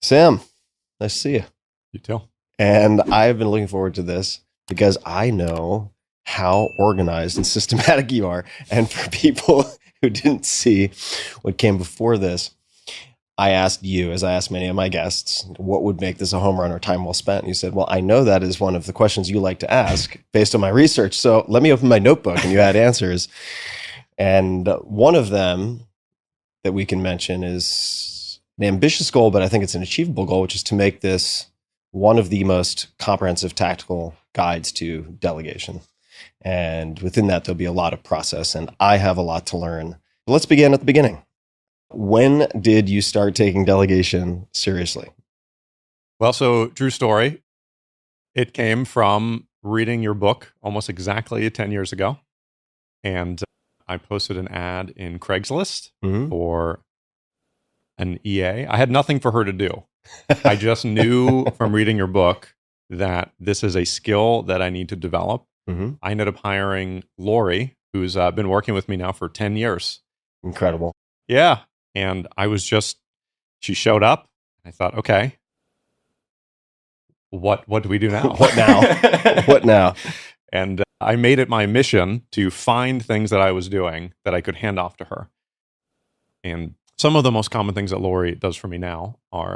Sam, nice to see you. You too. And I've been looking forward to this because I know how organized and systematic you are. And for people who didn't see what came before this, I asked you, as I asked many of my guests, what would make this a home run or time well spent? And you said, well, I know that is one of the questions you like to ask based on my research. So let me open my notebook, and you had answers. And one of them that we can mention is an ambitious goal, but I think it's an achievable goal, which is to make this one of the most comprehensive tactical guides to delegation. And within that, there'll be a lot of process, and I have a lot to learn. But let's begin at the beginning. When did you start taking delegation seriously? Well, so true story. It came from reading your book almost exactly 10 years ago. And I posted an ad in Craigslist for an EA. I had nothing for her to do. I just knew from reading your book that this is a skill that I need to develop. I ended up hiring Lori, who's been working with me now for 10 years. Incredible. Yeah. And she showed up. I thought, okay, what do we do now? What now? What now? And I made it my mission to find things that I was doing that I could hand off to her. And some of the most common things that Lori does for me now are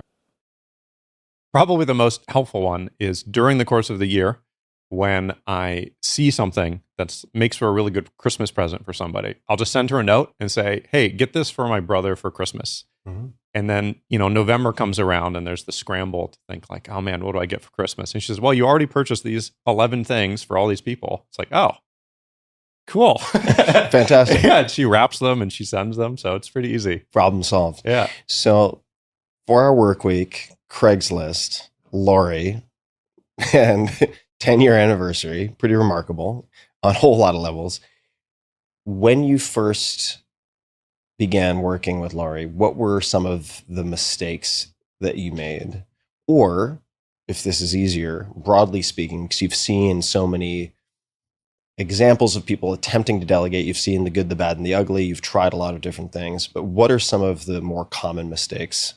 probably the most helpful one is during the course of the year when I see something that makes for a really good Christmas present for somebody. I'll just send her a note and say, hey, get this for my brother for Christmas. And then, November comes around and there's the scramble to think like, oh man, what do I get for Christmas? And she says, well, you already purchased these 11 things for all these people. It's like, oh, cool. Fantastic. Yeah, and she wraps them and she sends them. So it's pretty easy. Problem solved. Yeah. So for our work week, Craigslist, Lori, and 10-year anniversary, pretty remarkable on a whole lot of levels. When you first began working with Lori, what were some of the mistakes that you made? Or, if this is easier, broadly speaking, because you've seen so many examples of people attempting to delegate, you've seen the good, the bad, and the ugly, you've tried a lot of different things, but what are some of the more common mistakes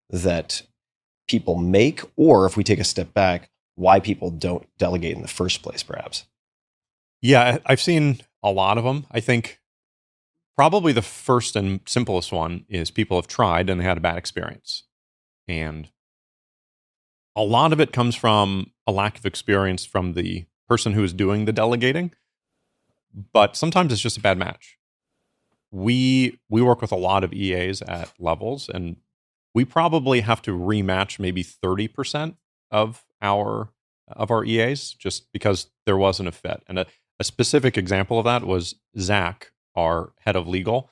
that people make? Or if we take a step back, why people don't delegate in the first place, perhaps? Yeah, I've seen a lot of them. I think probably the first and simplest one is people have tried and they had a bad experience. And a lot of it comes from a lack of experience from the person who is doing the delegating, but sometimes it's just a bad match. We work with a lot of EAs at levels, and we probably have to rematch maybe 30% of our EAs just because there wasn't a fit. And a specific example of that was Zach, our head of legal.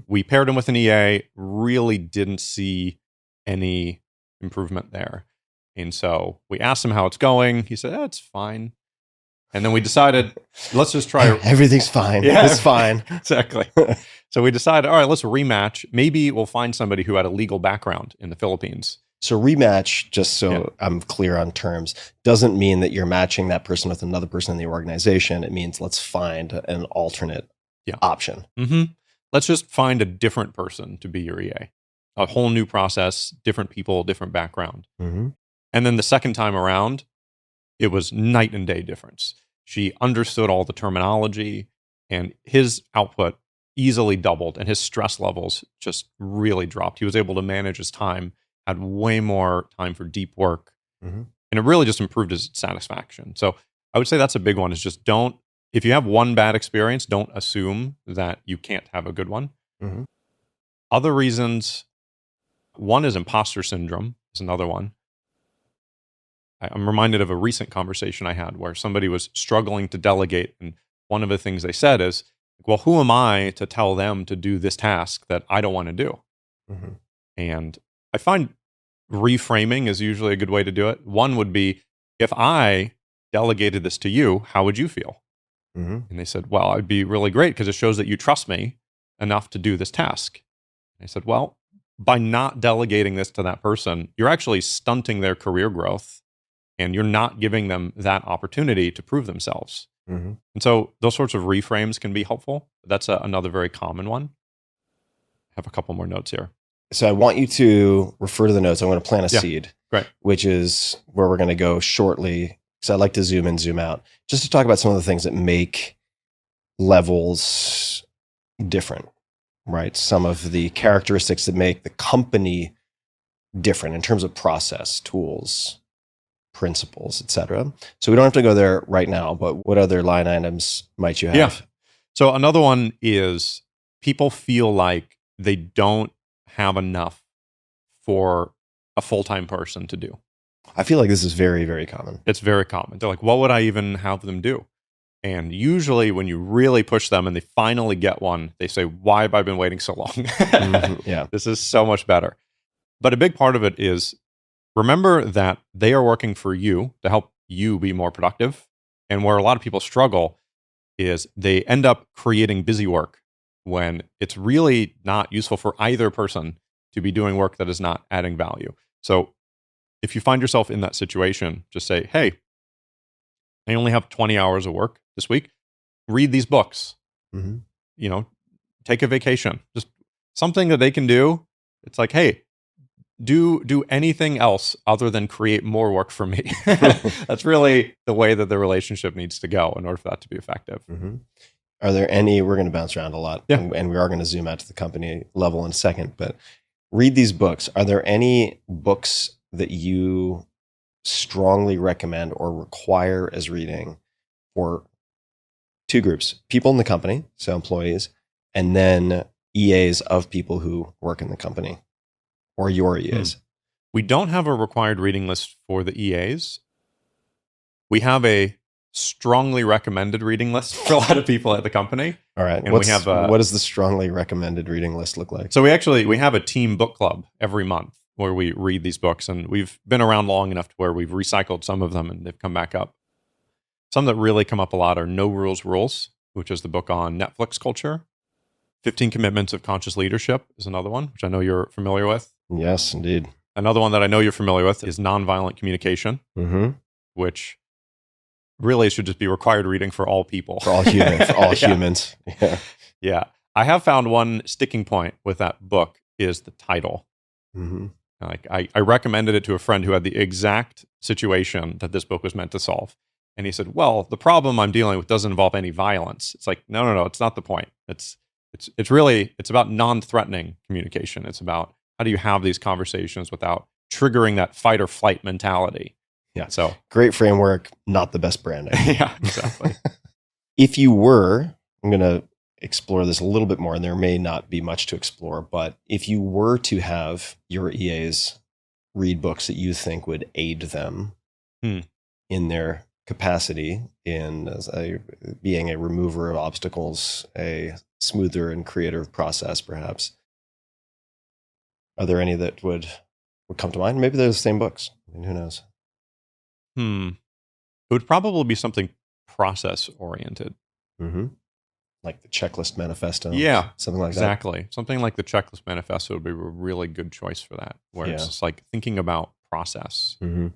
We paired him with an EA, really didn't see any improvement there. And so we asked him how it's going. He said, it's fine. And then we decided, let's just try. Everything's fine. Yeah, it's fine. Exactly. So we decided, all right, let's rematch. Maybe we'll find somebody who had a legal background in the Philippines. So rematch, just so I'm clear on terms, doesn't mean that you're matching that person with another person in the organization. It means let's find an alternate option. Let's just find a different person to be your EA. A whole new process, different people, different background. And then the second time around, it was night and day difference. She understood all the terminology, and his output easily doubled, and his stress levels just really dropped. He was able to manage his time, had way more time for deep work, and it really just improved his satisfaction. So I would say that's a big one, is just if you have one bad experience, don't assume that you can't have a good one. Other reasons, one is imposter syndrome is another one. I'm reminded of a recent conversation I had where somebody was struggling to delegate, and one of the things they said is, well, who am I to tell them to do this task that I don't want to do? And I find reframing is usually a good way to do it. One would be, if I delegated this to you, how would you feel? And they said, well, it'd be really great because it shows that you trust me enough to do this task. And I said, well, by not delegating this to that person, you're actually stunting their career growth, and you're not giving them that opportunity to prove themselves. And so those sorts of reframes can be helpful. That's another very common one. I have a couple more notes here. So I want you to refer to the notes. I want to plant a seed, right, which is where we're going to go shortly. So I'd like to zoom in, zoom out, just to talk about some of the things that make levels different, right? Some of the characteristics that make the company different in terms of process, tools, principles, etc. So we don't have to go there right now, but what other line items might you have? Yeah. So another one is people feel like they don't have enough for a full-time person to do. I feel like this is very, very common. It's very common. They're like, what would I even have them do? And usually when you really push them and they finally get one, they say, why have I been waiting so long? Yeah. This is so much better. But a big part of it is remember that they are working for you to help you be more productive. And where a lot of people struggle is they end up creating busy work when it's really not useful for either person to be doing work that is not adding value. So if you find yourself in that situation, just say, hey, I only have 20 hours of work this week. Read these books. Mm-hmm. Take a vacation. Just something that they can do. It's like, hey, do anything else other than create more work for me. That's really the way that the relationship needs to go in order for that to be effective. Mm-hmm. Are there any, we're going to bounce around a lot, yeah. and we are going to zoom out to the company level in a second, but read these books. Are there any books that you strongly recommend or require as reading for two groups, people in the company, so employees, and then EAs of people who work in the company or your EAs? We don't have a required reading list for the EAs. We have a strongly recommended reading list for a lot of people at the company. All right. And what does the strongly recommended reading list look like? So we have a team book club every month where we read these books, and we've been around long enough to where we've recycled some of them and they've come back up. Some that really come up a lot are No Rules, which is the book on Netflix culture. 15 Commitments of Conscious Leadership is another one, which I know you're familiar with. Yes, indeed. Another one that I know you're familiar with is Nonviolent Communication, which really should just be required reading for all people. For all humans. Yeah. I have found one sticking point with that book is the title. Mm-hmm. Like I recommended it to a friend who had the exact situation that this book was meant to solve. And he said, well, the problem I'm dealing with doesn't involve any violence. It's like, no, it's not the point. It's about non-threatening communication. It's about how do you have these conversations without triggering that fight or flight mentality. Yeah. So great framework, not the best branding. Yeah, exactly. I'm going to explore this a little bit more, and there may not be much to explore, but if you were to have your EAs read books that you think would aid them in their capacity in being a remover of obstacles, a smoother and creative process, perhaps, are there any that would come to mind? Maybe they're the same books. I mean, who knows? It would probably be something process oriented. Mm-hmm. Like the Checklist Manifesto. Yeah, something like exactly. Something like the Checklist Manifesto would be a really good choice for that, where it's just like thinking about process. Mm-hmm.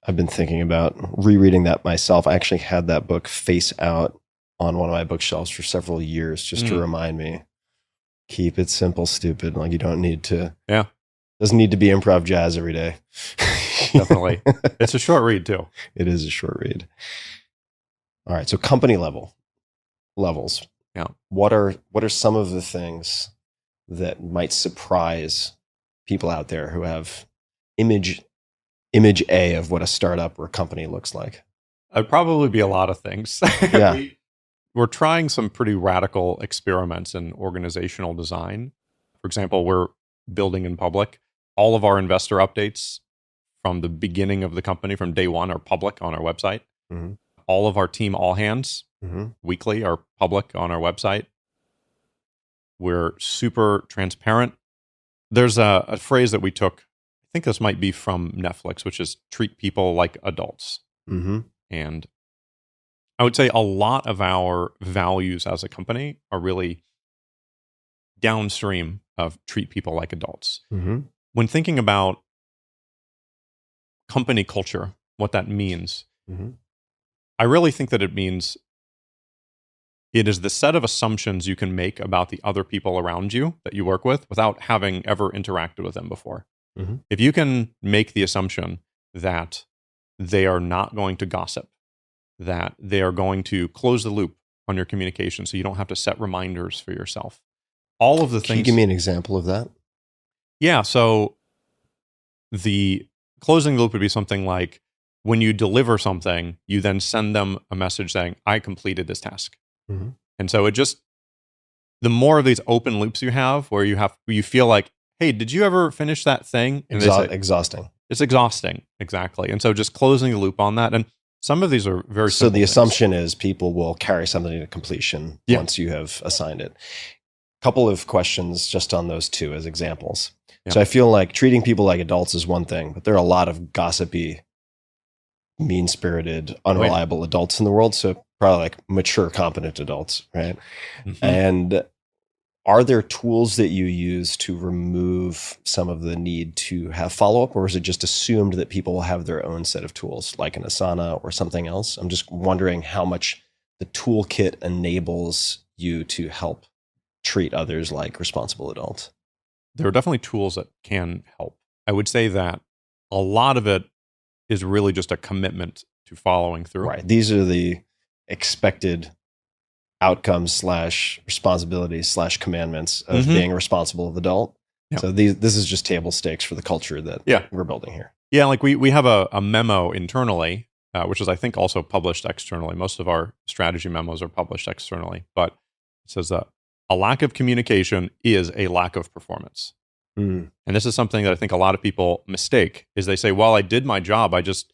I've been thinking about rereading that myself. I actually had that book face out on one of my bookshelves for several years just to remind me, keep it simple, stupid. Like you don't need to. Yeah. Doesn't need to be improv jazz every day. Definitely. It's a short read too. It is a short read. All right. So company levels. Yeah. What are some of the things that might surprise people out there who have image A of what a startup or a company looks like? It'd probably be a lot of things. Yeah. We're trying some pretty radical experiments in organizational design. For example, we're building in public. All of our investor updates from the beginning of the company, from day one, are public on our website. Mm-hmm. All of our team all hands weekly are public on our website. We're super transparent. There's a phrase that we took, I think this might be from Netflix, which is treat people like adults. Mm-hmm. And I would say a lot of our values as a company are really downstream of treat people like adults. Mm-hmm. When thinking about company culture, what that means, I really think that it means It is the set of assumptions you can make about the other people around you that you work with without having ever interacted with them before. Mm-hmm. If you can make the assumption that they are not going to gossip, that they are going to close the loop on your communication so you don't have to set reminders for yourself. All of the things. Can you give me an example of that? Yeah. So the closing the loop would be something like when you deliver something, you then send them a message saying, I completed this task. Mm-hmm. And so the more of these open loops you have where you feel like, hey, did you ever finish that thing? And Exhausting. It's exhausting. Exactly. And so just closing the loop on that. And some of these are very So the things. assumption is people will carry something to completion once you have assigned it. Couple of questions just on those two as examples. Yeah. So I feel like treating people like adults is one thing, but there are a lot of gossipy, mean-spirited, unreliable adults in the world. So probably like mature, competent adults, right? Mm-hmm. And are there tools that you use to remove some of the need to have follow-up, or is it just assumed that people will have their own set of tools, like an Asana or something else? I'm just wondering how much the toolkit enables you to help treat others like responsible adults. There are definitely tools that can help. I would say that a lot of it is really just a commitment to following through. Right. These are the expected outcomes / responsibilities / commandments of being a responsible adult. Yeah. So this is just table stakes for the culture that we're building here. Yeah, like we have a memo internally, which is I think also published externally. Most of our strategy memos are published externally, but it says that a lack of communication is a lack of performance. And this is something that I think a lot of people mistake, is they say, well, I did my job, I just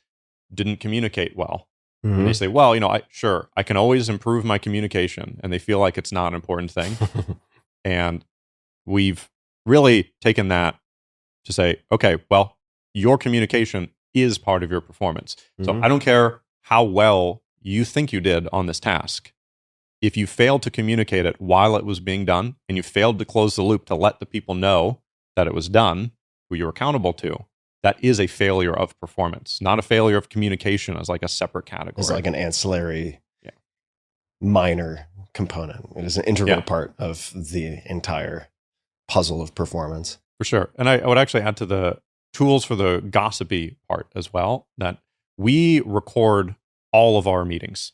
didn't communicate well. And they say, well, I can always improve my communication. And they feel like it's not an important thing. And we've really taken that to say, okay, well, your communication is part of your performance. So I don't care how well you think you did on this task. If you failed to communicate it while it was being done, and you failed to close the loop to let the people know that it was done, who you're accountable to, that is a failure of performance, not a failure of communication as like a separate category. It's like an ancillary minor component. It is an integral part of the entire puzzle of performance. For sure. And I would actually add to the tools for the gossipy part as well, that we record all of our meetings.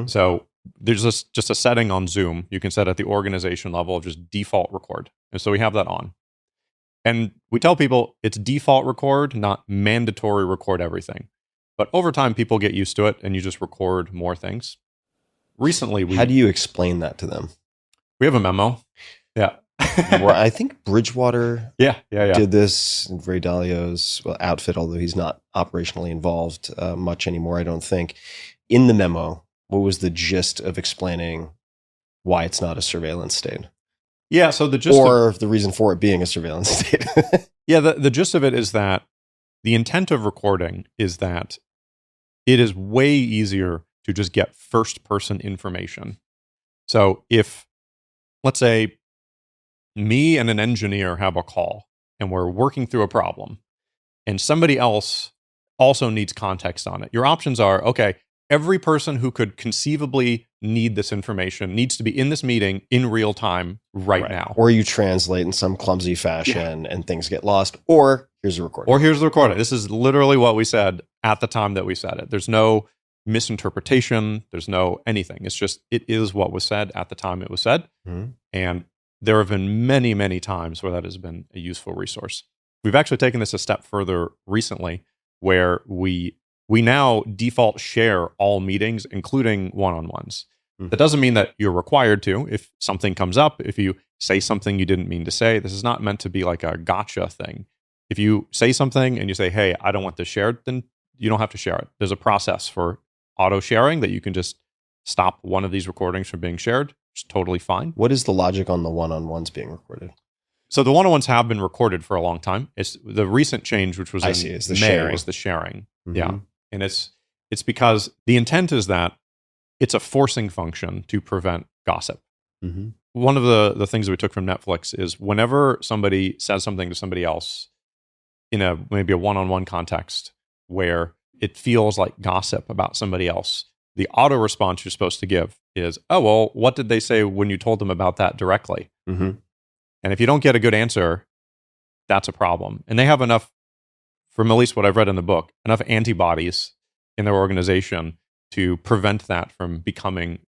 So there's just a setting on Zoom you can set at the organization level of just default record. And so we have that on. And we tell people it's default record, not mandatory record everything. But over time, people get used to it and you just record more things. Recently, how do you explain that to them? We have a memo. Yeah. Well, I think Bridgewater did this in Ray Dalio's outfit, although he's not operationally involved much anymore, I don't think. In the memo, what was the gist of explaining why it's not a surveillance state? Yeah, so the gist the reason for it being a surveillance state. The gist of it is that the intent of recording is that it is way easier to just get first-person information. So if, let's say, me and an engineer have a call and we're working through a problem and somebody else also needs context on it, your options are, okay, every person who could conceivably need this information needs to be in this meeting in real time right now. Or you translate in some clumsy fashion and things get lost, or here's a recording. Or here's the recording. This is literally what we said at the time that we said it. There's no misinterpretation. There's no anything. It's just, it is what was said at the time it was said. And there have been many, many times where that has been a useful resource. We've actually taken this a step further recently, where we now default share all meetings, including one-on-ones. That doesn't mean that you're required to. If something comes up, if you say something you didn't mean to say, this is not meant to be like a gotcha thing. If you say something and you say, hey, I don't want this shared, then you don't have to share it. There's a process for auto sharing that you can just stop one of these recordings from being shared. It's totally fine. What is the logic on the one-on-ones being recorded? So the one-on-ones have been recorded for a long time. It's the recent change, which was in the May, sharing. is the sharing. Yeah. And it's because the intent is that it's a forcing function to prevent gossip. One of the things that we took from Netflix is whenever somebody says something to somebody else in maybe a one-on-one context where it feels like gossip about somebody else, The auto response you're supposed to give is, oh, well, what did they say when you told them about that directly? Mm-hmm. And if you don't get a good answer, that's a problem. And they have enough, from at least what I've read in the book, enough antibodies in their organization to prevent that from becoming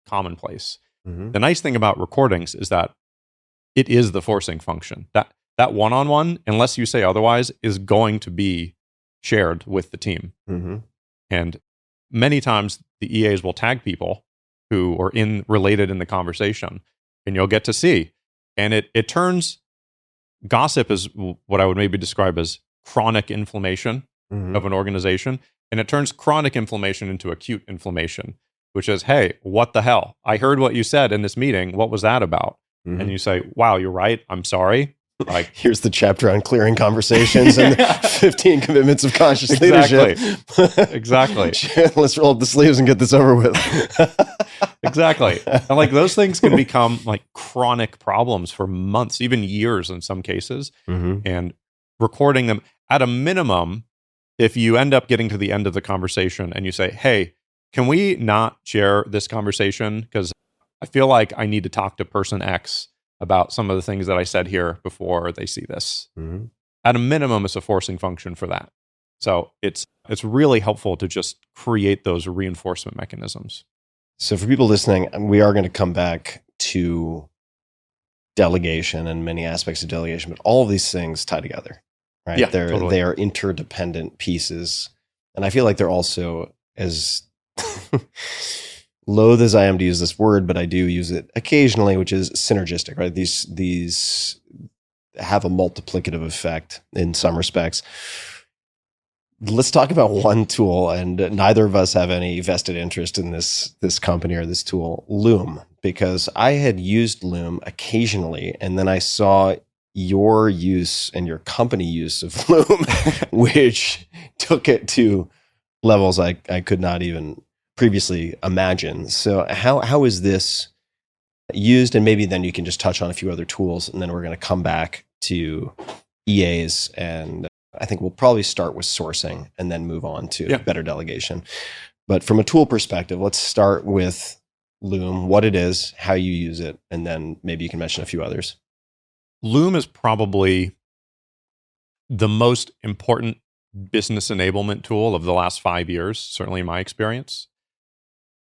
commonplace. Mm-hmm. The nice thing about recordings is that it is the forcing function. That one-on-one, unless you say otherwise, is going to be shared with the team. Mm-hmm. And many times the EAs will tag people who are related in the conversation, and you'll get to see. And it turns gossip is what I would maybe describe as chronic inflammation Mm-hmm. of an organization. And it turns chronic inflammation into acute inflammation, which is, hey, what the hell? I heard what you said in this meeting. What was that about? Mm-hmm. And you say, wow, you're right. I'm sorry. Like, here's the chapter on clearing conversations and the 15 commitments of conscious Exactly. leadership. Exactly. Let's roll up the sleeves and get this over with. Exactly. And like those things can become like chronic problems for months, even years in some cases. Mm-hmm. And recording them at a minimum, if you end up getting to the end of the conversation and you say, hey, can we not share this conversation? Because I feel like I need to talk to person X about some of the things that I said here before they see this. Mm-hmm. At a minimum, it's a forcing function for that. So it's really helpful to just create those reinforcement mechanisms. So for people listening, we are going to come back to delegation and many aspects of delegation, but all of these things tie together, right? Yeah, totally. They are interdependent pieces. And I feel like they're also, as loath as I am to use this word, but I do use it occasionally, which is synergistic, right? These have a multiplicative effect in some respects. Let's talk about one tool, and neither of us have any vested interest in this company or this tool, Loom, because I had used Loom occasionally, and then I saw your use and your company use of Loom, which took it to levels I could not even previously imagine. So how is this used? And maybe then you can just touch on a few other tools, and then we're going to come back to EAs, and I think we'll probably start with sourcing and then move on to better delegation. But from a tool perspective, let's start with Loom, what it is, how you use it, and then maybe you can mention a few others. Loom is probably the most important business enablement tool of the last 5 years, certainly in my experience.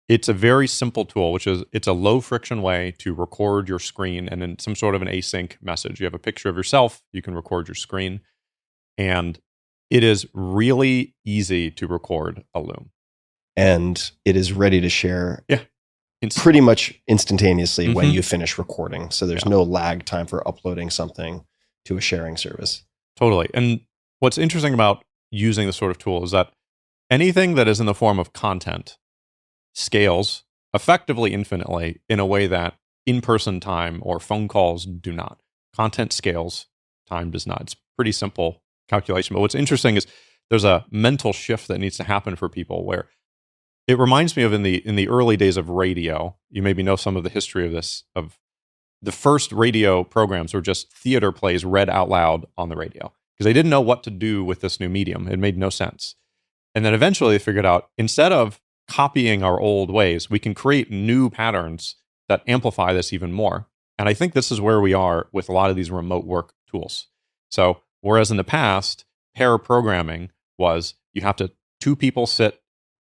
It's a very simple tool, which is it's a low friction way to record your screen and in some sort of an async message. You have a picture of yourself, you can record your screen. And it is really easy to record a Loom. And it is ready to share Instant. pretty much instantaneously when you finish recording. So there's no lag time for uploading something to a sharing service. Totally. And what's interesting about using this sort of tool is that anything that is in the form of content scales effectively infinitely in a way that in-person time or phone calls do not. Content scales, time does not. It's pretty simple calculation. But what's interesting is there's a mental shift that needs to happen for people where it reminds me of in the early days of radio. You maybe know some of the history of this, of the first radio programs were just theater plays read out loud on the radio because they didn't know what to do with this new medium. It made no sense. And then eventually they figured out, instead of copying our old ways, we can create new patterns that amplify this even more. And I think this is where we are with a lot of these remote work tools. So whereas in the past, pair programming was you have two people sit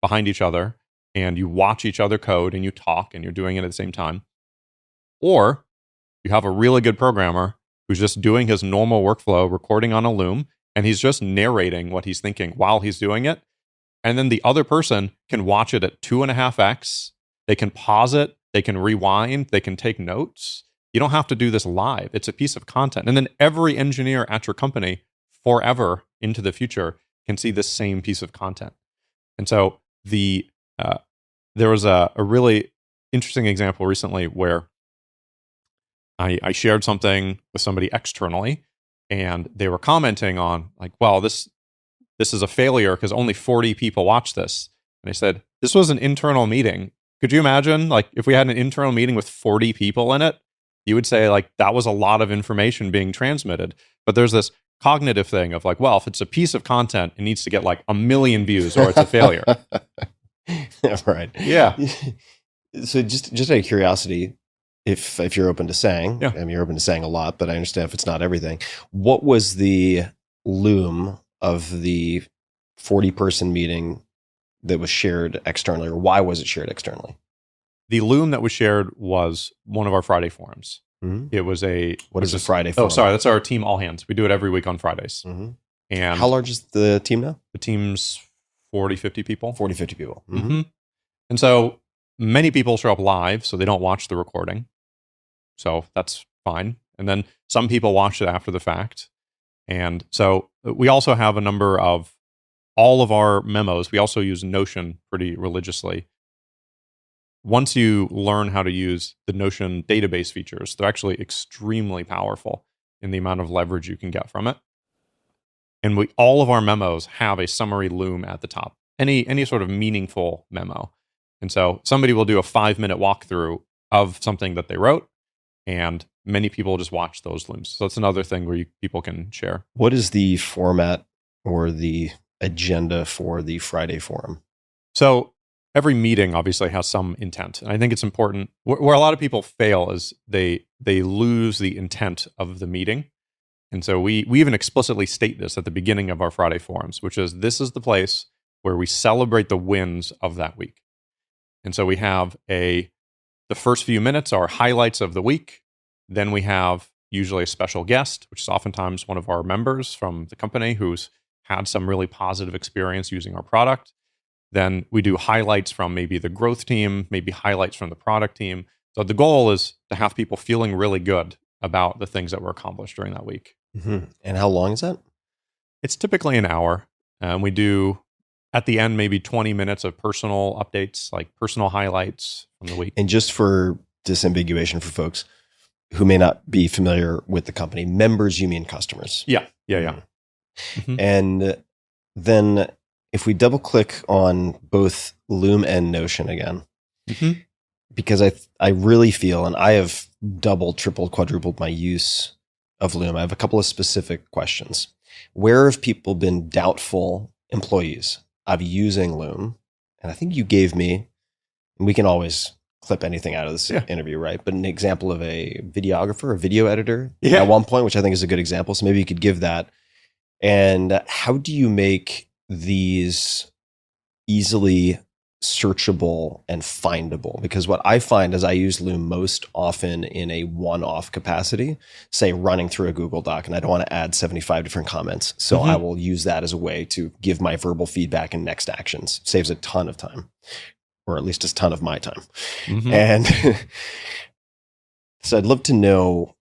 behind each other and you watch each other code and you talk and you're doing it at the same time. Or you have a really good programmer who's just doing his normal workflow, recording on a Loom, and he's just narrating what he's thinking while he's doing it. And then the other person can watch it at 2.5x. They can pause it. They can rewind. They can take notes. You don't have to do this live. It's a piece of content. And then every engineer at your company forever into the future can see this same piece of content. And so there was a really interesting example recently where I shared something with somebody externally, and they were commenting on like, well, this is a failure because only 40 people watched this. And I said, this was an internal meeting. Could you imagine like if we had an internal meeting with 40 people in it? You would say like that was a lot of information being transmitted. But there's this cognitive thing of like, well, if it's a piece of content, it needs to get like 1 million views or it's a failure. Right. Yeah. So just out of curiosity, if you're open to saying, Yeah. I mean, you're open to saying a lot, but I understand if it's not everything. What was the Loom of the 40-person meeting that was shared externally, or why was it shared externally? The Loom that was shared was one of our Friday forums. Mm-hmm. It was What is a Friday forum? forum? Oh, sorry. That's our team all hands. We do it every week on Fridays. Mm-hmm. And how large is the team now? The team's 40, 50 people. 40, 50 people. Mm-hmm. Mm-hmm. And so many people show up live, so they don't watch the recording. So that's fine. And then some people watch it after the fact. And so we also have a number of all of our memos. We also use Notion pretty religiously. Once you learn how to use the Notion database features, they're actually extremely powerful in the amount of leverage you can get from it. And all of our memos have a summary Loom at the top, any sort of meaningful memo. And so somebody will do a 5-minute walkthrough of something that they wrote, and many people just watch those Looms. So that's another thing where people can share. What is the format or the agenda for the Friday forum? So every meeting obviously has some intent. And I think it's important. Where a lot of people fail is they lose the intent of the meeting. And so we even explicitly state this at the beginning of our Friday forums, which is this is the place where we celebrate the wins of that week. And so we have the first few minutes are highlights of the week. Then we have usually a special guest, which is oftentimes one of our members from the company who's had some really positive experience using our product. Then we do highlights from maybe the growth team, maybe highlights from the product team. So the goal is to have people feeling really good about the things that were accomplished during that week. Mm-hmm. And how long is that? It's typically an hour. We do, at the end, maybe 20 minutes of personal updates, like personal highlights from the week. And just for disambiguation for folks who may not be familiar with the company, members, you mean customers? Yeah. Mm-hmm. And then if we double click on both Loom and Notion again, mm-hmm. because I really feel, and I have doubled, tripled, quadrupled my use of Loom. I have a couple of specific questions. Where have people been doubtful employees of using Loom? And I think you gave me, and we can always clip anything out of this interview, right? But an example of a videographer, a video editor at one point, which I think is a good example. So maybe you could give that. And how do you make these easily searchable and findable? Because what I find is I use Loom most often in a one-off capacity, say running through a Google Doc, and I don't want to add 75 different comments. So I will use that as a way to give my verbal feedback and next actions. Saves a ton of time, or at least a ton of my time. Mm-hmm. And so I'd love to know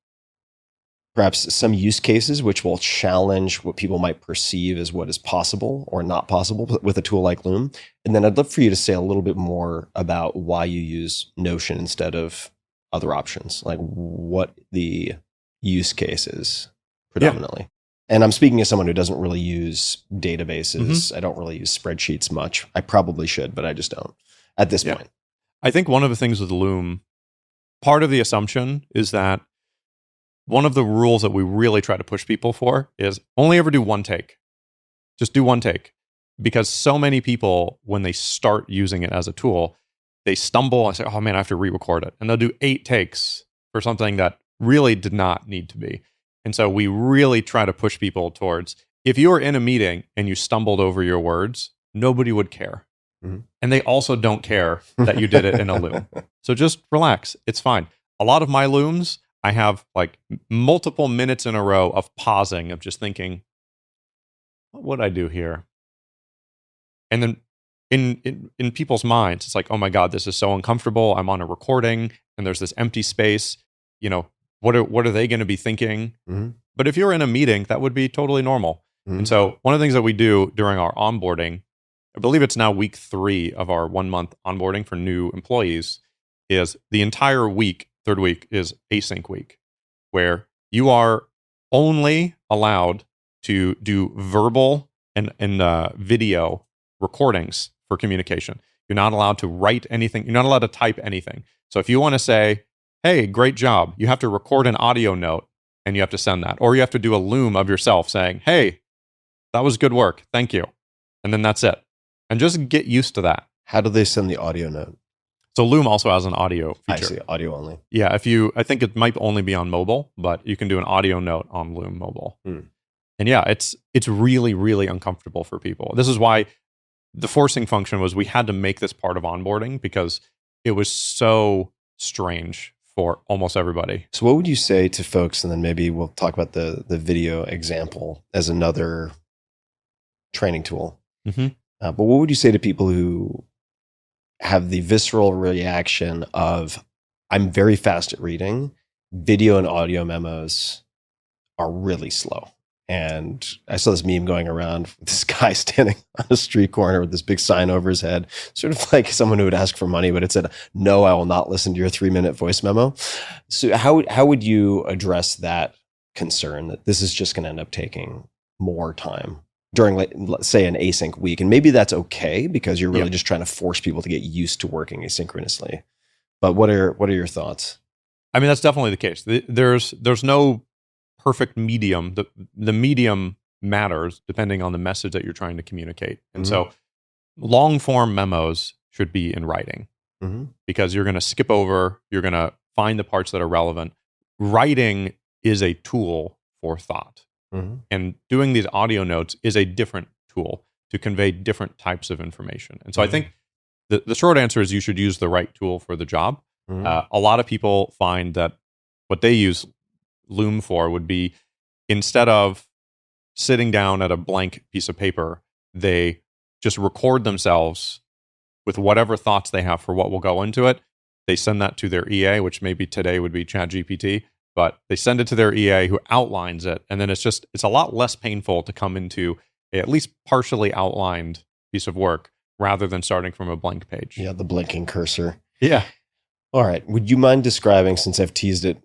perhaps some use cases which will challenge what people might perceive as what is possible or not possible with a tool like Loom. And then I'd love for you to say a little bit more about why you use Notion instead of other options, like what the use case is predominantly. Yeah. And I'm speaking as someone who doesn't really use databases. Mm-hmm. I don't really use spreadsheets much. I probably should, but I just don't at this point. I think one of the things with Loom, part of the assumption is that one of the rules that we really try to push people for is only ever do one take. Just do one take. Because so many people, when they start using it as a tool, they stumble and say, oh man, I have to re-record it. And they'll do 8 takes for something that really did not need to be. And so we really try to push people towards, if you were in a meeting and you stumbled over your words, nobody would care. Mm-hmm. And they also don't care that you did it in a Loom. So just relax. It's fine. A lot of my Looms, I have like multiple minutes in a row of pausing, of just thinking, what would I do here? And then in people's minds, it's like, oh my God, this is so uncomfortable. I'm on a recording and there's this empty space. You know, what are they going to be thinking? Mm-hmm. But if you're in a meeting, that would be totally normal. Mm-hmm. And so one of the things that we do during our onboarding, I believe it's now week 3 of our 1-month onboarding for new employees, is the entire week, third week, is async week, where you are only allowed to do verbal and video recordings for communication. You're not allowed to write anything. You're not allowed to type anything. So if you want to say, hey, great job, you have to record an audio note and you have to send that. Or you have to do a Loom of yourself saying, hey, that was good work. Thank you. And then that's it. And just get used to that. How do they send the audio note? So Loom also has an audio feature. I see, audio only. Yeah, I think it might only be on mobile, but you can do an audio note on Loom mobile. And yeah, it's really, really uncomfortable for people. This is why the forcing function was we had to make this part of onboarding because it was so strange for almost everybody. So what would you say to folks, and then maybe we'll talk about the video example as another training tool. But what would you say to people who have the visceral reaction of, I'm very fast at reading, video and audio memos are really slow? And I saw this meme going around with this guy standing on a street corner with this big sign over his head, sort of like someone who would ask for money, but it said, "No, I will not listen to your 3-minute voice memo." So how would you address that concern that this is just going to end up taking more time during, let's say, an async week? And maybe that's okay because you're really just trying to force people to get used to working asynchronously. But what are your thoughts? I mean, that's definitely the case. There's no perfect medium. The medium matters depending on the message that you're trying to communicate. And so long form memos should be in writing because you're going to skip over, you're going to find the parts that are relevant. Writing is a tool for thought. And doing these audio notes is a different tool to convey different types of information. And so I think the short answer is you should use the right tool for the job. A lot of people find that what they use Loom for would be, instead of sitting down at a blank piece of paper, they just record themselves with whatever thoughts they have for what will go into it. They send that to their EA, which maybe today would be ChatGPT, but they send it to their EA who outlines it. And then it's a lot less painful to come into a at least partially outlined piece of work rather than starting from a blank page. Yeah, the blinking cursor. Yeah. All right. Would you mind describing, since I've teased it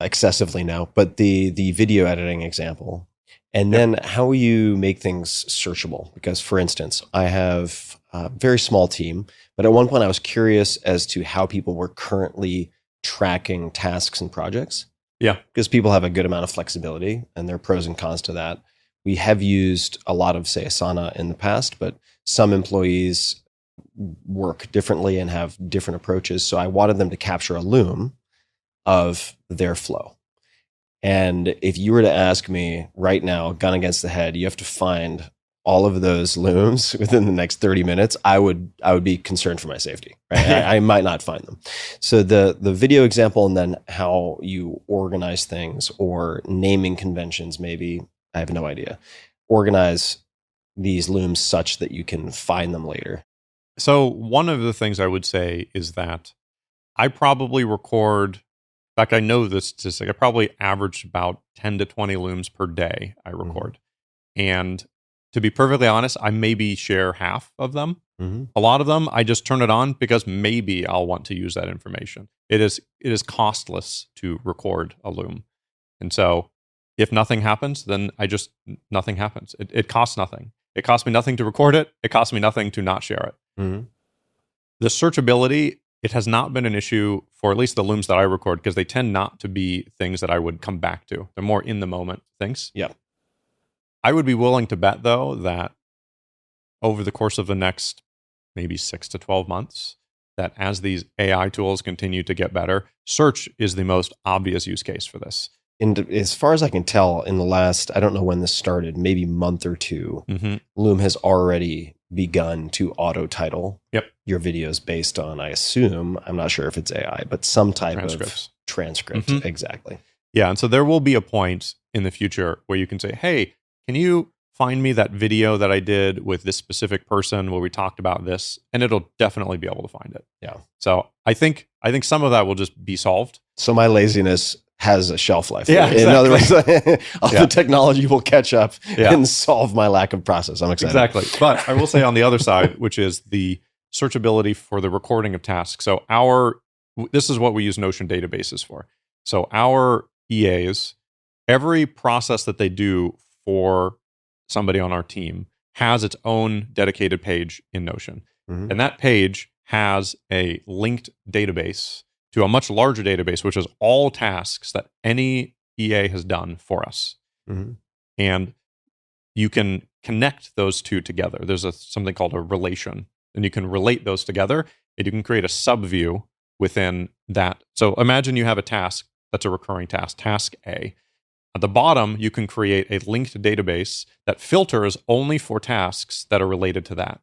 excessively now, but the video editing example, and then how you make things searchable? Because, for instance, I have a very small team, but at one point I was curious as to how people were currently tracking tasks and projects. Yeah. Because people have a good amount of flexibility, and there are pros and cons to that. We have used a lot of, say, Asana in the past, but some employees work differently and have different approaches. So I wanted them to capture a Loom of their flow. And if you were to ask me right now, gun against the head, you have to find all of those Looms within the next 30 minutes, I would be concerned for my safety. Right? I might not find them. So the video example, and then how you organize things, or naming conventions, maybe, I have no idea. Organize these Looms such that you can find them later. So one of the things I would say is that I probably record, in fact, I know this statistic, I probably average about 10 to 20 Looms per day I record. And to be perfectly honest, I maybe share half of them. A lot of them, I just turn it on because maybe I'll want to use that information. It is costless to record a Loom. And so if nothing happens, then nothing happens. It costs nothing. It costs me nothing to record it. It costs me nothing to not share it. The searchability, it has not been an issue for at least the Looms that I record, because they tend not to be things that I would come back to. They're more in the moment things. Yeah. I would be willing to bet, though, that over the course of the next maybe 6 to 12 months, that as these AI tools continue to get better, search is the most obvious use case for this. And as far as I can tell, in the last, I don't know when this started, maybe month or two, Loom has already begun to auto title your videos based on, I assume, I'm not sure if it's AI, but some type of transcript. Exactly. Yeah. And so there will be a point in the future where you can say, hey, can you find me that video that I did with this specific person where we talked about this? And it'll definitely be able to find it. Yeah. So I think some of that will just be solved. So my laziness has a shelf life. Yeah, exactly. In other words, the technology will catch up and solve my lack of process. I'm excited. Exactly. But I will say on the other side, which is the searchability for the recording of tasks. So this is what we use Notion databases for. So our EAs, every process that they do for somebody on our team has its own dedicated page in Notion. And that page has a linked database to a much larger database, which is all tasks that any EA has done for us. And you can connect those two together. There's something called a relation. and you can relate those together, and you can create a subview within that. So imagine you have a task that's a recurring task, task A. At the bottom, you can create a linked database that filters only for tasks that are related to that.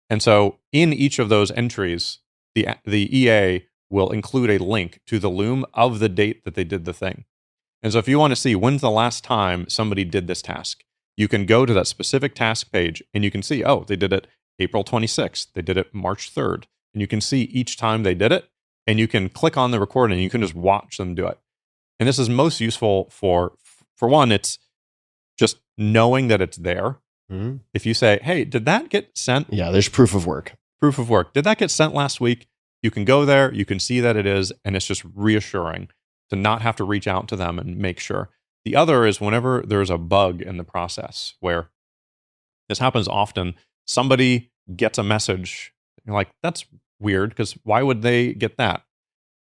And so in each of those entries, the EA will include a link to the Loom of the date that they did the thing. And so if you want to see when's the last time somebody did this task, you can go to that specific task page and you can see, oh, they did it April 26th. They did it March 3rd. And you can see each time they did it, and you can click on the recording and you can just watch them do it. And this is most useful for one, it's just knowing that it's there. Mm-hmm. If you say, hey, did that get sent? Yeah, there's proof of work. Proof of work. Did that get sent last week? You can go there, you can see that it is, and it's just reassuring to not have to reach out to them and make sure. The other is whenever there's a bug in the process, where this happens often, somebody gets a message, you're like, that's weird, because why would they get that?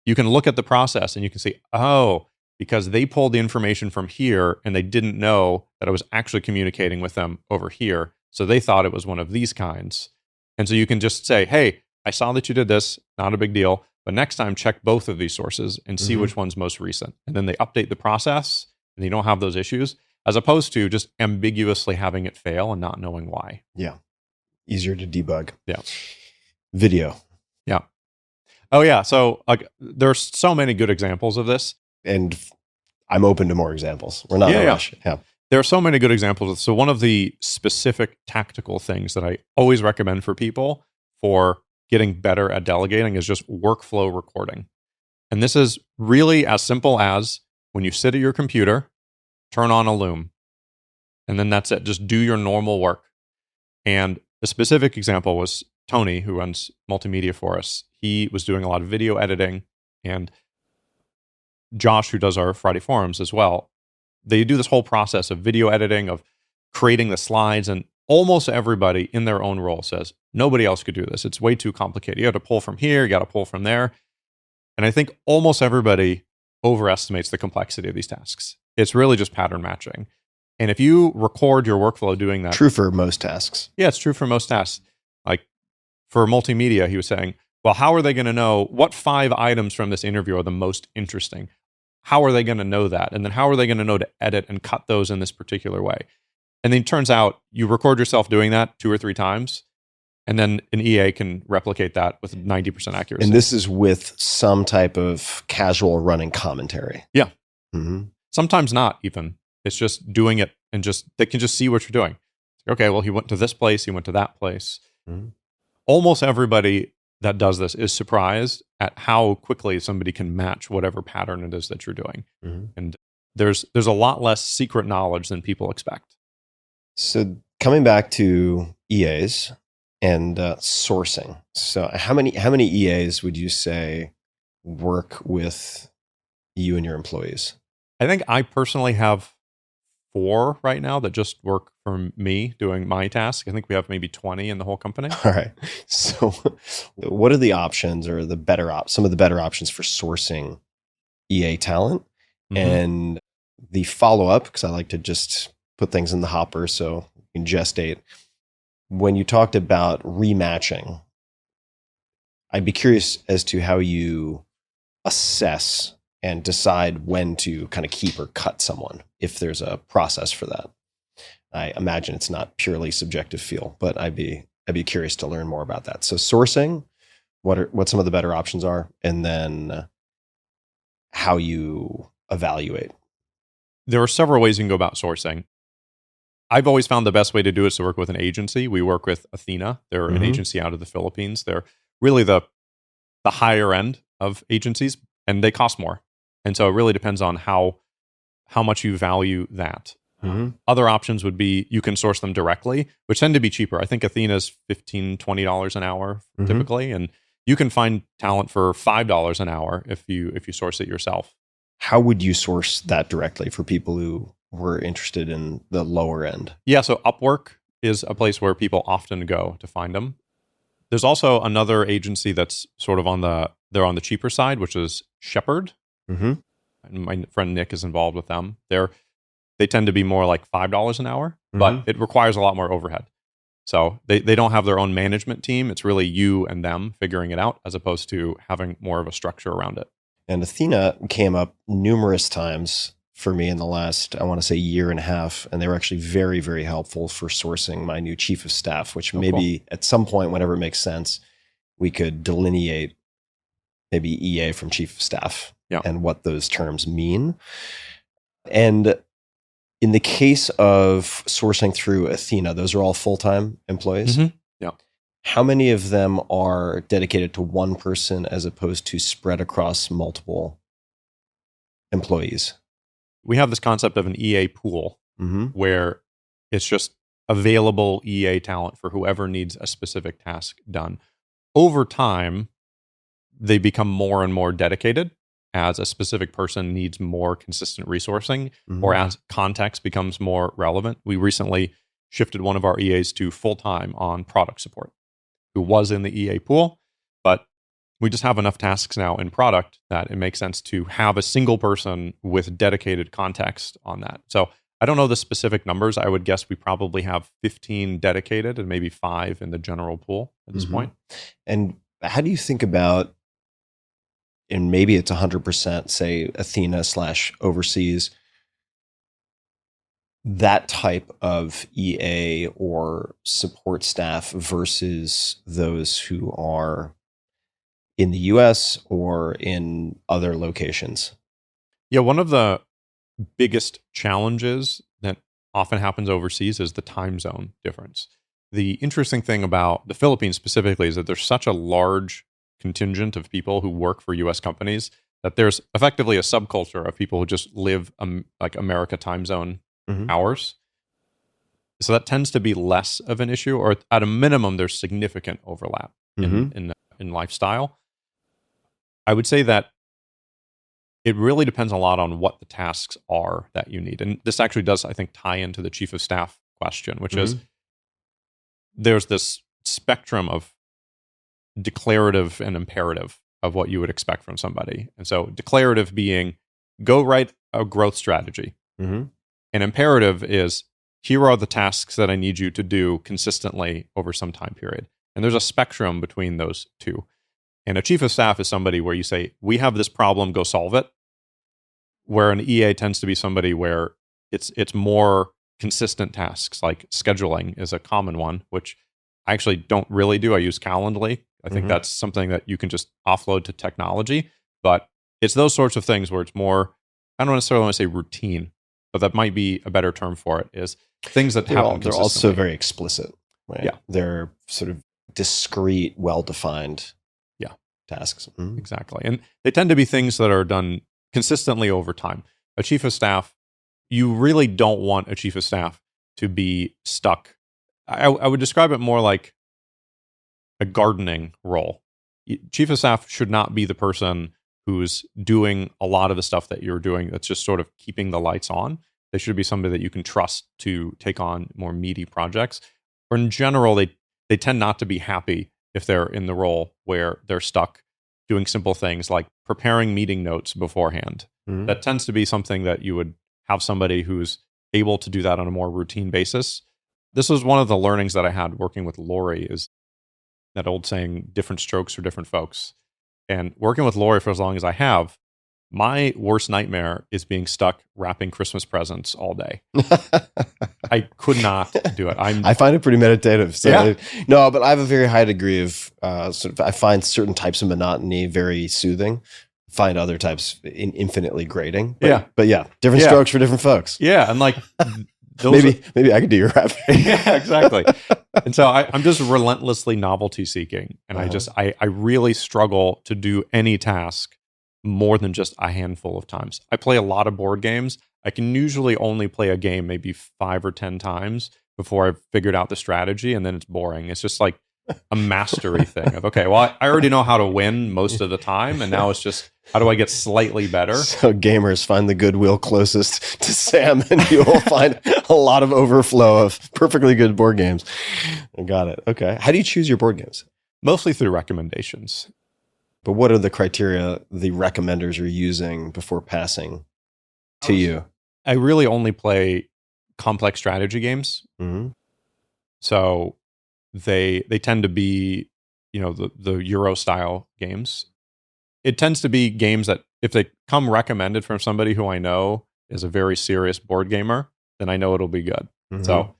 You can look at the process and you can see, oh, because they pulled the information from here and they didn't know that I was actually communicating with them over here. So they thought it was one of these kinds. And so you can just say, hey, I saw that you did this, not a big deal, but next time check both of these sources and see which one's most recent. And then they update the process and you don't have those issues, as opposed to just ambiguously having it fail and not knowing why. Yeah. Easier to debug. Yeah. Video. Yeah. Oh, yeah. So there's so many good examples of this. And I'm open to more examples. We're not in a rush. Yeah. There are so many good examples. So one of the specific tactical things that I always recommend for people for getting better at delegating is just workflow recording. And this is really as simple as when you sit at your computer, turn on a Loom, and then that's it. Just do your normal work. And the specific example was Tony, who runs multimedia for us. He was doing a lot of video editing, and Josh, who does our Friday forums as well. They do this whole process of video editing, of creating the slides, and almost everybody in their own role says, nobody else could do this. It's way too complicated. You got to pull from here, you got to pull from there. And I think almost everybody overestimates the complexity of these tasks. It's really just pattern matching. And if you record your workflow doing that. True for most tasks. Yeah, it's true for most tasks. Like for multimedia, he was saying, well, how are they going to know what 5 items from this interview are the most interesting? How are they going to know that? And then how are they going to know to edit and cut those in this particular way? And then it turns out you record yourself doing that 2 or 3 times, and then an EA can replicate that with 90% accuracy. And this is with some type of casual running commentary. Yeah. Mm-hmm. Sometimes not even. It's just doing it, and just they can just see what you're doing. Okay, well, he went to this place, he went to that place. Mm-hmm. Almost everybody that does this is surprised at how quickly somebody can match whatever pattern it is that you're doing. Mm-hmm. And there's a lot less secret knowledge than people expect. So coming back to EAs and sourcing. So how many EAs would you say work with you and your employees? I think I personally have 4 right now that just work for me doing my task. I think we have maybe 20 in the whole company. All right. So what are the options, or the better some of the better options for sourcing EA talent? Mm-hmm. And the follow-up, because I like to just put things in the hopper so you can gestate. When you talked about rematching, I'd be curious as to how you assess and decide when to kind of keep or cut someone, if there's a process for that. I imagine it's not purely subjective feel, but I'd be curious to learn more about that. So sourcing, what some of the better options are, and then how you evaluate. There are several ways you can go about sourcing. I've always found the best way to do it is to work with an agency. We work with Athena. They're an agency out of the Philippines. They're really the higher end of agencies, and they cost more. And so it really depends on how much you value that. Mm-hmm. Other options would be you can source them directly, which tend to be cheaper. I think Athena's $15, $20 an hour typically, and you can find talent for $5 an hour if you source it yourself. How would you source that directly for people who were interested in the lower end? Yeah, so Upwork is a place where people often go to find them. There's also another agency that's sort of on the cheaper side, which is Shepherd. Mm-hmm. And my friend Nick is involved with them. They tend to be more like $5 an hour, but it requires a lot more overhead. So they don't have their own management team. It's really you and them figuring it out, as opposed to having more of a structure around it. And Athena came up numerous times for me in the last, I want to say, year and a half. And they were actually very, very helpful for sourcing my new chief of staff, which maybe at some point, whenever it makes sense, we could delineate maybe EA from chief of staff and what those terms mean. And in the case of sourcing through Athena, those are all full-time employees. Mm-hmm. Yeah. How many of them are dedicated to one person as opposed to spread across multiple employees? We have this concept of an EA pool where it's just available EA talent for whoever needs a specific task done. Over time, they become more and more dedicated as a specific person needs more consistent resourcing or as context becomes more relevant. We recently shifted one of our EAs to full-time on product support, who was in the EA pool, but we just have enough tasks now in product that it makes sense to have a single person with dedicated context on that. So I don't know the specific numbers. I would guess we probably have 15 dedicated and maybe 5 in the general pool at this point. And how do you think about, and maybe it's 100%, say Athena / overseas, that type of EA or support staff versus those who are in the US or in other locations? Yeah, one of the biggest challenges that often happens overseas is the time zone difference. The interesting thing about the Philippines specifically is that there's such a large contingent of people who work for US companies that there's effectively a subculture of people who just live like America time zone hours. So that tends to be less of an issue, or at a minimum, there's significant overlap in lifestyle. I would say that it really depends a lot on what the tasks are that you need. And this actually does, I think, tie into the chief of staff question, which is there's this spectrum of declarative and imperative of what you would expect from somebody. And so declarative being, go write a growth strategy. And imperative is, here are the tasks that I need you to do consistently over some time period. And there's a spectrum between those two. And a chief of staff is somebody where you say, we have this problem, go solve it. Where an EA tends to be somebody where it's more consistent tasks, like scheduling is a common one, which I actually don't really do. I use Calendly. I think that's something that you can just offload to technology. But it's those sorts of things where it's more, I don't necessarily want to say routine, but that might be a better term for it, is things that happen consistently. They're also very explicit, right? Yeah. They're sort of discrete, well-defined tasks. Exactly. And they tend to be things that are done consistently over time. A chief of staff, you really don't want a chief of staff to be stuck. I would describe it more like a gardening role. Chief of staff should not be the person who's doing a lot of the stuff that you're doing that's just sort of keeping the lights on. They should be somebody that you can trust to take on more meaty projects. Or in general, they tend not to be happy if they're in the role where they're stuck doing simple things like preparing meeting notes beforehand. That tends to be something that you would have somebody who's able to do that on a more routine basis. This was one of the learnings that I had working with Lori, is that old saying, different strokes for different folks. And working with Lori for as long as I have, my worst nightmare is being stuck wrapping Christmas presents all day. I could not do it. I find it pretty meditative. So no, but I have a very high degree of I find certain types of monotony very soothing. Find other types infinitely grating. But different strokes for different folks. Yeah, and like those maybe I could do your rap. Yeah, exactly. And so I'm just relentlessly novelty-seeking, and I really struggle to do any task more than just a handful of times. I play a lot of board games. I can usually only play a game maybe 5 or 10 times before I've figured out the strategy, and then it's boring. It's just like a mastery thing of, okay, well, I already know how to win most of the time, and now it's just, how do I get slightly better? So gamers, find the goodwill closest to Sam, and you will find a lot of overflow of perfectly good board games. I got it. Okay. How do you choose your board games? Mostly through recommendations. But what are the criteria the recommenders are using before passing to you? I really only play complex strategy games. So they tend to be, the Euro style games. It tends to be games that if they come recommended from somebody who I know is a very serious board gamer, then I know it'll be good. Mm-hmm. So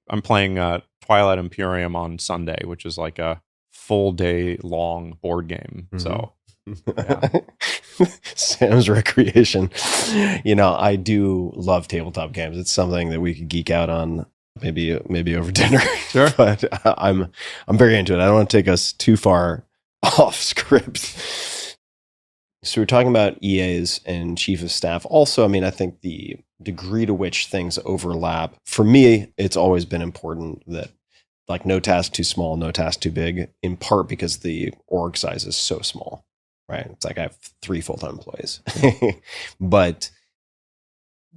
I'm playing Twilight Imperium on Sunday, which is like a full day long board game. Mm-hmm. So yeah. Sam's recreation. I do love tabletop games. It's something that we could geek out on maybe over dinner. Sure. But I'm very into it. I don't want to take us too far off script. So we're talking about EAs and chief of staff. Also, I think the degree to which things overlap, for me, it's always been important that like no task too small, no task too big, in part because the org size is so small, right? It's like I have 3 full-time employees. But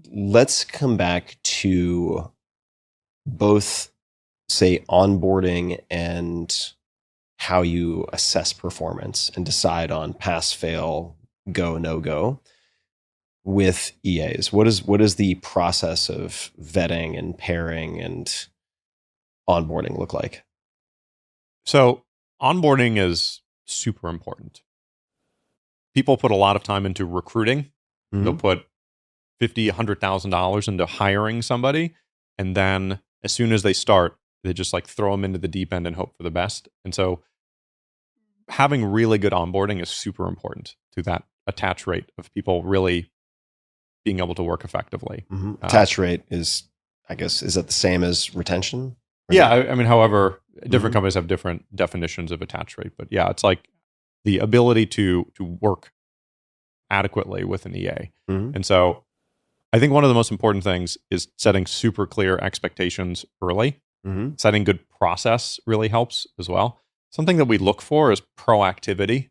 let's come back to both, say, onboarding and how you assess performance and decide on pass, fail, go, no go with EAs. What is the process of vetting and pairing and onboarding look like? So onboarding is super important. People put a lot of time into recruiting. Mm-hmm. They'll put $50,000, $100,000 into hiring somebody, and then as soon as they start, they just like throw them into the deep end and hope for the best. And so having really good onboarding is super important to that attach rate of people really being able to work effectively. Mm-hmm. Attach rate is, I guess, is that the same as retention? Yeah. However, different companies have different definitions of attach rate, but yeah, it's like the ability to work adequately with an EA. Mm-hmm. And so I think one of the most important things is setting super clear expectations early. Mm-hmm. Setting good process really helps as well. Something that we look for is proactivity.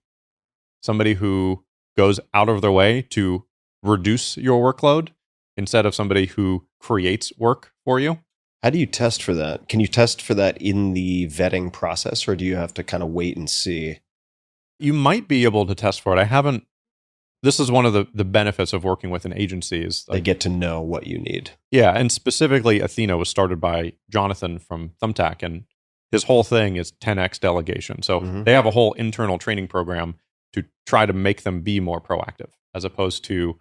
Somebody who goes out of their way to reduce your workload instead of somebody who creates work for you. How do you test for that? Can you test for that in the vetting process, or do you have to kind of wait and see? You might be able to test for it. This is one of the benefits of working with an agency is they get to know what you need. Yeah, and specifically Athena was started by Jonathan from Thumbtack, and his whole thing is 10x delegation. So they have a whole internal training program to try to make them be more proactive, as opposed to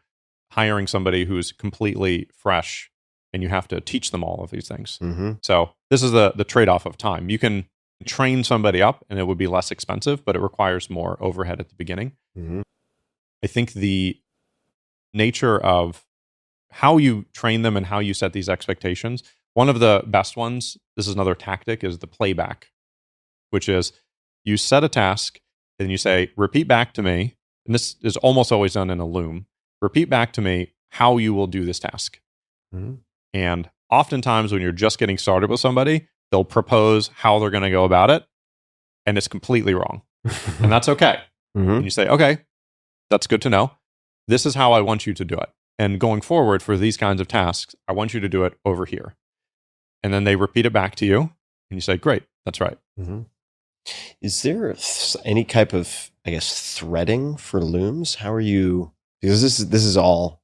hiring somebody who's completely fresh and you have to teach them all of these things. Mm-hmm. So this is the trade-off of time. You can train somebody up and it would be less expensive, but it requires more overhead at the beginning. Mm-hmm. I think the nature of how you train them and how you set these expectations, one of the best ones, this is another tactic, is the playback, which is you set a task and you say, repeat back to me, and this is almost always done in a Loom, repeat back to me how you will do this task. Mm-hmm. And oftentimes when you're just getting started with somebody, they'll propose how they're going to go about it, and it's completely wrong. And that's okay. Mm-hmm. And you say, okay, that's good to know. This is how I want you to do it. And going forward for these kinds of tasks, I want you to do it over here. And then they repeat it back to you, and you say, great, that's right. Mm-hmm. Is there any type of, I guess, threading for Looms? How are you, because this is all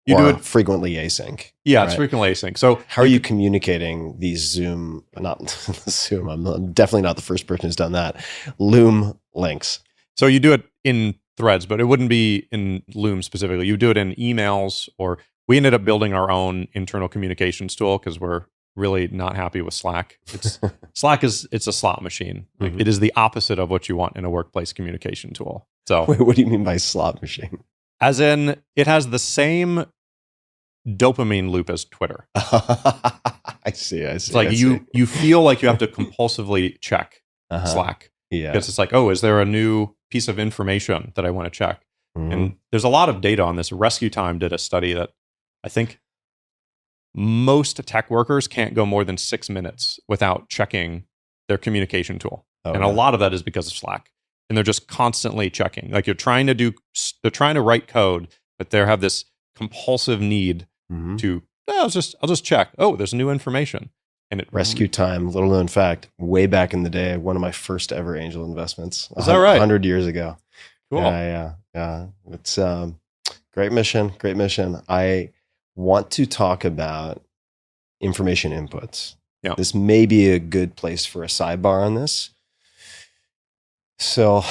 you do it frequently async. Yeah, right? It's frequently async. So how are you communicating these Zoom, not Zoom, I'm definitely not the first person who's done that, Loom links? So you do it in threads, but it wouldn't be in Loom specifically. You do it in emails, or we ended up building our own internal communications tool because we're really not happy with Slack. Slack it's a slot machine. Mm-hmm. It is the opposite of what you want in a workplace communication tool. So wait, what do you mean by slot machine? As in, it has the same dopamine loop as Twitter. I see. It's like you feel like you have to compulsively check Slack. Yeah. Because it's like, oh, is there a new piece of information that I want to check? Mm-hmm. And there's a lot of data on this. Rescue Time did a study that I think most tech workers can't go more than 6 minutes without checking their communication tool. And a lot of that is because of Slack. And they're just constantly checking. Like they're trying to write code, but they have this compulsive need to, I'll just check. Oh, there's new information. And Rescue Time, little known fact, way back in the day, one of my first ever angel investments. Is that right? 100 years ago. Cool. Yeah. It's great mission. I want to talk about information inputs. Yeah. This may be a good place for a sidebar on this. So,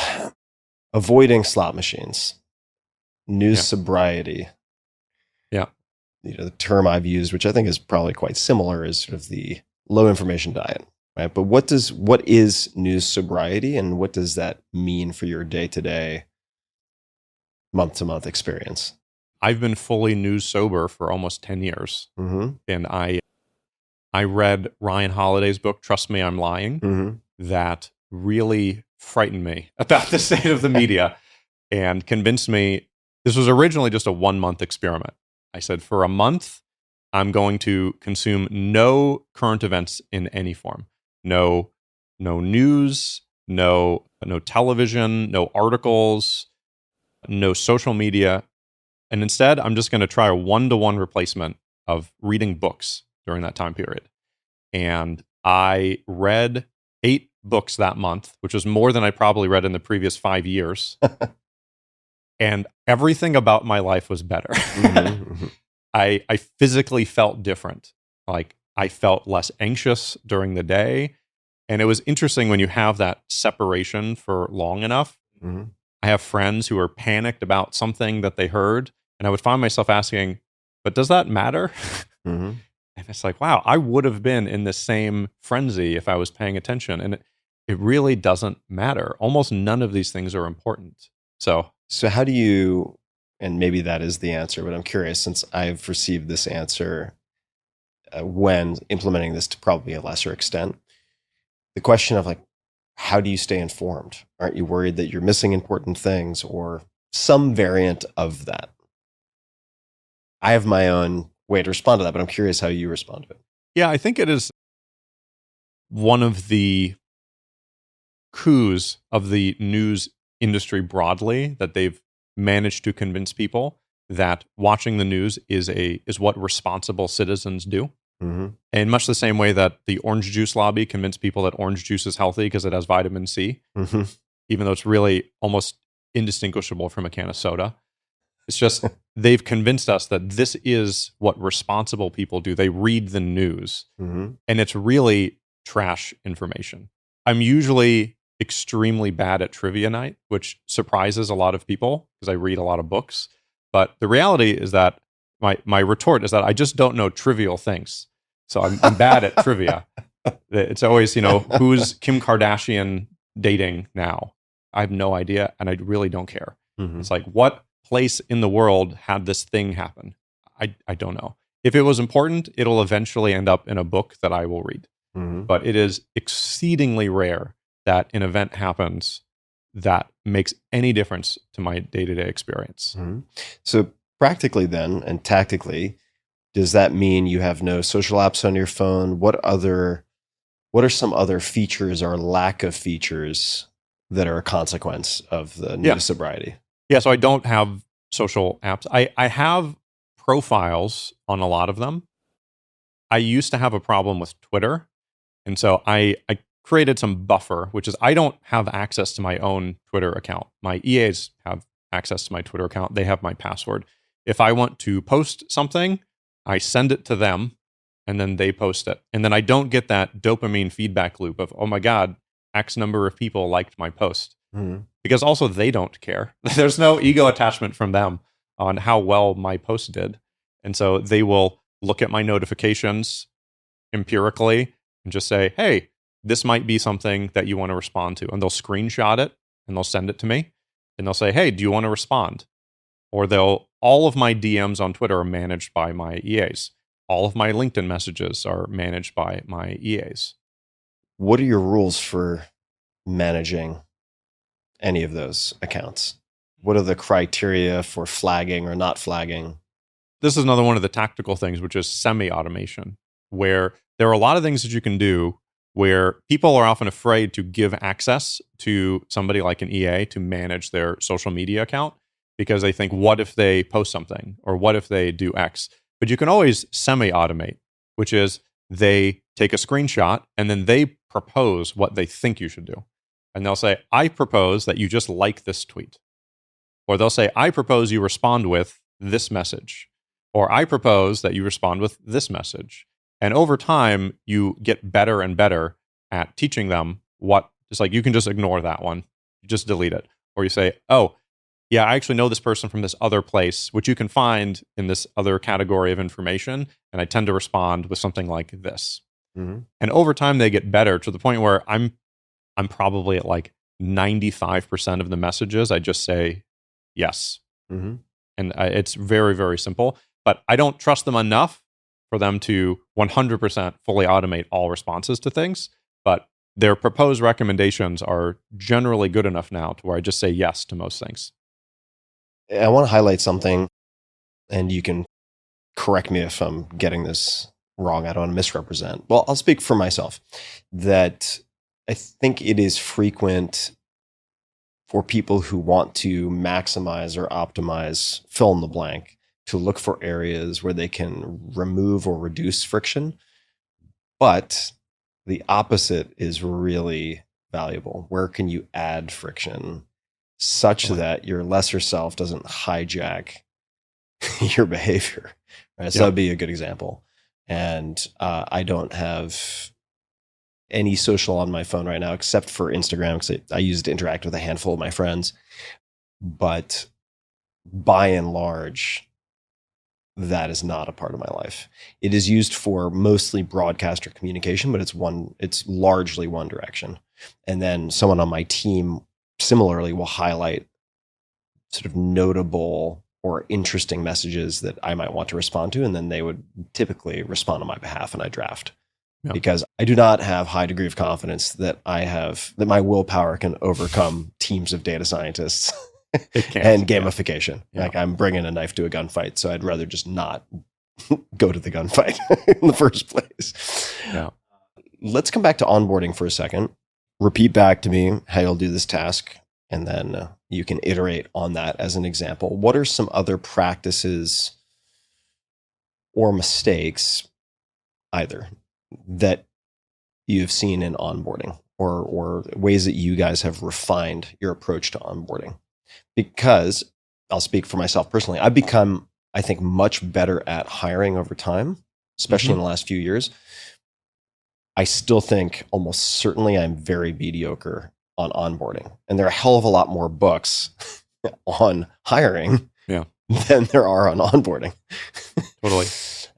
avoiding slot machines, news sobriety. Yeah. The term I've used, which I think is probably quite similar, is sort of the low information diet, right? But what is news sobriety, and what does that mean for your day-to-day, month-to-month experience? I've been fully news sober for almost 10 years. Mm-hmm. And I read Ryan Holiday's book, Trust Me, I'm Lying, that really frightened me about the state of the media and convinced me this was originally just a 1-month experiment. I said, for a month, I'm going to consume no current events in any form. No news, no television, no articles, no social media. And instead, I'm just going to try a 1-to-1 replacement of reading books during that time period. And I read 8 books that month, which was more than I probably read in the previous 5 years. And everything about my life was better. I physically felt different. Like, I felt less anxious during the day. And it was interesting when you have that separation for long enough. I have friends who are panicked about something that they heard. And I would find myself asking, but does that matter? And it's like, wow, I would have been in the same frenzy if I was paying attention. And it really doesn't matter. Almost none of these things are important. So how do you, and maybe that is the answer, but I'm curious, since I've received this answer when implementing this to probably a lesser extent, the question of like, how do you stay informed? Aren't you worried that you're missing important things or some variant of that? I have my own way to respond to that, but I'm curious how you respond to it. Yeah, I think it is one of the coups of the news industry broadly that they've managed to convince people that watching the news is what responsible citizens do. In much the same way that the orange juice lobby convinced people that orange juice is healthy because it has vitamin C, even though it's really almost indistinguishable from a can of soda. It's just they've convinced us that this is what responsible people do. They read the news, and it's really trash information. I'm usually extremely bad at trivia night, which surprises a lot of people because I read a lot of books. But the reality is that my retort is that I just don't know trivial things. So I'm bad at trivia. It's always, who's Kim Kardashian dating now? I have no idea, and I really don't care. It's like, what place in the world had this thing happen? I don't know. If it was important, it'll eventually end up in a book that I will read. But it is exceedingly rare that an event happens that makes any difference to my day-to-day experience. So practically then, and tactically, does that mean you have no social apps on your phone? What are some other features or lack of features that are a consequence of the news sobriety? Yeah, so I don't have social apps. I have profiles on a lot of them. I used to have a problem with Twitter. And so I created some buffer, which is I don't have access to my own Twitter account. My EAs have access to my Twitter account. They have my password. If I want to post something, I send it to them, and then they post it. And then I don't get that dopamine feedback loop of, oh my God, X number of people liked my post. Because also they don't care. There's no ego attachment from them on how well my post did. And so they will look at my notifications empirically and just say, hey, this might be something that you want to respond to. And they'll screenshot it and they'll send it to me. And they'll say, hey, do you want to respond? Or all of my DMs on Twitter are managed by my EAs. All of my LinkedIn messages are managed by my EAs. What are your rules for managing any of those accounts? What are the criteria for flagging or not flagging? This is another one of the tactical things, which is semi-automation, where there are a lot of things that you can do where people are often afraid to give access to somebody like an EA to manage their social media account because they think, what if they post something? Or what if they do X? But you can always semi-automate, which is they take a screenshot and then they propose what they think you should do. And they'll say, I propose that you just like this tweet. Or they'll say, I propose you respond with this message. Or I propose that you respond with this message. And over time, you get better and better at teaching them what, it's like you can just ignore that one, you just delete it. Or you say, oh, yeah, I actually know this person from this other place, which you can find in this other category of information. And I tend to respond with something like this. Mm-hmm. And over time, they get better to the point where I'm probably at like 95% of the messages, I just say yes. Mm-hmm. And it's very, very simple. But I don't trust them enough for them to 100% fully automate all responses to things. But their proposed recommendations are generally good enough now to where I just say yes to most things. I want to highlight something, and you can correct me if I'm getting this wrong. I don't want to misrepresent. Well, I'll speak for myself, that I think it is frequent for people who want to maximize or optimize, fill in the blank, to look for areas where they can remove or reduce friction. But the opposite is really valuable. Where can you add friction such that your lesser self doesn't hijack your behavior? Right? So that'd be a good example. And I don't have any social on my phone right now except for Instagram, because I use it to interact with a handful of my friends. But by and large, that is not a part of my life. It is used for mostly broadcaster communication, but it's largely one direction. And then someone on my team similarly will highlight sort of notable or interesting messages that I might want to respond to, and then they would typically respond on my behalf, and I draft. Because I do not have high degree of confidence that my willpower can overcome teams of data scientists and gamification. Yeah. Like, I'm bringing a knife to a gunfight, so I'd rather just not go to the gunfight in the first place. Yeah. Let's come back to onboarding for a second. Repeat back to me how you'll do this task, and then you can iterate on that as an example. What are some other practices or mistakes, either, that you've seen in onboarding, or ways that you guys have refined your approach to onboarding? Because I'll speak for myself personally. I've become, I think, much better at hiring over time, especially in the last few years. I still think almost certainly I'm very mediocre on onboarding. And there are a hell of a lot more books on hiring than there are on onboarding. Totally.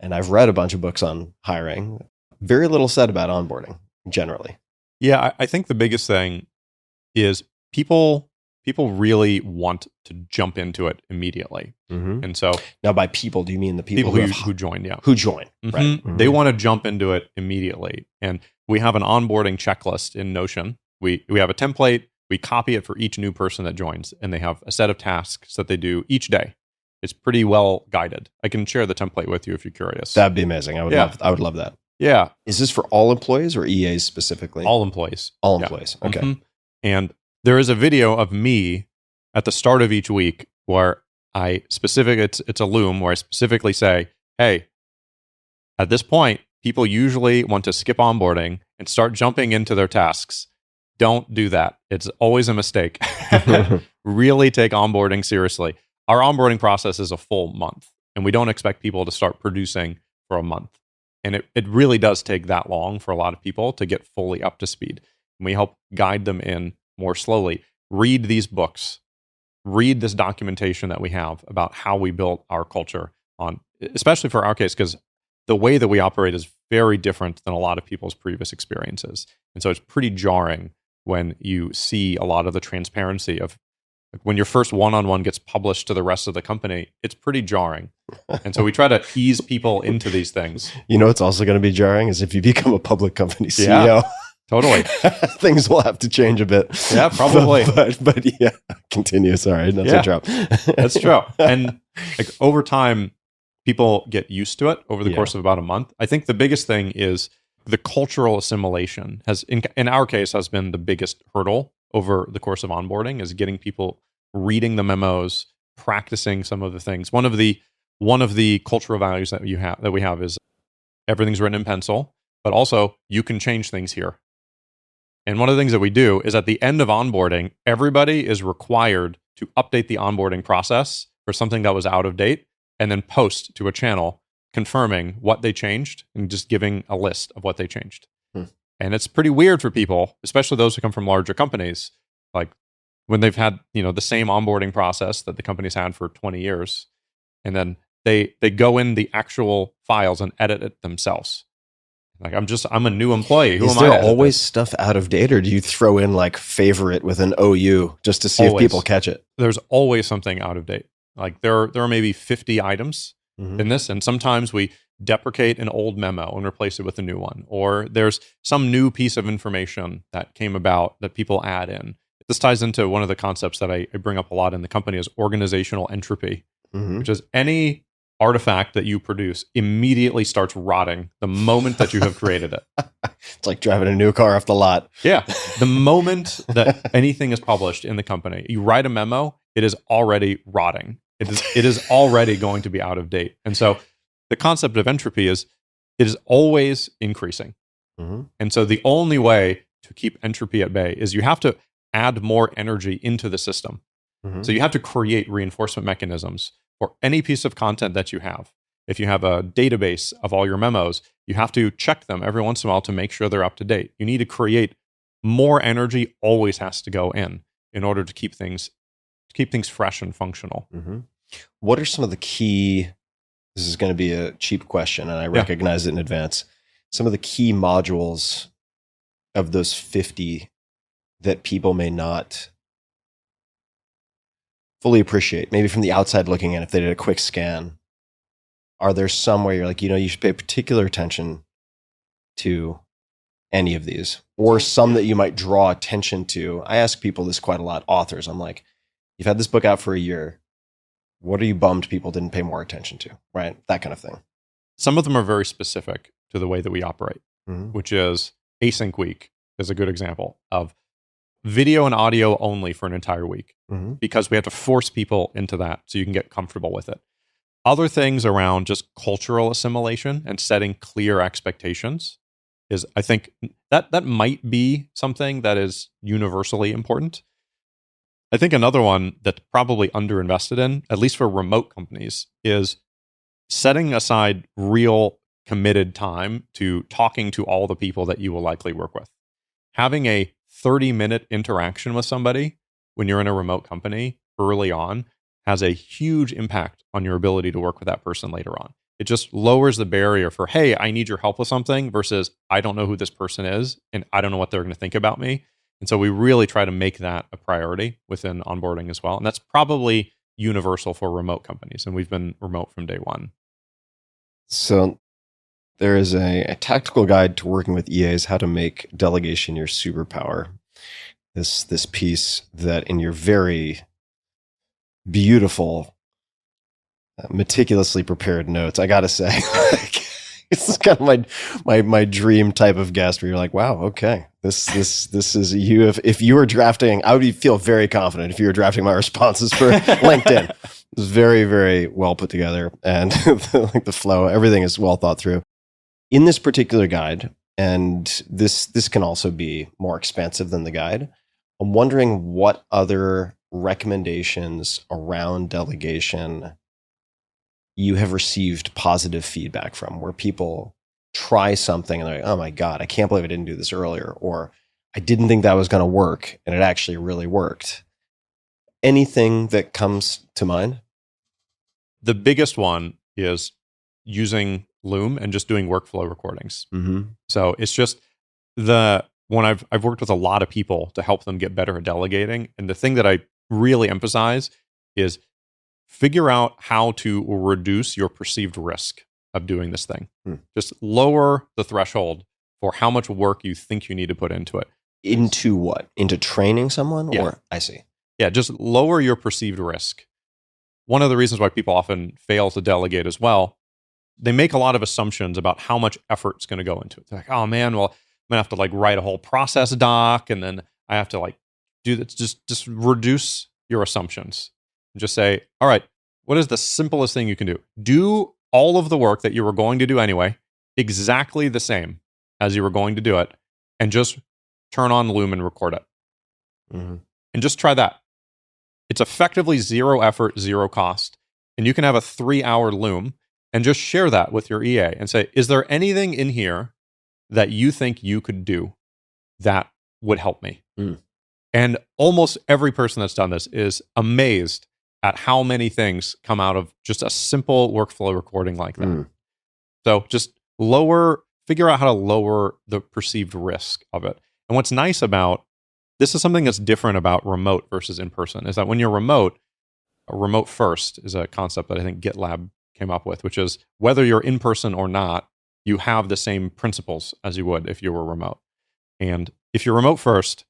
And I've read a bunch of books on hiring. Very little said about onboarding generally. Yeah, I think the biggest thing is people really want to jump into it immediately. Mm-hmm. And so now, by people, do you mean the people who join? Yeah, who join? Mm-hmm. Right. Mm-hmm. They want to jump into it immediately, and we have an onboarding checklist in Notion. We have a template. We copy it for each new person that joins, and they have a set of tasks that they do each day. It's pretty well guided. I can share the template with you if you're curious. That'd be amazing. I would love that. Yeah. Is this for all employees or EAs specifically? All employees. All employees. Okay. Mm-hmm. And there is a video of me at the start of each week where it's a Loom where I specifically say, hey, at this point, people usually want to skip onboarding and start jumping into their tasks. Don't do that. It's always a mistake. Really take onboarding seriously. Our onboarding process is a full month, and we don't expect people to start producing for a month. And it really does take that long for a lot of people to get fully up to speed. And we help guide them in more slowly. Read these books. Read this documentation that we have about how we built our culture on, especially for our case, because the way that we operate is very different than a lot of people's previous experiences. And so it's pretty jarring when you see a lot of the transparency of, like, when your first one-on-one gets published to the rest of the company, it's pretty jarring. And so we try to ease people into these things. You know what's also going to be jarring is if you become a public company CEO. Yeah, totally. Things will have to change a bit. Yeah, probably. But yeah, continue. Sorry, that's a drop. That's true. And like over time, people get used to it over the course of about a month. I think the biggest thing is the cultural assimilation has, in our case, has been the biggest hurdle over the course of onboarding, is getting people reading the memos, practicing some of the things. One of the cultural values that we have is everything's written in pencil, but also you can change things here. And one of the things that we do is at the end of onboarding, everybody is required to update the onboarding process for something that was out of date and then post to a channel confirming what they changed and just giving a list of what they changed. And it's pretty weird for people, especially those who come from larger companies, like when they've had, the same onboarding process that the company's had for 20 years, and then they go in the actual files and edit it themselves. Like, I'm a new employee. Who Is am I? there always stuff out of date, or do you throw in like favorite with an OU just to see if people catch it? There's always something out of date. Like there are maybe 50 items in this, and sometimes we deprecate an old memo and replace it with a new one, or there's some new piece of information that came about that people add in. This ties into one of the concepts that I bring up a lot in the company is organizational entropy, which is any artifact that you produce immediately starts rotting the moment that you have created it. It's like driving a new car off the lot. Yeah. The moment that anything is published in the company, you write a memo, it is already rotting. It is already going to be out of date. And so the concept of entropy is it is always increasing. And so the only way to keep entropy at bay is you have to add more energy into the system. So you have to create reinforcement mechanisms for any piece of content that you have. If you have a database of all your memos, you have to check them every once in a while to make sure they're up to date. You need to create more energy, always has to go in order to keep things fresh and functional. What are some of the key, this is going to be a cheap question and I recognize it in advance, some of the key modules of those 50 that people may not fully appreciate, maybe from the outside looking in, if they did a quick scan? Are there some where you're like, you should pay particular attention to any of these, or some that you might draw attention to? I ask people this quite a lot, authors. I'm like, you've had this book out for a year. What are you bummed people didn't pay more attention to, right? That kind of thing. Some of them are very specific to the way that we operate, which is async week is a good example of video and audio only for an entire week, because we have to force people into that so you can get comfortable with it. Other things around just cultural assimilation and setting clear expectations is, I think, that might be something that is universally important. I think another one that's probably underinvested in, at least for remote companies, is setting aside real committed time to talking to all the people that you will likely work with. Having a 30-minute interaction with somebody when you're in a remote company early on has a huge impact on your ability to work with that person later on. It just lowers the barrier for, hey, I need your help with something, versus I don't know who this person is and I don't know what they're going to think about me. And so we really try to make that a priority within onboarding as well. And that's probably universal for remote companies. And we've been remote from day one. So there is a tactical guide to working with EAs, how to make delegation your superpower. This piece that in your very beautiful, meticulously prepared notes, I got to say, this is kind of my dream type of guest where you're like, wow, okay, this is you. If you were drafting, I would feel very confident if you were drafting my responses for LinkedIn. It's very, very well put together, and like the flow, everything is well thought through. In this particular guide, and this can also be more expansive than the guide, I'm wondering what other recommendations around delegation you have received positive feedback from, where people try something and they're like, oh my God, I can't believe I didn't do this earlier, or I didn't think that was going to work and it actually really worked. Anything that comes to mind? The biggest one is using Loom and just doing workflow recordings. So it's just when I've worked with a lot of people to help them get better at delegating, and the thing that I really emphasize is figure out how to reduce your perceived risk of doing this thing. Just lower the threshold for how much work you think you need to put into it. Into what? Into training someone? Yeah. Or I see. Yeah, just lower your perceived risk. One of the reasons why people often fail to delegate as well, they make a lot of assumptions about how much effort's going to go into it. They're like, oh man, well, I'm going to have to write a whole process doc, and then I have to do that. Just reduce your assumptions. Just say, all right, what is the simplest thing you can do? Do all of the work that you were going to do anyway, exactly the same as you were going to do it, and just turn on Loom and record it. And just try that. It's effectively zero effort, zero cost. And you can have a 3-hour Loom and just share that with your EA and say, is there anything in here that you think you could do that would help me? And almost every person that's done this is amazed at how many things come out of just a simple workflow recording like that. So just figure out how to lower the perceived risk of it. And what's nice about this is something that's different about remote versus in person, is that when you're remote first is a concept that I think GitLab came up with, which is whether you're in person or not, you have the same principles as you would if you were remote. And if you're remote first,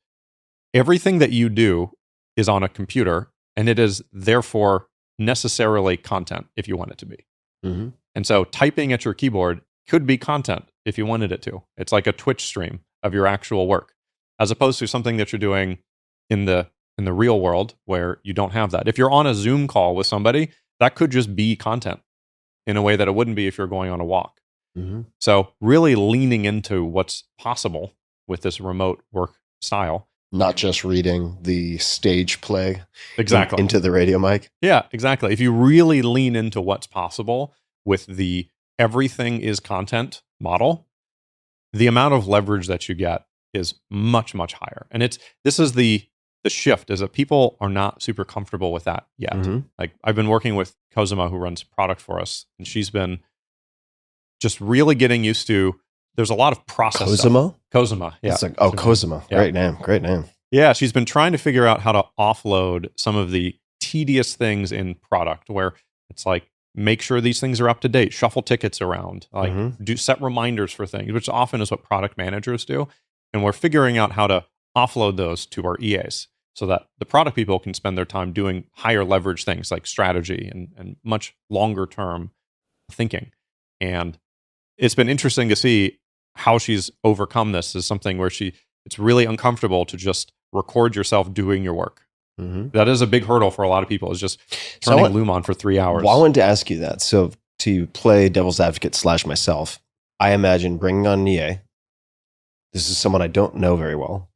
everything that you do is on a computer, and it is therefore necessarily content if you want it to be. And so typing at your keyboard could be content if you wanted it to. It's like a Twitch stream of your actual work, as opposed to something that you're doing in the real world where you don't have that. If you're on a Zoom call with somebody, that could just be content in a way that it wouldn't be if you're going on a walk. So really leaning into what's possible with this remote work style. Not just reading the stage play exactly into the radio mic. Yeah, exactly. If you really lean into what's possible with the everything is content model, the amount of leverage that you get is much, much higher. And this is the shift, is that people are not super comfortable with that yet. Like I've been working with Cosima, who runs product for us, and she's been just really getting used to, there's a lot of process Cosima? Cosima, yeah. It's like, Cosima. Yeah. Great name. Yeah, she's been trying to figure out how to offload some of the tedious things in product, where it's like, make sure these things are up to date, shuffle tickets around, like do set reminders for things, which often is what product managers do. And we're figuring out how to offload those to our EAs so that the product people can spend their time doing higher leverage things like strategy and much longer term thinking. And it's been interesting to see how she's overcome this as something where it's really uncomfortable to just record yourself doing your work. That is a big hurdle for a lot of people, is just turning Loom on for 3 hours. Well, I wanted to ask you that. So to play devil's advocate / myself, I imagine bringing on an EA. This is someone I don't know very well.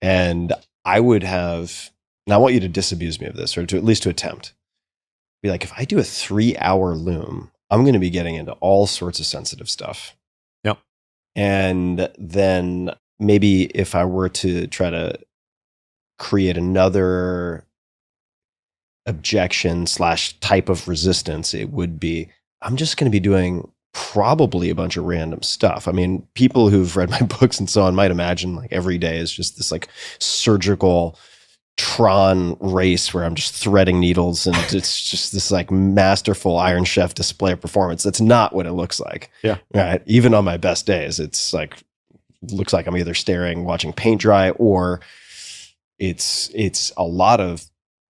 And I would have, and I want you to disabuse me of this, or to at least to attempt. Be like, if I do a 3-hour Loom, I'm going to be getting into all sorts of sensitive stuff. Yep. And then maybe if I were to try to create another objection / type of resistance, it would be, I'm just going to be doing probably a bunch of random stuff. I mean, people who've read my books and so on might imagine like every day is just this like surgical Tron race where I'm just threading needles and it's just this like masterful Iron Chef display of performance. That's not what it looks like. Yeah. Right. Even on my best days, it's like, looks like I'm either watching paint dry, or it's a lot of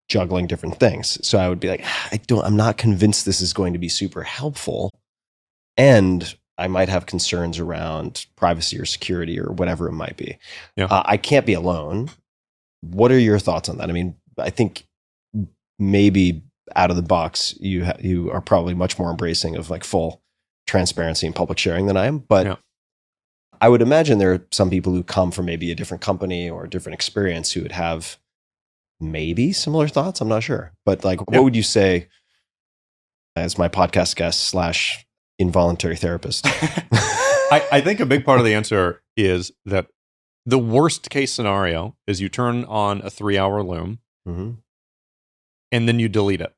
juggling different things. So I would be like, I'm not convinced this is going to be super helpful. And I might have concerns around privacy or security or whatever it might be. Yeah. I can't be alone. What are your thoughts on that? I mean, I think maybe out of the box, you are probably much more embracing of like full transparency and public sharing than I am. But I would imagine there are some people who come from maybe a different company or a different experience who would have maybe similar thoughts. I'm not sure. But like, what would you say as my podcast guest / involuntary therapist? I think a big part of the answer is that the worst case scenario is you turn on a 3-hour Loom and then you delete it.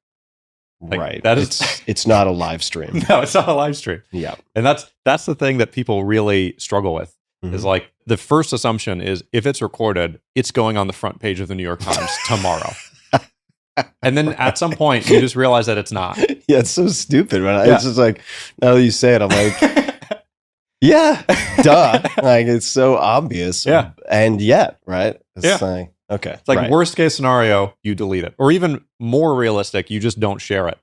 Like, right. That is, it's not a live stream. No, it's not a live stream. Yeah. And that's the thing that people really struggle with is like the first assumption is if it's recorded, it's going on the front page of the New York Times tomorrow. And then at some point you just realize that it's not. Yeah, it's so stupid. It's just like, now that you say it, I'm like, yeah, duh. Like it's so obvious. Yeah. And yet, right? It's like, okay. It's like worst case scenario, you delete it. Or even more realistic, you just don't share it.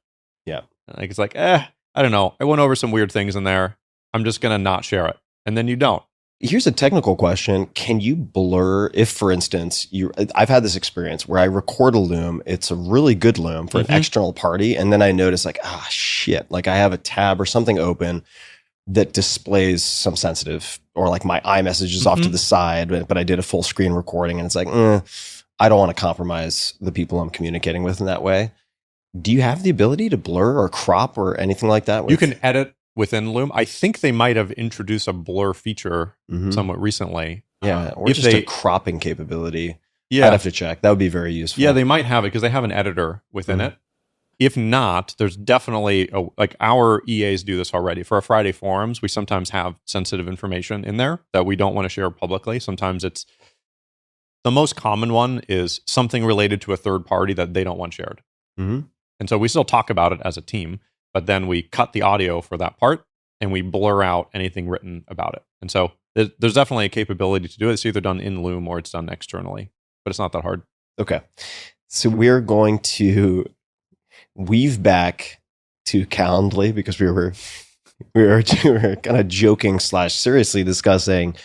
Yeah. Like it's like, I don't know. I went over some weird things in there. I'm just going to not share it. And then you don't. Here's a technical question. Can you blur, if for instance, I've had this experience where I record a Loom, it's a really good Loom for an external party, and then I notice like, shit, like I have a tab or something open that displays some sensitive, or like my iMessage is off to the side, but I did a full screen recording and it's like, I don't want to compromise the people I'm communicating with in that way. Do you have the ability to blur or crop or anything like that? You can edit within Loom. I think they might have introduced a blur feature somewhat recently. Yeah, or just a cropping capability. Yeah. I'd have to check. That would be very useful. Yeah, they might have it because they have an editor within it. If not, there's definitely, like our EAs do this already. For our Friday forums, we sometimes have sensitive information in there that we don't want to share publicly. Sometimes it's, the most common one is something related to a third party that they don't want shared. And so we still talk about it as a team, but then we cut the audio for that part and we blur out anything written about it. And so there's definitely a capability to do it. It's either done in Loom or it's done externally, but it's not that hard. Okay. So we're going to weave back to Calendly because we were kind of joking / seriously discussing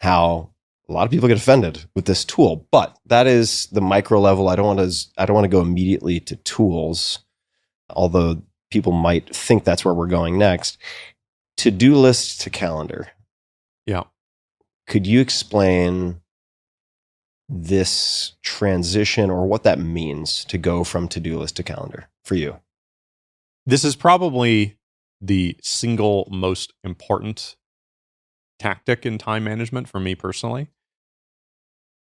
how a lot of people get offended with this tool, but that is the micro level. I don't want to go immediately to tools, although people might think that's where we're going next. To-do list to calendar. Yeah. Could you explain this transition or what that means to go from to-do list to calendar for you? This is probably the single most important tactic in time management for me personally.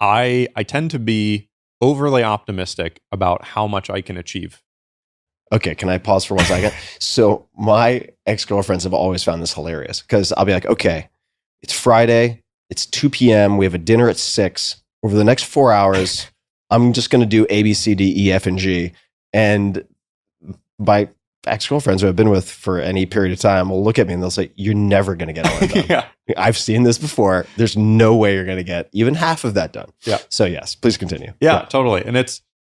I tend to be overly optimistic about how much I can achieve. Okay, can I pause for 1 second? So my ex-girlfriends have always found this hilarious because I'll be like, okay, it's Friday, it's 2 p.m., we have a dinner at 6. Over the next 4 hours, I'm just going to do A, B, C, D, E, F, and G. And my ex-girlfriends who I've been with for any period of time will look at me and they'll say, you're never going to get all that done. Yeah. I've seen this before. There's no way you're going to get even half of that done. Yeah. So yes, please continue. Yeah, totally. And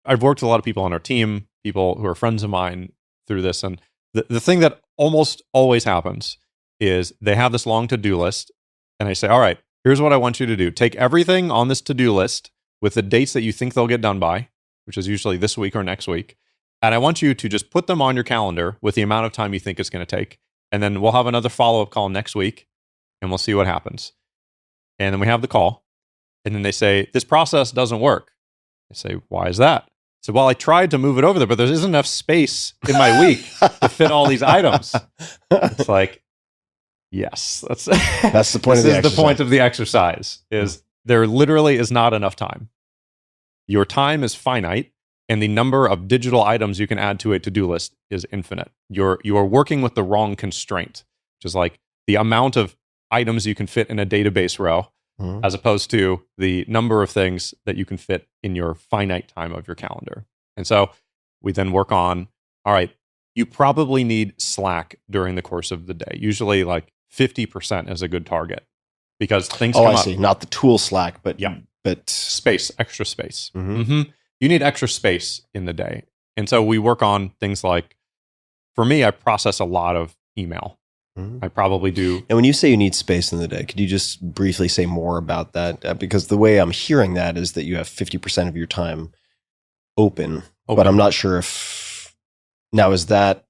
I've worked with a lot of people on our team, people who are friends of mine through this. And the thing that almost always happens is they have this long to-do list and I say, all right, here's what I want you to do. Take everything on this to-do list with the dates that you think they'll get done by, which is usually this week or next week. And I want you to just put them on your calendar with the amount of time you think it's going to take. And then we'll have another follow-up call next week and we'll see what happens. And then we have the call. And then they say, this process doesn't work. I say, why is that? So, well, I tried to move it over there, but there isn't enough space in my week to fit all these items. It's like, yes, that's the point of the exercise. The point of the exercise is there literally is not enough time. Your time is finite. And the number of digital items you can add to a to-do list is infinite. You are working with the wrong constraint, which is like the amount of items you can fit in a database row, as opposed to the number of things that you can fit in your finite time of your calendar. And so we then work on, all right, you probably need slack during the course of the day. Usually like 50% is a good target because things come up. Oh, I see. Not the tool Slack, but space, extra space. You need extra space in the day. And so we work on things like, for me, I process a lot of email. I probably do. And when you say you need space in the day, could you just briefly say more about that? Because the way I'm hearing that is that you have 50% of your time open. But I'm not sure if, now is that,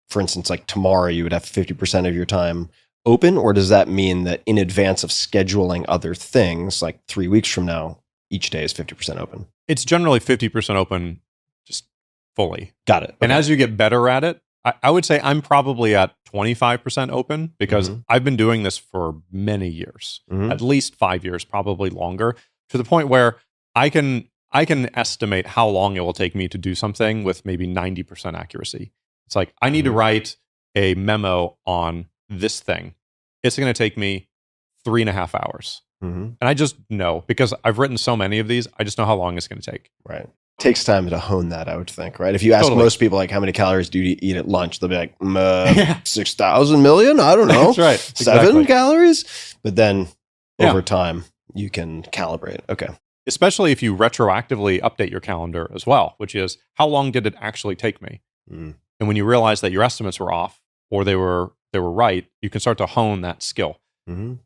for instance, like tomorrow you would have 50% of your time open, or does that mean that in advance of scheduling other things, like 3 weeks from now, each day is 50% open? It's generally 50% open, just fully. Got it. Okay. And as you get better at it, I would say I'm probably at 25% open because I've been doing this for many years, at least 5 years, probably longer, to the point where I can estimate how long it will take me to do something with maybe 90% accuracy. It's like, I need to write a memo on this thing. It's going to take me 3.5 hours. And I just know, because I've written so many of these, I just know how long it's going to take. Right. Takes time to hone that, I would think, right? If you ask most people, like, how many calories do you eat at lunch? They'll be like, 6,000 million? I don't know. That's right. 7 calories? But then over time, you can calibrate. Okay. Especially if you retroactively update your calendar as well, which is, how long did it actually take me? And when you realize that your estimates were off or they were right, you can start to hone that skill.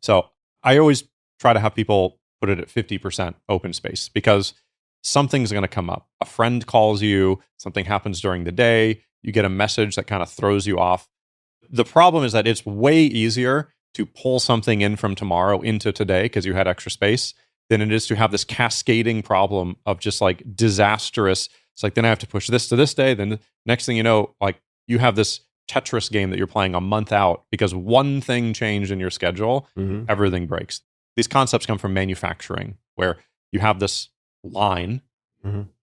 So I always try to have people put it at 50% open space because something's going to come up. A friend calls you, something happens during the day, you get a message that kind of throws you off. The problem is that it's way easier to pull something in from tomorrow into today because you had extra space than it is to have this cascading problem of just like disastrous It's like, then I have to push this to this day. Then the next thing you know, like you have this Tetris game that you're playing a month out because one thing changed in your schedule, everything breaks. These concepts come from manufacturing, where you have this line,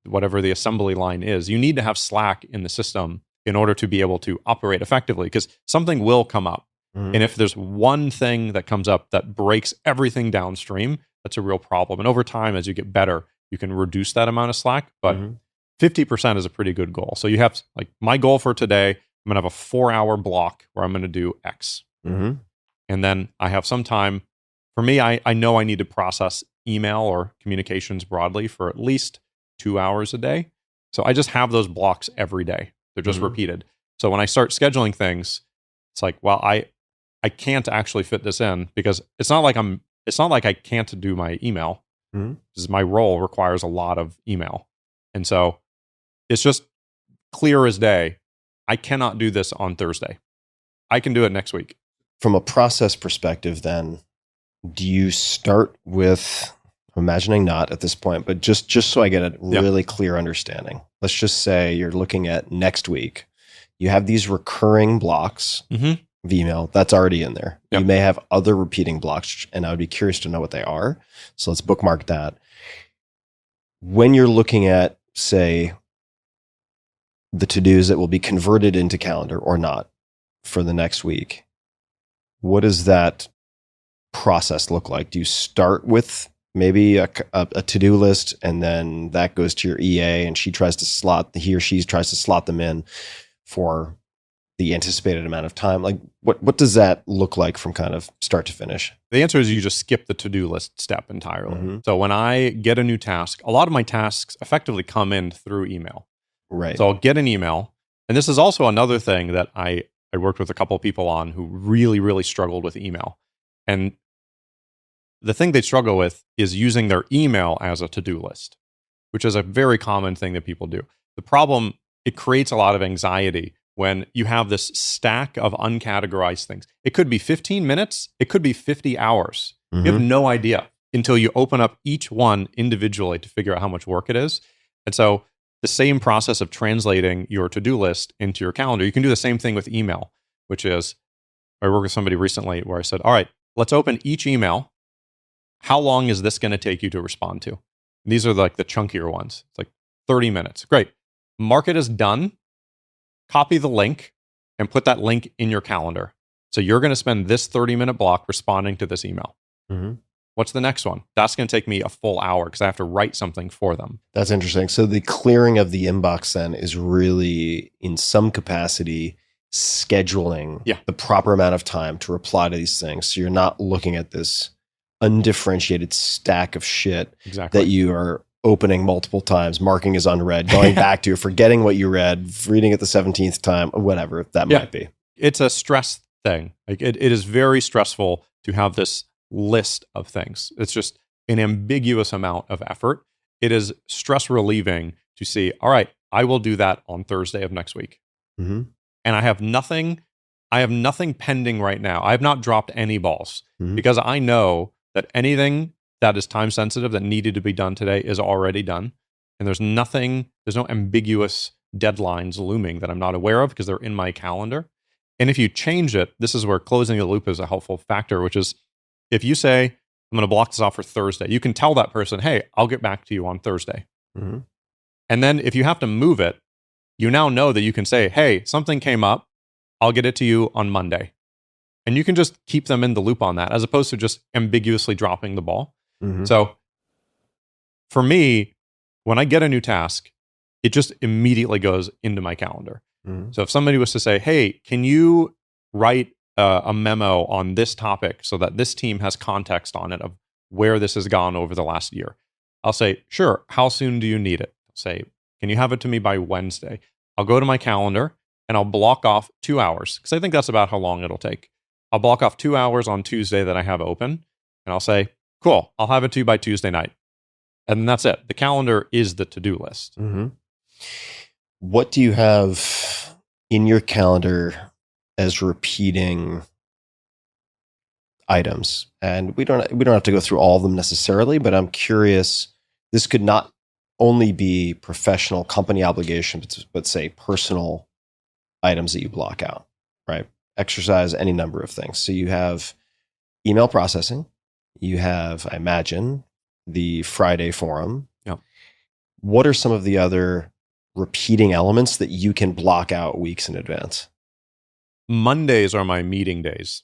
whatever the assembly line is. You need to have slack in the system in order to be able to operate effectively, because something will come up. And if there's one thing that comes up that breaks everything downstream, that's a real problem. And over time, as you get better, you can reduce that amount of slack. But 50% is a pretty good goal. So you have, like, my goal for today, I'm going to have a 4-hour block where I'm going to do X. And then I have some time. For me, I know I need to process email or communications broadly for at least 2 hours a day. So I just have those blocks every day. They're just repeated. So when I start scheduling things, it's like, well, I can't actually fit this in, because it's not like I can't do my email, because my role requires a lot of email. And so it's just clear as day. I cannot do this on Thursday. I can do it next week. From a process perspective, then, do you start with, I'm imagining not at this point, but just so I get a really clear understanding. Let's just say you're looking at next week. You have these recurring blocks of email that's already in there. You may have other repeating blocks, and I would be curious to know what they are. So let's bookmark that. When you're looking at, say, the to-dos that will be converted into calendar or not for the next week, what does that process look like? Do you start with maybe a to-do list, and then that goes to your EA, and he or she tries to slot them in for the anticipated amount of time? Like, what does that look like from kind of start to finish? The answer is you just skip the to-do list step entirely. So when I get a new task, a lot of my tasks effectively come in through email. Right. So I'll get an email. And this is also another thing that I worked with a couple of people on who really, really struggled with email. And the thing they struggle with is using their email as a to-do list, which is a very common thing that people do. The problem, it creates a lot of anxiety when you have this stack of uncategorized things. It could be 15 minutes. It could be 50 hours. You have no idea until you open up each one individually to figure out how much work it is. And so the same process of translating your to-do list into your calendar, you can do the same thing with email, which is, I worked with somebody recently where I said, all right, let's open each email. How long is this going to take you to respond to? And these are like the chunkier ones. It's like 30 minutes. Great. Mark it as done. Copy the link and put that link in your calendar. So you're going to spend this 30-minute block responding to this email. What's the next one? That's going to take me a full hour because I have to write something for them. That's interesting. So the clearing of the inbox then is really, in some capacity, scheduling the proper amount of time to reply to these things. So you're not looking at this undifferentiated stack of shit that you are opening multiple times, marking as unread, going back to, forgetting what you read, reading it the 17th time, or whatever that might be. It's a stress thing. Like it is very stressful to have this list of things. It's just an ambiguous amount of effort. It is stress relieving to see, all right, I will do that on Thursday of next week. And I have nothing pending right now. I have not dropped any balls because I know that anything that is time sensitive that needed to be done today is already done. And there's no ambiguous deadlines looming that I'm not aware of because they're in my calendar. And if you change it, this is where closing the loop is a helpful factor, which is if you say, I'm going to block this off for Thursday, you can tell that person, hey, I'll get back to you on Thursday. And then if you have to move it, you now know that you can say, hey, something came up. I'll get it to you on Monday. And you can just keep them in the loop on that as opposed to just ambiguously dropping the ball. So for me, when I get a new task, it just immediately goes into my calendar. So if somebody was to say, hey, can you write a memo on this topic so that this team has context on it of where this has gone over the last year? I'll say, sure. How soon do you need it? I'll say, can you have it to me by Wednesday? I'll go to my calendar and I'll block off 2 hours because I think that's about how long it'll take. I'll block off 2 hours on Tuesday that I have open and I'll say, cool, I'll have it to you by Tuesday night. And that's it. The calendar is the to-do list. What do you have in your calendar as repeating items? And we don't have to go through all of them necessarily, but I'm curious. This could not only be professional company obligations, but say personal items that you block out, right? Exercise any number of things. So you have email processing, you have, I imagine, the Friday forum. Yep. What are some of the other repeating elements that you can block out weeks in advance? Mondays are my meeting days.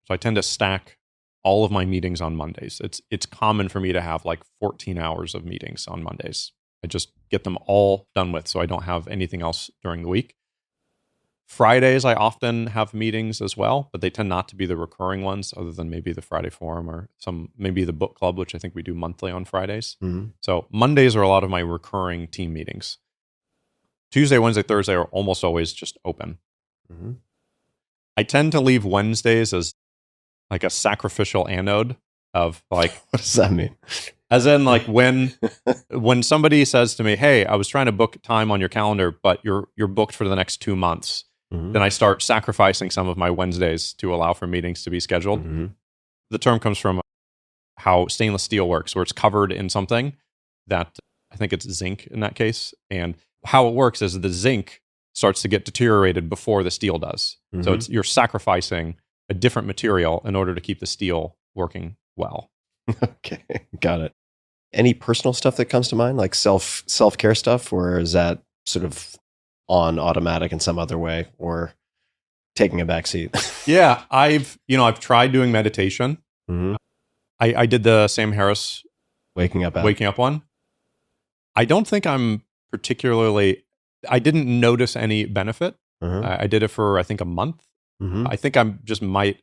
So I tend to stack all of my meetings on Mondays. It's common for me to have like 14 hours of meetings on Mondays. I just get them all done with so I don't have anything else during the week. Fridays, I often have meetings as well, but they tend not to be the recurring ones other than maybe the Friday forum or maybe the book club, which I think we do monthly on Fridays. Mm-hmm. So Mondays are a lot of my recurring team meetings. Tuesday, Wednesday, Thursday are almost always just open. Mm-hmm. I tend to leave Wednesdays as like a sacrificial anode of like, what does that mean? As in like when somebody says to me, "Hey, I was trying to book time on your calendar, but you're booked for the next 2 months." Mm-hmm. Then I start sacrificing some of my Wednesdays to allow for meetings to be scheduled. Mm-hmm. The term comes from how stainless steel works, where it's covered in something that I think it's zinc in that case. And how it works is the zinc starts to get deteriorated before the steel does. Mm-hmm. So you're sacrificing a different material in order to keep the steel working well. Okay, got it. Any personal stuff that comes to mind, like self-care stuff, or is that sort of on automatic in some other way, or taking a back seat? Yeah, I've tried doing meditation. Mm-hmm. I did the Sam Harris waking up one. I don't think I'm I didn't notice any benefit. Mm-hmm. I did it for I think a month. Mm-hmm. I think I'm just my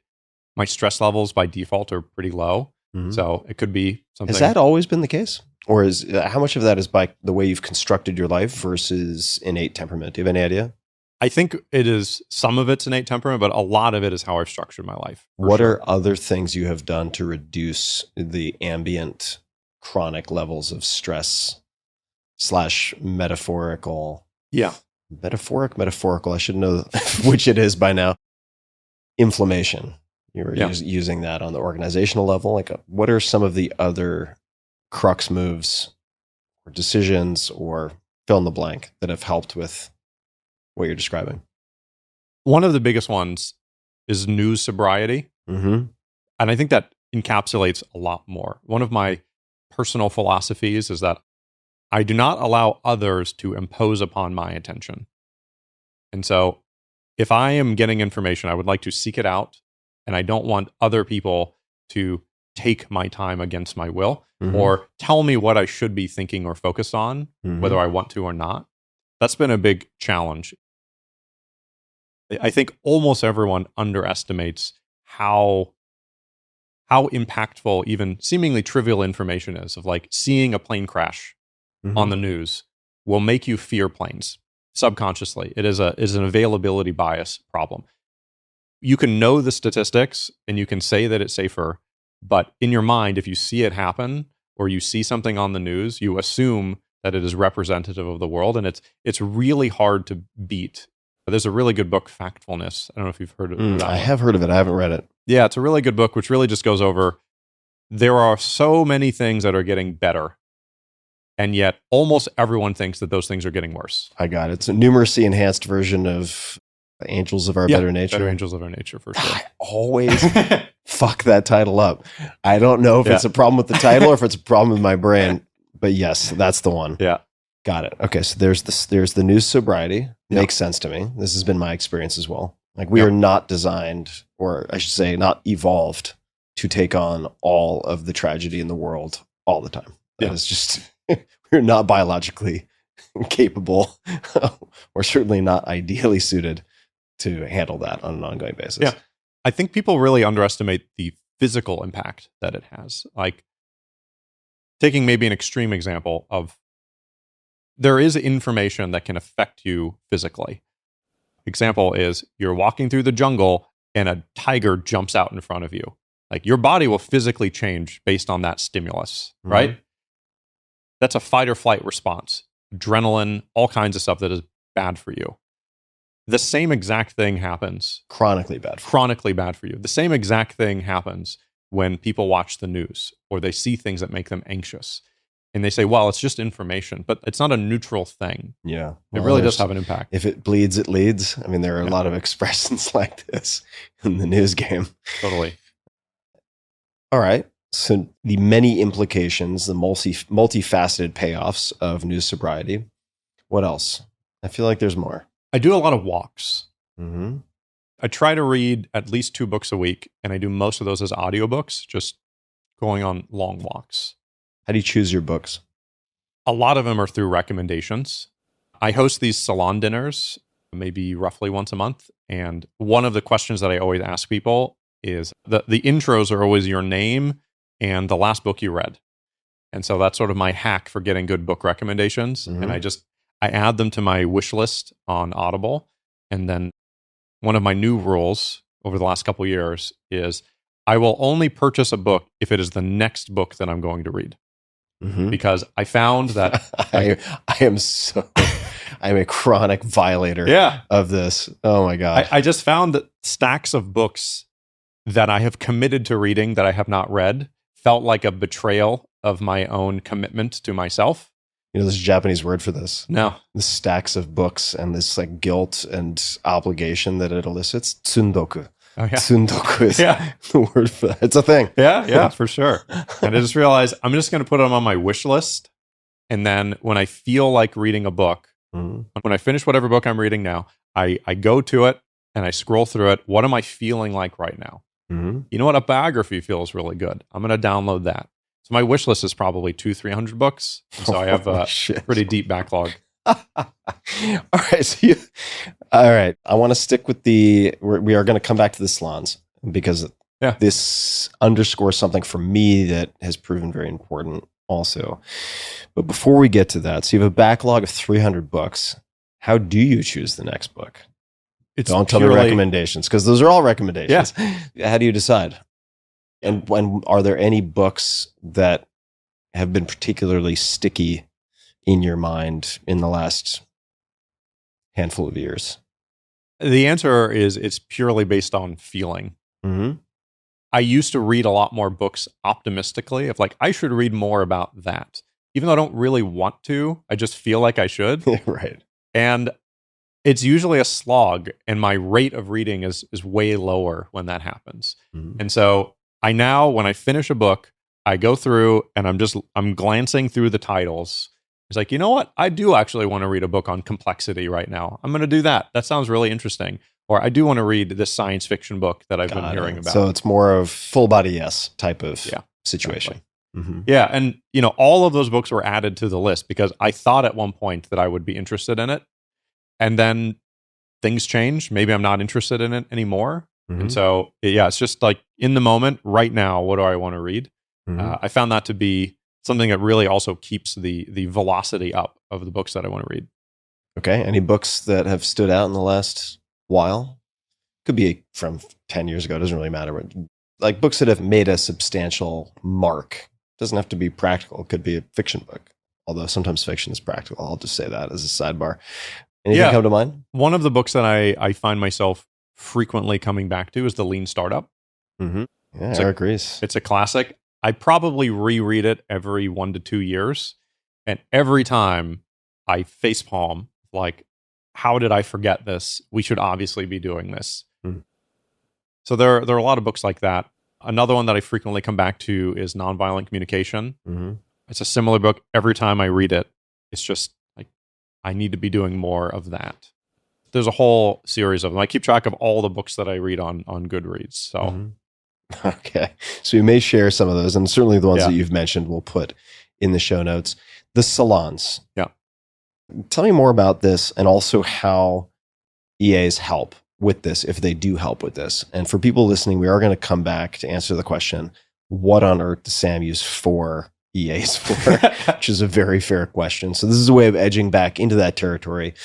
stress levels by default are pretty low. Mm-hmm. So it could be something. Has that always been the case? Or is how much of that is by the way you've constructed your life versus innate temperament? Do you have any idea? I think it is, some of it's innate temperament, but a lot of it is how I've structured my life. What are other things you have done to reduce the ambient chronic levels of stress / metaphorical? Yeah. Metaphorical. I should know which it is by now. Inflammation. You were using that on the organizational level. Like, what are some of the other crux moves or decisions or fill in the blank that have helped with what you're describing? One of the biggest ones is news sobriety. Mm-hmm. And I think that encapsulates a lot more. One of my personal philosophies is that I do not allow others to impose upon my attention. And so if I am getting information, I would like to seek it out. And I don't want other people to take my time against my will, mm-hmm. or tell me what I should be thinking or focused on, mm-hmm. whether I want to or not. That's been a big challenge. I think almost everyone underestimates how impactful even seemingly trivial information is, of like seeing a plane crash mm-hmm. on the news will make you fear planes subconsciously. It is an availability bias problem. You can know the statistics and you can say that it's safer, but in your mind, if you see it happen or you see something on the news, you assume that it is representative of the world, and it's really hard to beat. There's a really good book, Factfulness. I don't know if you've heard of it. I have heard of it. I haven't read it. Yeah, it's a really good book, which really just goes over, there are so many things that are getting better, and yet almost everyone thinks that those things are getting worse. I got it. It's a numeracy enhanced version of Angels of Our Better Nature. Better Angels of Our Nature, for sure. I always fuck that title up. I don't know if it's a problem with the title or if it's a problem with my brain, but yes, that's the one. Yeah. Got it. Okay, so there's the news sobriety. Makes sense to me. This has been my experience as well. Like, we are not designed, or I should say not evolved, to take on all of the tragedy in the world all the time. That is just, we're not biologically capable, or certainly not ideally suited to handle that on an ongoing basis. Yeah. I think people really underestimate the physical impact that it has. Like, taking maybe an extreme example of, there is information that can affect you physically. Example is, you're walking through the jungle and a tiger jumps out in front of you. Like, your body will physically change based on that stimulus, mm-hmm. right? That's a fight or flight response. Adrenaline, all kinds of stuff that is bad for you. The same exact thing happens. Chronically bad for you. The same exact thing happens when people watch the news or they see things that make them anxious. And they say, well, it's just information, but it's not a neutral thing. Yeah. It really does have an impact. If it bleeds, it leads. I mean, there are a lot of expressions like this in the news game. Totally. All right. So the many implications, the multifaceted payoffs of news sobriety. What else? I feel like there's more. I do a lot of walks. Mm-hmm. I try to read at least 2 books a week, and I do most of those as audiobooks, just going on long walks. How do you choose your books? A lot of them are through recommendations. I host these salon dinners, maybe roughly once a month. And one of the questions that I always ask people is the intros are always your name and the last book you read. And so that's sort of my hack for getting good book recommendations. Mm-hmm. And I add them to my wish list on Audible. And then one of my new rules over the last couple of years is I will only purchase a book if it is the next book that I'm going to read. Mm-hmm. Because I found that I'm a chronic violator of this. Oh my God. I just found that stacks of books that I have committed to reading that I have not read felt like a betrayal of my own commitment to myself. You know, there's a Japanese word for this. No. The stacks of books and this like guilt and obligation that it elicits. Tsundoku. Oh, yeah. Tsundoku is the word for that. It's a thing. Yeah, for sure. And I just realized I'm just going to put them on my wish list. And then when I feel like reading a book, when I finish whatever book I'm reading now, I go to it and I scroll through it. What am I feeling like right now? Mm-hmm. You know what? A biography feels really good. I'm going to download that. So my wish list is probably 200-300 books. So I have a pretty deep backlog. All right. All right. I want to stick with we are going to come back to the salons because this underscores something for me that has proven very important also. But before we get to that, so you have a backlog of 300 books. How do you choose the next book? Don't tell me recommendations because those are all recommendations. Yeah. How do you decide? And are there any books that have been particularly sticky in your mind in the last handful of years? The answer is it's purely based on feeling. Mm-hmm. I used to read a lot more books optimistically of like, I should read more about that. Even though I don't really want to, I just feel like I should. Right. And it's usually a slog, and my rate of reading is way lower when that happens. Mm-hmm. And so I now, when I finish a book, I go through and I'm glancing through the titles. It's like, you know what? I do actually want to read a book on complexity right now. I'm going to do that. That sounds really interesting. Or I do want to read this science fiction book that I've been hearing about. So it's more of full body yes type of situation. Exactly. Mm-hmm. Yeah. And, all of those books were added to the list because I thought at one point that I would be interested in it. And then things change. Maybe I'm not interested in it anymore. Mm-hmm. And so, it's just like in the moment right now, what do I want to read? Mm-hmm. I found that to be something that really also keeps the velocity up of the books that I want to read. Okay. Any books that have stood out in the last while? Could be from 10 years ago. Doesn't really matter. Like books that have made a substantial mark. Doesn't have to be practical. It could be a fiction book. Although sometimes fiction is practical. I'll just say that as a sidebar. Anything come to mind? One of the books that I find myself frequently coming back to is The Lean Startup. Mm-hmm. Yeah, Eric Ries. It's a classic. I probably reread it every 1 to 2 years. And every time I facepalm, like, how did I forget this? We should obviously be doing this. Mm. So there are a lot of books like that. Another one that I frequently come back to is Nonviolent Communication. Mm-hmm. It's a similar book. Every time I read it, it's just like, I need to be doing more of that. There's a whole series of them. I keep track of all the books that I read on Goodreads. So. Mm-hmm. Okay. So we may share some of those, and certainly the ones that you've mentioned we'll put in the show notes. The salons. Yeah. Tell me more about this and also how EAs help with this, if they do help with this. And for people listening, we are going to come back to answer the question, what on earth does Sam use 4 EAs for? Which is a very fair question. So this is a way of edging back into that territory.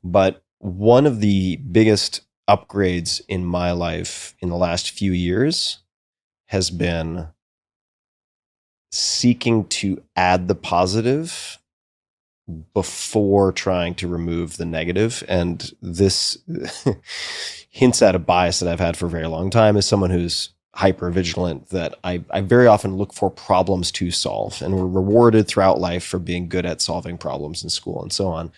But one of the biggest upgrades in my life in the last few years has been seeking to add the positive before trying to remove the negative. And this hints at a bias that I've had for a very long time as someone who's hyper vigilant that I very often look for problems to solve, and we're rewarded throughout life for being good at solving problems in school and so on.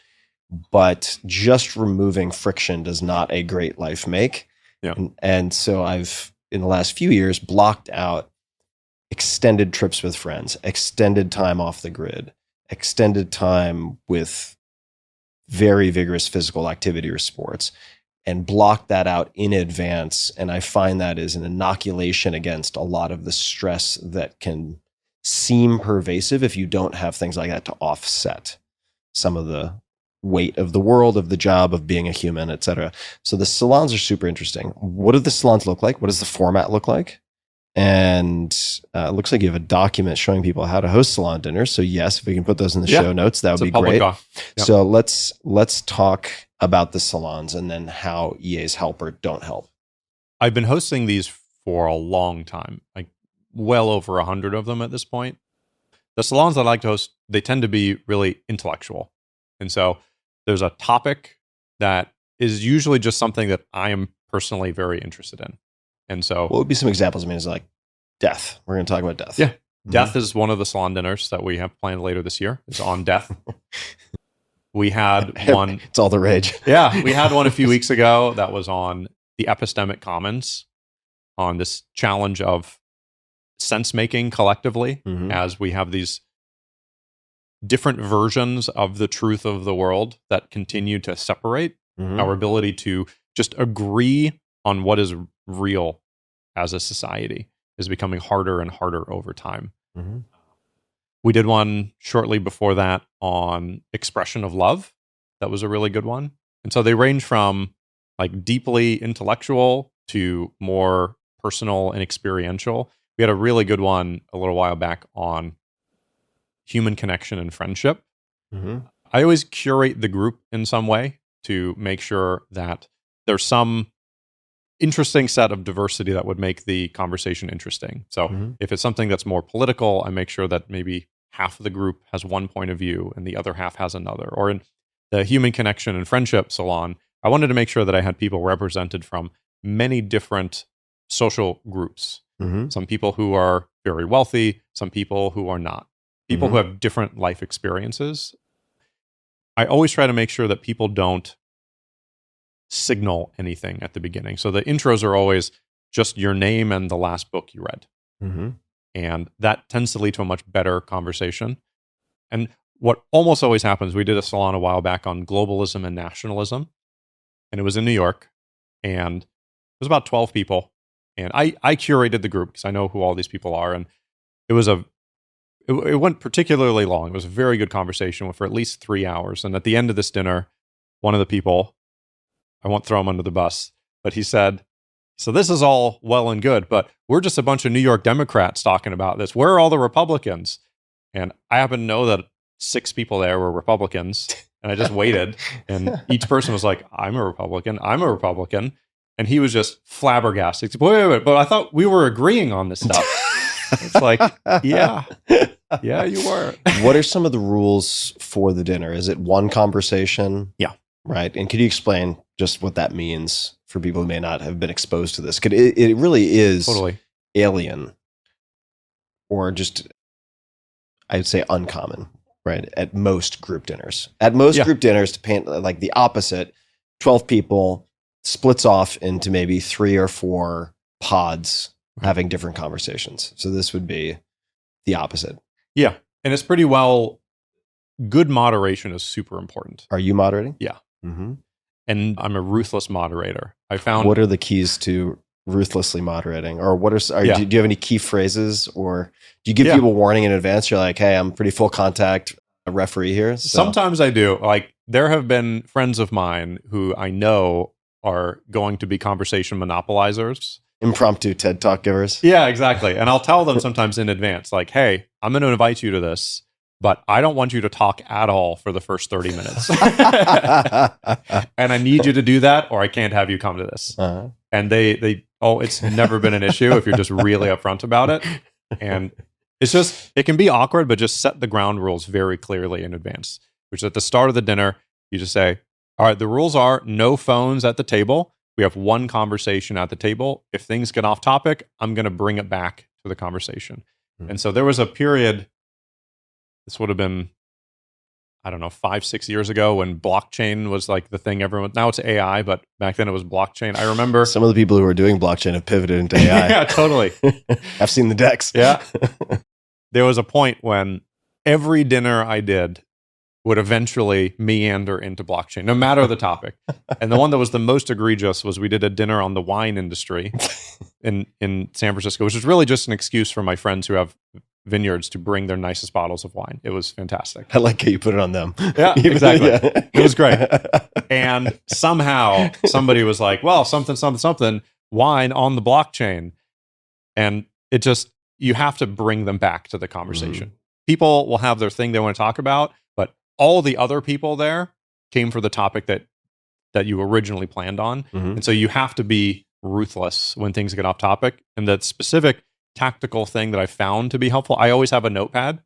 But just removing friction does not a great life make. Yeah. And so I've, in the last few years, blocked out extended trips with friends, extended time off the grid, extended time with very vigorous physical activity or sports, and block that out in advance. And I find that is an inoculation against a lot of the stress that can seem pervasive if you don't have things like that to offset some of the weight of the world, of the job, of being a human, etc. So the salons are super interesting. What do the salons look like? What does the format look like? And it looks like you have a document showing people how to host salon dinners. So yes, if we can put those in the show notes, that would be great. Yep. So let's talk about the salons and then how EAs help or don't help. I've been hosting these for a long time, like well over 100 of them at this point. The salons that I like to host, they tend to be really intellectual. And so there's a topic that is usually just something that I am personally very interested in. And so what would be some examples? I mean, it's like death. We're going to talk about death. Yeah. Death is one of the salon dinners that we have planned later this year. It's on death. We had one. It's all the rage. Yeah. We had one a few weeks ago that was on the epistemic commons, on this challenge of sense making collectively, as we have these different versions of the truth of the world that continue to separate. Our ability to just agree on what is real as a society is becoming harder and harder over time. We did one shortly before that on expression of love. That was a really good one. And so they range from like deeply intellectual to more personal and experiential. We had a really good one a little while back on human connection and friendship. I always curate the group in some way to make sure that there's some interesting set of diversity that would make the conversation interesting. So if it's something that's more political, I make sure that maybe half of the group has one point of view and the other half has another. Or in the human connection and friendship salon, I wanted to make sure that I had people represented from many different social groups. Some people who are very wealthy, some people who are not, people who have different life experiences. I always try to make sure that people don't signal anything at the beginning. So the intros are always just your name and the last book you read. And that tends to lead to a much better conversation. And what almost always happens, we did a salon a while back on globalism and nationalism, and it was in New York, and it was about 12 people. And I curated the group because I know who all these people are. And it was it went particularly long. It was a very good conversation for at least 3 hours. And at the end of this dinner, one of the people, I won't throw him under the bus, but he said, so this is all well and good, but we're just a bunch of New York Democrats talking about this. Where are all the Republicans? And I happen to know that 6 people there were Republicans. And I just waited. And each person was like, I'm a Republican. I'm a Republican. And he was just flabbergasted. Wait, but I thought we were agreeing on this stuff. It's like, yeah, you were. What are some of the rules for the dinner? Is it one conversation? Yeah. Right. And could you explain just what that means for people who may not have been exposed to this? It really is totally alien, or just, I'd say uncommon, right? At most group dinners. At most group dinners, to paint like the opposite, 12 people splits off into maybe 3 or 4 pods having different conversations. So this would be the opposite. Yeah. And it's pretty well, good moderation is super important. Are you moderating? Yeah. And I'm a ruthless moderator. I found. What are the keys to ruthlessly moderating? Or what are do you have any key phrases, or do you give people warning in advance? You're like, hey, I'm pretty full contact referee here. So. Sometimes I do. Like, there have been friends of mine who I know are going to be conversation monopolizers. Impromptu TED Talk givers. Yeah, exactly. And I'll tell them sometimes in advance, like, hey, I'm going to invite you to this, but I don't want you to talk at all for the first 30 minutes. And I need you to do that, or I can't have you come to this. And it's never been an issue if you're just really upfront about it. And it's just, it can be awkward, but just set the ground rules very clearly in advance, which at the start of the dinner, you just say, all right, the rules are no phones at the table. We have one conversation at the table. If things get off topic, I'm going to bring it back to the conversation. Mm-hmm. And so there was a period, this would have been, I don't know, 5-6 years ago when blockchain was like the thing everyone, now it's AI, but back then it was blockchain. I remember some of the people who are doing blockchain have pivoted into AI. Yeah, totally. I've seen the decks. Yeah. There was a point when every dinner I did would eventually meander into blockchain, no matter the topic. And the one that was the most egregious was we did a dinner on the wine industry in San Francisco, which was really just an excuse for my friends who have vineyards to bring their nicest bottles of wine. It was fantastic. I like how you put it on them. Yeah, exactly. Yeah. It was great. And somehow somebody was like, well, something, wine on the blockchain. And it just, you have to bring them back to the conversation. People will have their thing they want to talk about, but all the other people there came for the topic that you originally planned on. And so you have to be ruthless when things get off topic. And that specific tactical thing that I found to be helpful, I always have a notepad.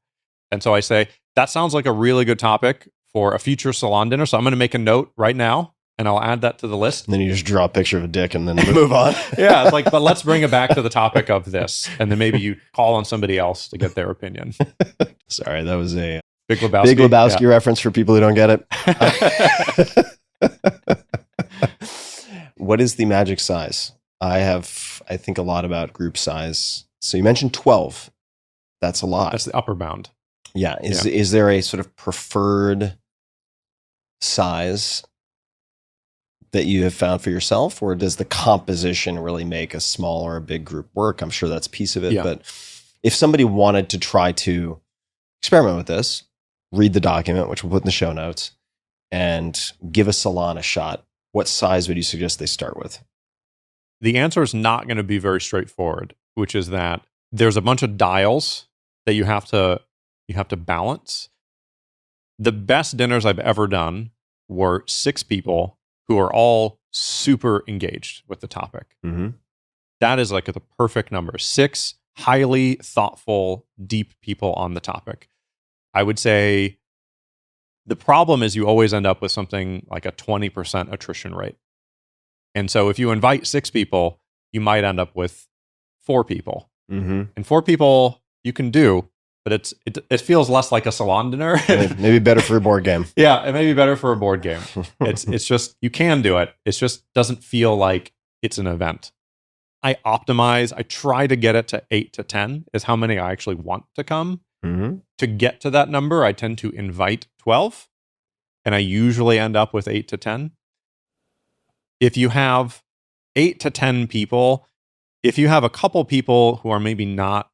And so I say, that sounds like a really good topic for a future salon dinner. So I'm going to make a note right now and I'll add that to the list. And then you just draw a picture of a dick and then move on. Yeah, it's like, but let's bring it back to the topic of this. And then maybe you call on somebody else to get their opinion. Sorry, that was a Big Lebowski reference for people who don't get it. What is the magic size? I think a lot about group size. So you mentioned 12. That's a lot. That's the upper bound. Yeah. Is there a sort of preferred size that you have found for yourself, or does the composition really make a small or a big group work? I'm sure that's a piece of it. Yeah. But if somebody wanted to try to experiment with this, read the document, which we'll put in the show notes, and give a salon a shot, what size would you suggest they start with? The answer is not going to be very straightforward, which is that there's a bunch of dials that you have to balance. The best dinners I've ever done were 6 people who are all super engaged with the topic. That is like the perfect number. 6 highly thoughtful, deep people on the topic. I would say the problem is you always end up with something like a 20% attrition rate. And so if you invite 6 people, you might end up with 4 people. And 4 people you can do, but it feels less like a salon dinner. Maybe better for a board game. Yeah, it may be better for a board game. It's just, you can do it. It just doesn't feel like it's an event. I optimize. I try to get it to 8 to 10 is how many I actually want to come. To get to that number, I tend to invite 12, and I usually end up with 8 to 10. If you have 8 to 10 people, if you have a couple people who are maybe not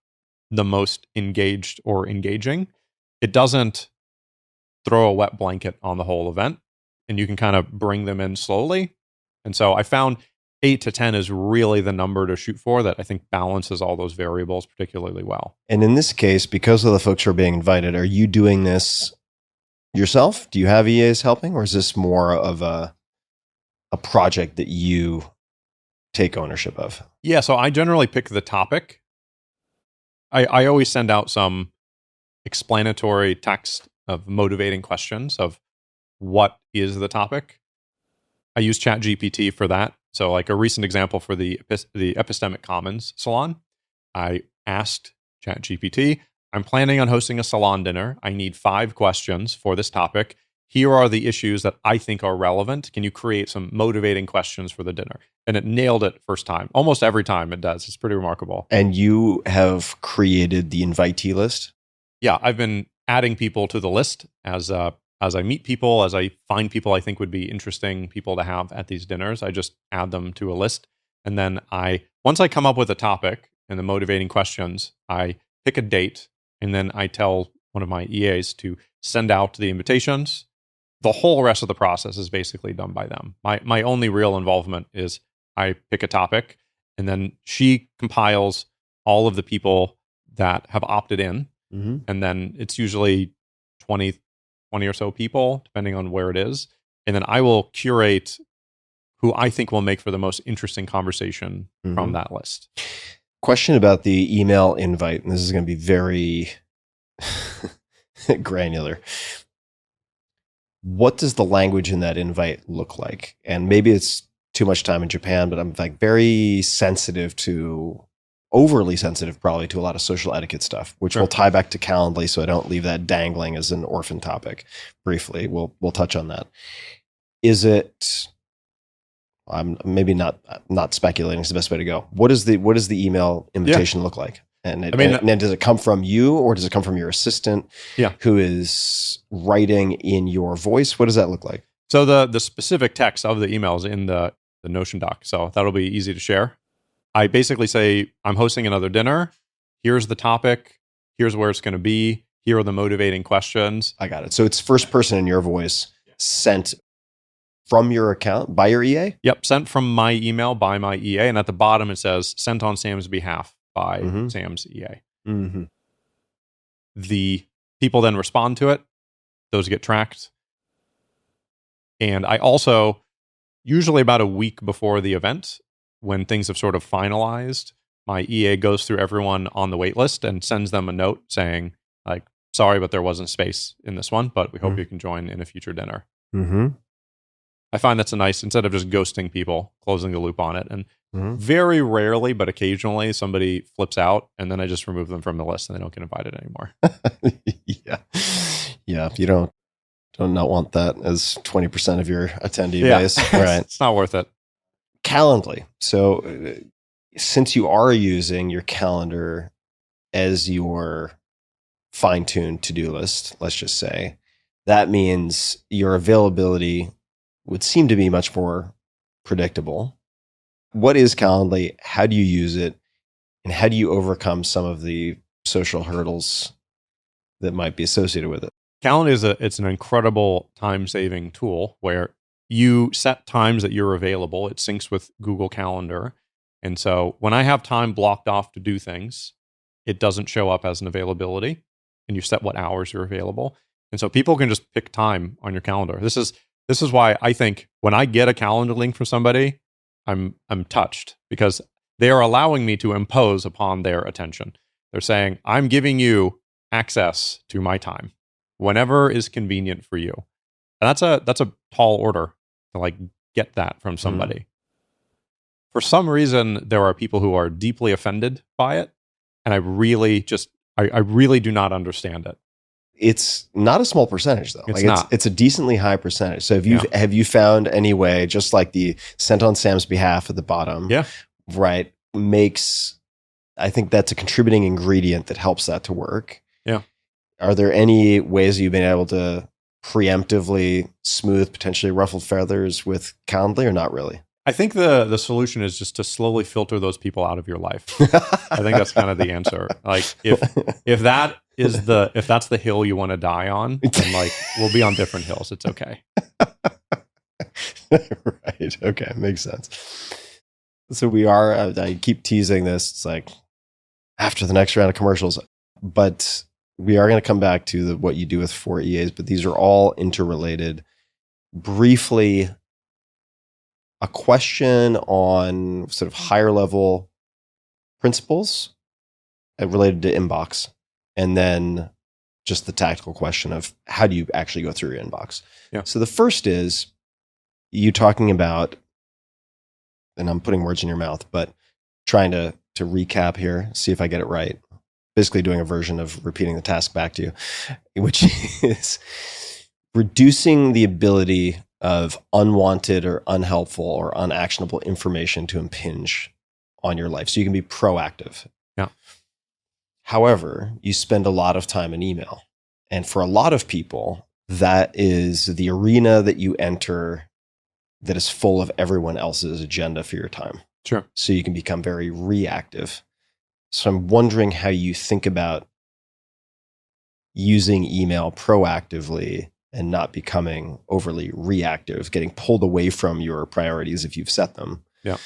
the most engaged or engaging, it doesn't throw a wet blanket on the whole event, and you can kind of bring them in slowly. And so I found 8 to 10 is really the number to shoot for that I think balances all those variables particularly well. And in this case, because of the folks who are being invited, are you doing this yourself? Do you have EAs helping, or is this more of a project that you take ownership of? Yeah, so I generally pick the topic. I always send out some explanatory text of motivating questions of what is the topic. I use ChatGPT for that. So like a recent example for the Epistemic Commons salon, I asked ChatGPT, I'm planning on hosting a salon dinner. I need 5 questions for this topic. Here are the issues that I think are relevant. Can you create some motivating questions for the dinner? And it nailed it first time. Almost every time it does. It's pretty remarkable. And you have created the invitee list? Yeah, I've been adding people to the list as I meet people, as I find people I think would be interesting people to have at these dinners. I just add them to a list. And then once I come up with a topic and the motivating questions, I pick a date, and then I tell one of my EAs to send out the invitations. The whole rest of the process is basically done by them. My only real involvement is I pick a topic, and then she compiles all of the people that have opted in. And then it's usually 20 or so people, depending on where it is. And then I will curate who I think will make for the most interesting conversation from that list. Question about the email invite, and this is going to be very granular. What does the language in that invite look like? And maybe it's too much time in Japan, but I'm like very sensitive to, overly sensitive probably to a lot of social etiquette stuff, which Sure. will tie back to Calendly, so I don't leave that dangling as an orphan topic. Briefly, we'll touch on that. Is it? I'm maybe not speculating is the best way to go. What does the email invitation look like? And and does it come from you, or does it come from your assistant? Yeah. Who is writing in your voice? What does that look like? So the specific text of the email is in the Notion doc, so that'll be easy to share. I basically say, I'm hosting another dinner. Here's the topic. Here's where it's going to be. Here are the motivating questions. I got it. So it's first person in your voice, sent from your account by your EA? Yep, sent from my email by my EA. And at the bottom, it says, sent on Sam's behalf by Sam's EA. Mm-hmm. The people then respond to it. Those get tracked. And I also, usually about a week before the event, when things have sort of finalized, my EA goes through everyone on the wait list and sends them a note saying, like, sorry, but there wasn't space in this one, but we hope you can join in a future dinner. Mm-hmm. I find that's a nice, instead of just ghosting people, closing the loop on it. And very rarely, but occasionally, somebody flips out, and then I just remove them from the list and they don't get invited anymore. Yeah. You don't not want that as 20% of your attendee base. Right. It's not worth it. Calendly. So since you are using your calendar as your fine-tuned to-do list, let's just say, that means your availability would seem to be much more predictable. What is Calendly? How do you use it? And how do you overcome some of the social hurdles that might be associated with it? Calendly it's an incredible time-saving tool where you set times that you're available. It syncs with Google Calendar. And so when I have time blocked off to do things, it doesn't show up as an availability. And you set what hours you're available. And so people can just pick time on your calendar. This is why I think when I get a calendar link from somebody, I'm touched, because they are allowing me to impose upon their attention. They're saying, I'm giving you access to my time whenever is convenient for you. And that's a tall order to like get that from somebody. For some reason, there are people who are deeply offended by it, and I really do not understand it. It's not a small percentage, though. It's a decently high percentage. So have you found any way, just like the sent on Sam's behalf at the bottom, right, I think that's a contributing ingredient that helps that to work. Yeah. Are there any ways you've been able to preemptively smooth potentially ruffled feathers with Calendly, or not really? I think the solution is just to slowly filter those people out of your life. I think that's kind of the answer. Like if that's the hill you want to die on, then like we'll be on different hills. It's okay. Right. Okay. Makes sense. So we are, I keep teasing this. It's like after the next round of commercials, but we are going to come back to what you do with 4 EAs, but these are all interrelated. Briefly, a question on sort of higher level principles related to inbox, and then just the tactical question of how do you actually go through your inbox. Yeah. So the first is you talking about, and I'm putting words in your mouth, but trying to recap here, see if I get it right. Basically doing a version of repeating the task back to you, which is reducing the ability of unwanted or unhelpful or unactionable information to impinge on your life. So you can be proactive. Yeah. However, you spend a lot of time in email. And for a lot of people, that is the arena that you enter that is full of everyone else's agenda for your time. Sure. So you can become very reactive. So I'm wondering how you think about using email proactively and not becoming overly reactive, getting pulled away from your priorities if you've set them. Yeah.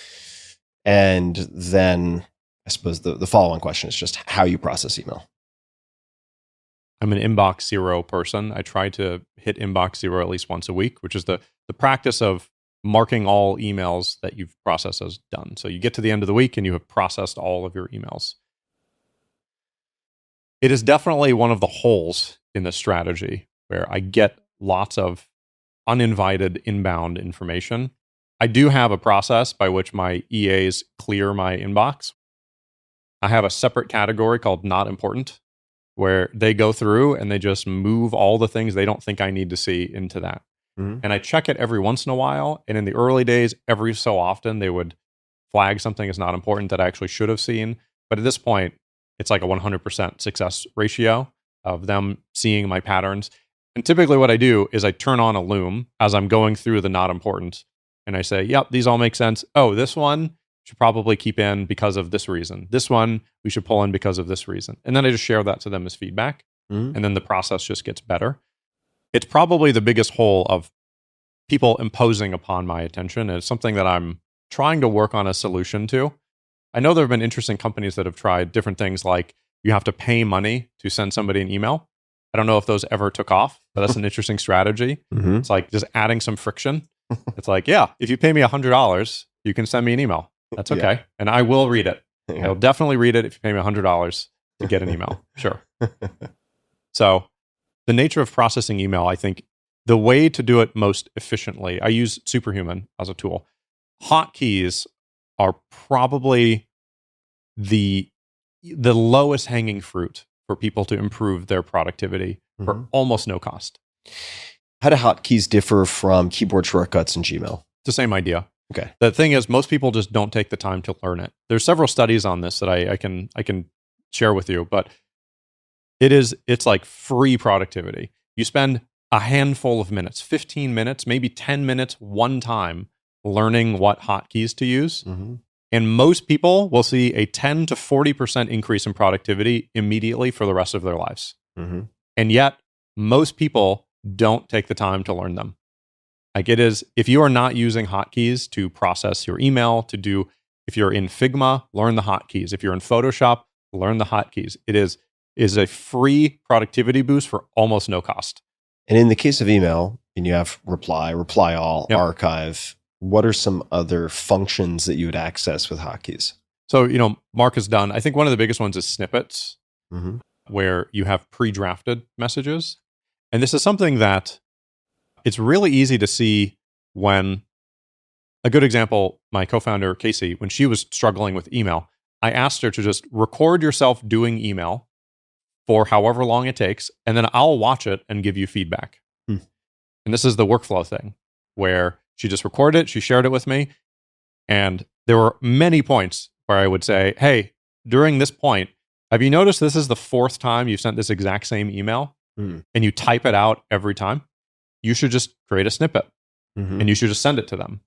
And then I suppose the follow-on question is just how you process email. I'm an inbox zero person. I try to hit inbox zero at least once a week, which is the practice of marking all emails that you've processed as done. So you get to the end of the week and you have processed all of your emails. It is definitely one of the holes in the strategy where I get lots of uninvited inbound information. I do have a process by which my EAs clear my inbox. I have a separate category called not important, where they go through and they just move all the things they don't think I need to see into that. And I check it every once in a while. And in the early days, every so often, they would flag something as not important that I actually should have seen. But at this point, it's like a 100% success ratio of them seeing my patterns. And typically what I do is I turn on a Loom as I'm going through the not important. And I say, yep, these all make sense. Oh, this one should probably keep in because of this reason. This one we should pull in because of this reason. And then I just share that to them as feedback. And then the process just gets better. It's probably the biggest hole of people imposing upon my attention. And it's something that I'm trying to work on a solution to. I know there have been interesting companies that have tried different things like you have to pay money to send somebody an email. I don't know if those ever took off, but that's an interesting strategy. It's like just adding some friction. It's like, yeah, if you pay me $100, you can send me an email. That's okay. And I will read it. I'll definitely read it if you pay me $100 to get an email. Sure. So the nature of processing email, I think the way to do it most efficiently, I use Superhuman as a tool. Hotkeys are probably the lowest hanging fruit for people to improve their productivity for almost no cost. How do hotkeys differ from keyboard shortcuts in Gmail? It's the same idea. Okay. The thing is, most people just don't take the time to learn it. There's several studies on this that I can share with you, but it's like free productivity. You spend a handful of minutes, 15 minutes, maybe 10 minutes one time learning what hotkeys to use. And most people will see a 10 to 40% increase in productivity immediately for the rest of their lives. And yet, most people don't take the time to learn them. Like it is, if you are not using hotkeys to process your email, if you're in Figma, learn the hotkeys. If you're in Photoshop, learn the hotkeys. It is a free productivity boost for almost no cost. And in the case of email, and you have reply all, archive, what are some other functions that you would access with hotkeys? So, Mark has done, I think one of the biggest ones is snippets, where you have pre-drafted messages. And this is something that it's really easy to see when, a good example, my co-founder, Casey, when she was struggling with email, I asked her to just record yourself doing email for however long it takes, and then I'll watch it and give you feedback. And this is the workflow thing, where she just recorded it, she shared it with me, and there were many points where I would say, hey, during this point, have you noticed this is the fourth time you've sent this exact same email, and you type it out every time? You should just create a snippet, and you should just send it to them.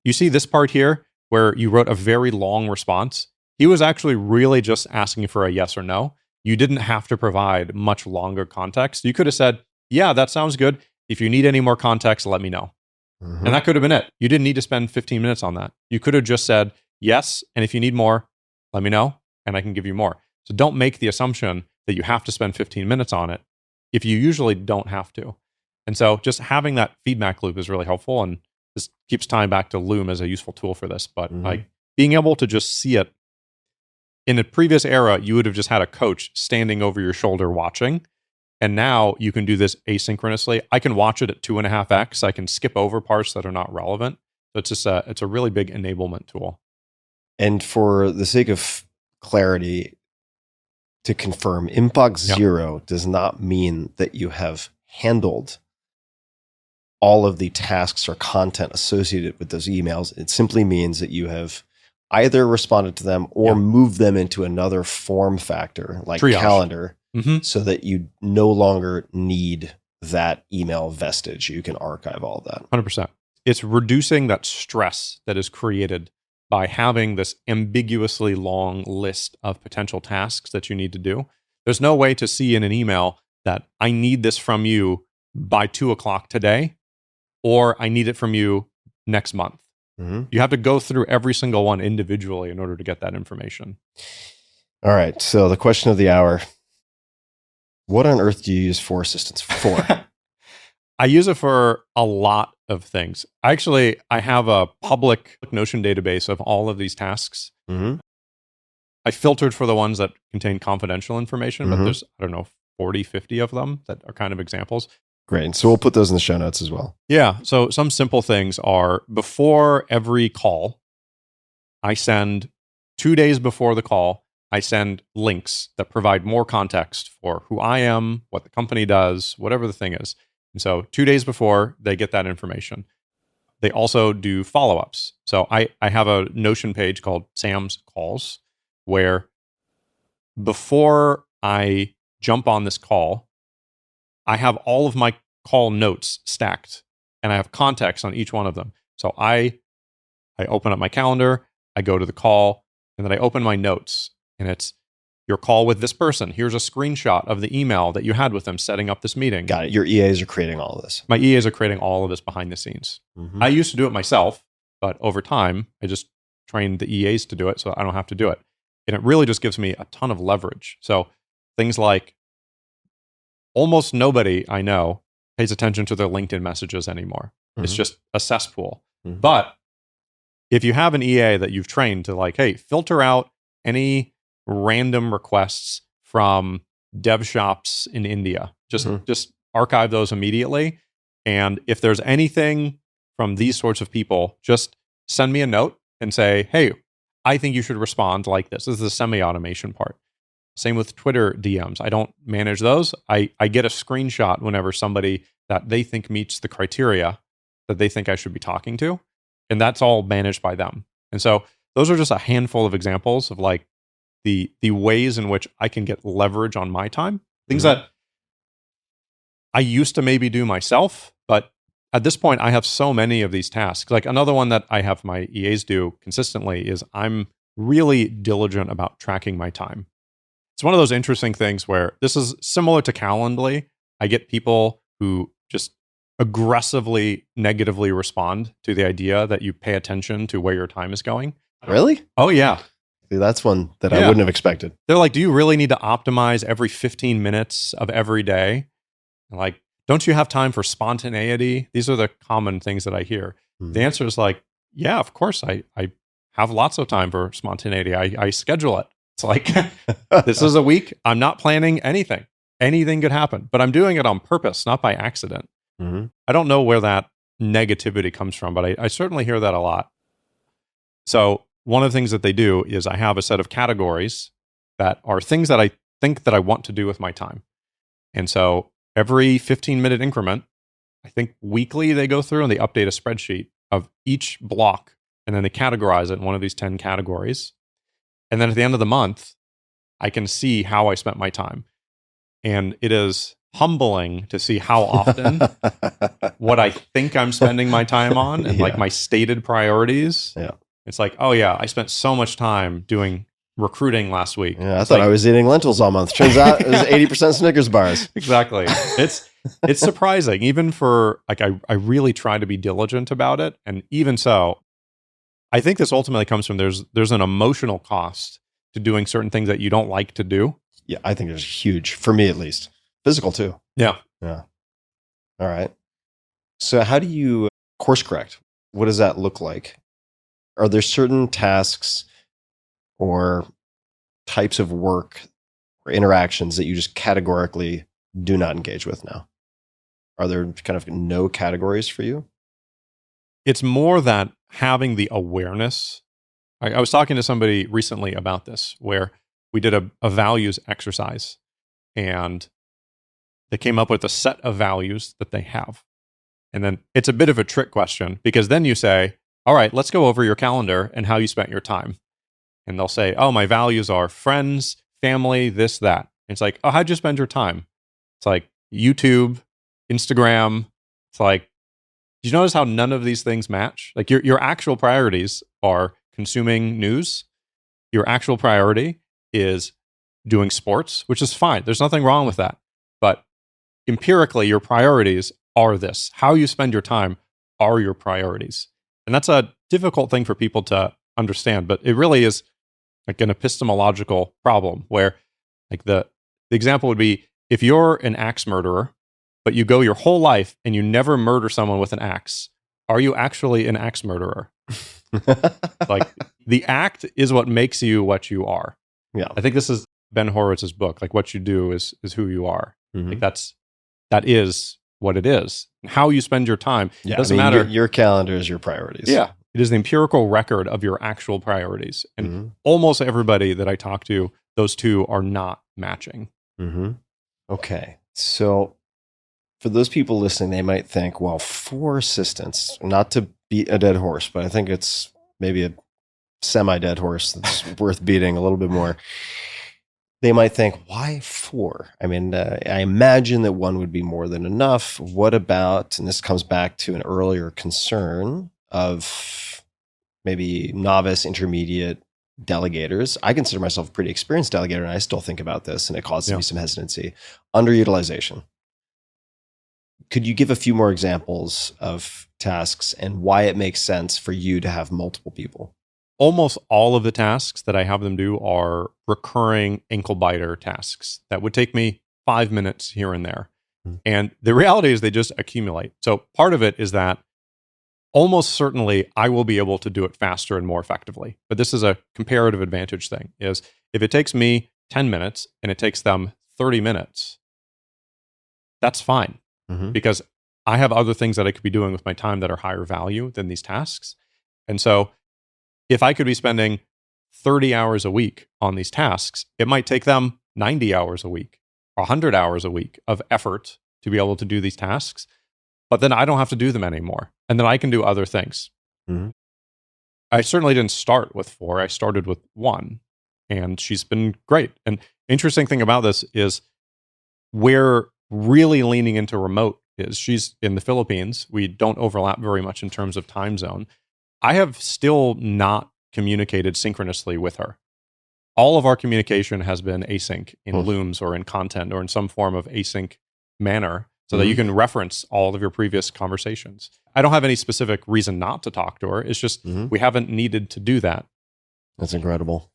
You see this part here, where you wrote a very long response. He was actually really just asking for a yes or no. You didn't have to provide much longer context. You could have said, yeah, that sounds good. If you need any more context, let me know. And that could have been it. You didn't need to spend 15 minutes on that. You could have just said, yes, and if you need more, let me know, and I can give you more. So don't make the assumption that you have to spend 15 minutes on it if you usually don't have to. And so just having that feedback loop is really helpful, and this keeps tying back to Loom as a useful tool for this. But like being able to just see it, in a previous era, you would have just had a coach standing over your shoulder watching. And now you can do this asynchronously. I can watch it at 2.5x. I can skip over parts that are not relevant. So it's just it's a really big enablement tool. And for the sake of clarity, to confirm, inbox 0 does not mean that you have handled all of the tasks or content associated with those emails. It simply means that you have either responded to them or moved them into another form factor like Triage. Calendar, so that you no longer need that email vestige. You can archive all of that. 100%. It's reducing that stress that is created by having this ambiguously long list of potential tasks that you need to do. There's no way to see in an email that I need this from you by 2:00 today, or I need it from you next month. You have to go through every single one individually in order to get that information. All right. So the question of the hour, what on earth do you use For Assistance for? I use it for a lot of things. I have a public Notion database of all of these tasks. I filtered for the ones that contain confidential information, but there's, 40, 50 of them that are kind of examples. Great. So we'll put those in the show notes as well. Yeah. So some simple things are before every call, I send 2 days before the call, I send links that provide more context for who I am, what the company does, whatever the thing is. And so 2 days before, they get that information. They also do follow-ups. So I have a Notion page called Sam's Calls, where before I jump on this call, I have all of my call notes stacked, and I have context on each one of them. So I open up my calendar, I go to the call, and then I open my notes, and it's your call with this person. Here's a screenshot of the email that you had with them setting up this meeting. Got it. Your EAs are creating all of this. My EAs are creating all of this behind the scenes. Mm-hmm. I used to do it myself, but over time, I just trained the EAs to do it so I don't have to do it. And it really just gives me a ton of leverage. So things like almost nobody I know pays attention to their LinkedIn messages anymore. Mm-hmm. It's just a cesspool. Mm-hmm. But if you have an EA that you've trained to like, hey, filter out any random requests from dev shops in India, just archive those immediately. And if there's anything from these sorts of people, just send me a note and say, hey, I think you should respond like this. This is the semi-automation part. Same with Twitter DMs. I don't manage those. I get a screenshot whenever somebody that they think meets the criteria that they think I should be talking to. And that's all managed by them. And so those are just a handful of examples of like the ways in which I can get leverage on my time. Things that I used to maybe do myself, but at this point I have so many of these tasks. Like another one that I have my EAs do consistently is I'm really diligent about tracking my time. It's one of those interesting things where this is similar to Calendly. I get people who just aggressively negatively respond to the idea that you pay attention to where your time is going. Really? Oh, yeah. That's one that I wouldn't have expected. They're like, do you really need to optimize every 15 minutes of every day? Like, don't you have time for spontaneity? These are the common things that I hear. The answer is like, yeah, of course. I have lots of time for spontaneity. I schedule it. It's like, this is a week. I'm not planning anything. Anything could happen, but I'm doing it on purpose, not by accident. Mm-hmm. I don't know where that negativity comes from, but I certainly hear that a lot. So one of the things that they do is I have a set of categories that are things that I think that I want to do with my time. And so every 15-minute increment, I think weekly they go through and they update a spreadsheet of each block, and then they categorize it in one of these 10 categories. And then at the end of the month, I can see how I spent my time. And it is humbling to see how often what I think I'm spending my time on and like my stated priorities. Yeah. It's like, oh yeah, I spent so much time doing recruiting last week. Yeah, I thought I was eating lentils all month. Turns out it was 80% Snickers bars. Exactly. It's surprising, even for like I really try to be diligent about it. And even so, I think this ultimately comes from there's an emotional cost to doing certain things that you don't like to do. Yeah, I think there's huge, for me at least. Physical too. Yeah. Yeah. All right. So how do you course correct? What does that look like? Are there certain tasks or types of work or interactions that you just categorically do not engage with now? Are there kind of no categories for you? It's more that having the awareness. I was talking to somebody recently about this, where we did a values exercise, and they came up with a set of values that they have. And then it's a bit of a trick question, because then you say, all right, let's go over your calendar and how you spent your time. And they'll say, oh, my values are friends, family, this, that. And it's like, oh, how'd you spend your time? It's like YouTube, Instagram. It's like, do you notice how none of these things match? Like your actual priorities are consuming news. Your actual priority is doing sports, which is fine. There's nothing wrong with that. But empirically, your priorities are this. How you spend your time are your priorities. And that's a difficult thing for people to understand, but it really is like an epistemological problem where like the example would be if you're an axe murderer, but you go your whole life and you never murder someone with an axe, are you actually an axe murderer? Like the act is what makes you what you are. Yeah. I think this is Ben Horowitz's book. Like what you do is who you are. Mm-hmm. Like that is what it is. How you spend your time. Yeah, It doesn't matter. Your calendar is your priorities. Yeah. It is the empirical record of your actual priorities. And almost everybody that I talk to, those two are not matching. Okay. So for those people listening, they might think, well, 4 assistants, not to beat a dead horse, but I think it's maybe a semi-dead horse that's worth beating a little bit more. They might think, why 4? I mean, I imagine that 1 would be more than enough. What about, and this comes back to an earlier concern of maybe novice, intermediate delegators. I consider myself a pretty experienced delegator, and I still think about this, and it causes me some hesitancy. Underutilization. Could you give a few more examples of tasks and why it makes sense for you to have multiple people? Almost all of the tasks that I have them do are recurring ankle biter tasks that would take me 5 minutes here and there. And the reality is they just accumulate. So part of it is that almost certainly I will be able to do it faster and more effectively. But this is a comparative advantage thing, is if it takes me 10 minutes and it takes them 30 minutes, that's fine. Because I have other things that I could be doing with my time that are higher value than these tasks. And so if I could be spending 30 hours a week on these tasks, it might take them 90 hours a week, 100 hours a week of effort to be able to do these tasks. But then I don't have to do them anymore. And then I can do other things. I certainly didn't start with 4. I started with 1. And she's been great. And interesting thing about this is we're really leaning into remote. She's in the Philippines. We don't overlap very much in terms of time zone. I have still not communicated synchronously with her. All of our communication has been async in Looms or in content or in some form of async manner so that you can reference all of your previous conversations. I don't have any specific reason not to talk to her. It's just we haven't needed to do that. That's incredible.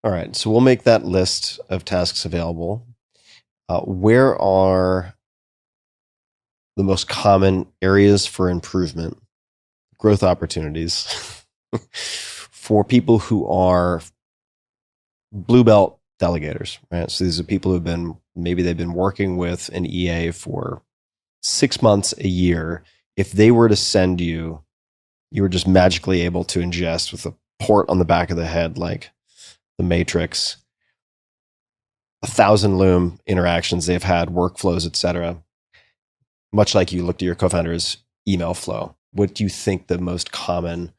All right. So we'll make that list of tasks available. Where are the most common areas for improvement, growth opportunities for people who are blue belt delegators, right? So these are people who've been, maybe they've been working with an EA for 6 months, a year. If they were to send you, you were just magically able to ingest with a port on the back of the head, like the Matrix, 1,000 Loom interactions they've had, workflows, etc. Much like you looked at your co-founder's email flow. What do you think the most common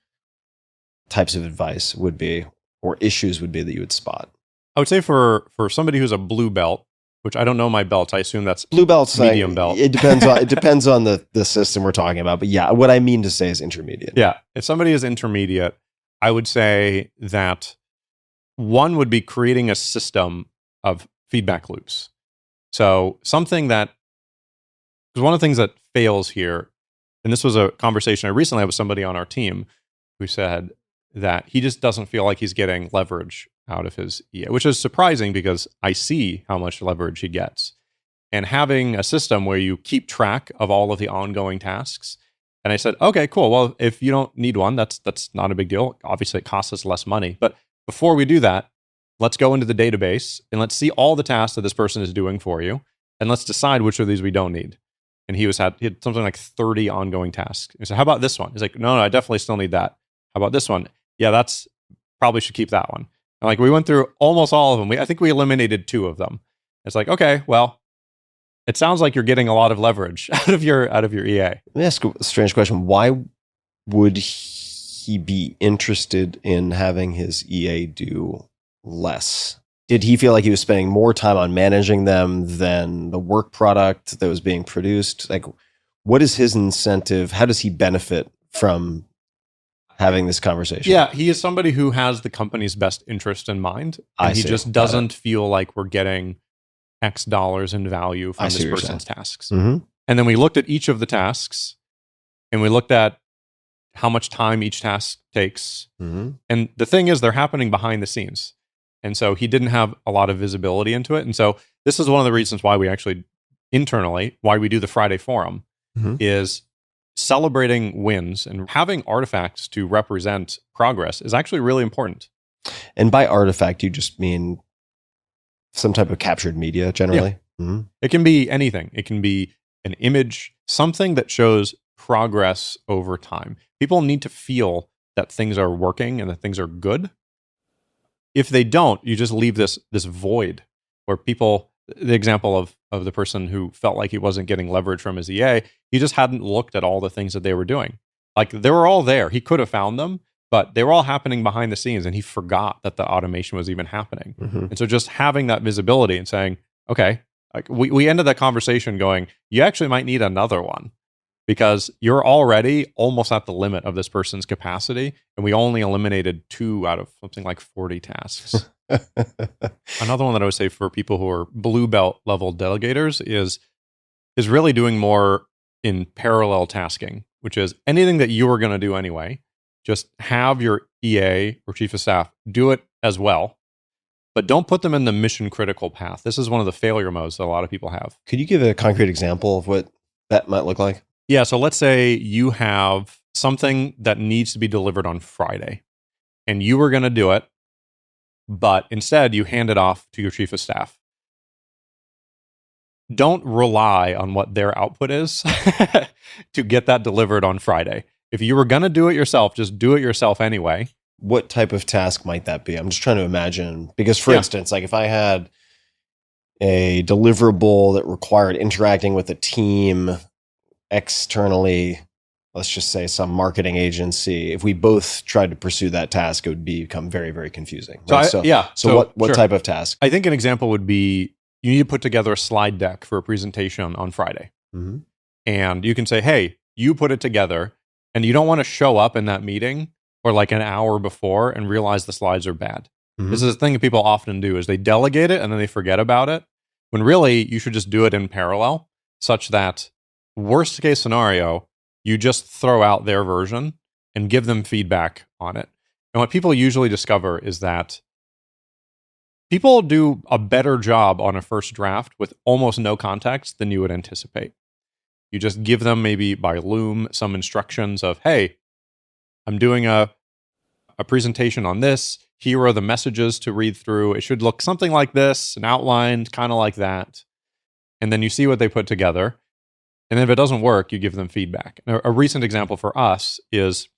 types of advice would be, or issues would be that you would spot? I would say for somebody who's a blue belt, which I don't know my belts, I assume that's blue belts, medium belt. It depends on the system we're talking about. But yeah, what I mean to say is intermediate. Yeah, if somebody is intermediate, I would say that one would be creating a system of feedback loops. So something that, because one of the things that fails here, and this was a conversation I recently had with somebody on our team who said that he just doesn't feel like he's getting leverage out of his EA, which is surprising because I see how much leverage he gets. And having a system where you keep track of all of the ongoing tasks. And I said, okay, cool. Well, if you don't need one, that's not a big deal. Obviously, it costs us less money. But before we do that, let's go into the database and let's see all the tasks that this person is doing for you. And let's decide which of these we don't need. And he had something like 30 ongoing tasks. He said, how about this one? He's like, no, I definitely still need that. How about this one? Yeah, that's probably should keep that one. And like we went through almost all of them. I think we eliminated 2 of them. It's like, okay, well, it sounds like you're getting a lot of leverage out of your EA. Let me ask a strange question. Why would he be interested in having his EA do less? Did he feel like he was spending more time on managing them than the work product that was being produced? Like, what is his incentive? How does he benefit from having this conversation? Yeah, he is somebody who has the company's best interest in mind. And he just doesn't feel like we're getting X dollars in value from this person's tasks. And then we looked at each of the tasks and we looked at how much time each task takes. And the thing is, they're happening behind the scenes. And so he didn't have a lot of visibility into it. And so this is one of the reasons why we actually internally, why we do the Friday forum, is celebrating wins and having artifacts to represent progress is actually really important. And by artifact, you just mean some type of captured media generally? Yeah. It can be anything. It can be an image, something that shows progress over time. People need to feel that things are working and that things are good. If they don't, you just leave this void where people, the example of the person who felt like he wasn't getting leverage from his EA, he just hadn't looked at all the things that they were doing. Like they were all there. He could have found them, but they were all happening behind the scenes and he forgot that the automation was even happening. And so just having that visibility and saying, okay, like we ended that conversation going, you actually might need another one because you're already almost at the limit of this person's capacity. And we only eliminated 2 out of something like 40 tasks. Another one that I would say for people who are blue belt level delegators is really doing more in parallel tasking, which is anything that you are going to do anyway, just have your EA or chief of staff do it as well, but don't put them in the mission critical path. This is one of the failure modes that a lot of people have. Could you give a concrete example of what that might look like? Yeah, so let's say you have something that needs to be delivered on Friday and you were going to do it, but instead you hand it off to your chief of staff. Don't rely on what their output is to get that delivered on Friday. If you were going to do it yourself, just do it yourself anyway. What type of task might that be? I'm just trying to imagine. Because for instance, like if I had a deliverable that required interacting with a team externally, let's just say some marketing agency, if we both tried to pursue that task, it would become very, very confusing. Right? So what type of task? I think an example would be you need to put together a slide deck for a presentation on Friday. And you can say, hey, you put it together, and you don't want to show up in that meeting or like an hour before and realize the slides are bad. This is a thing that people often do is they delegate it and then they forget about it, when really you should just do it in parallel such that worst case scenario, you just throw out their version and give them feedback on it. And what people usually discover is that people do a better job on a first draft with almost no context than you would anticipate. You just give them maybe by Loom some instructions of, hey, I'm doing a presentation on this. Here are the messages to read through. It should look something like this, and outlined kind of like that. And then you see what they put together. And then if it doesn't work, you give them feedback. A recent example for us is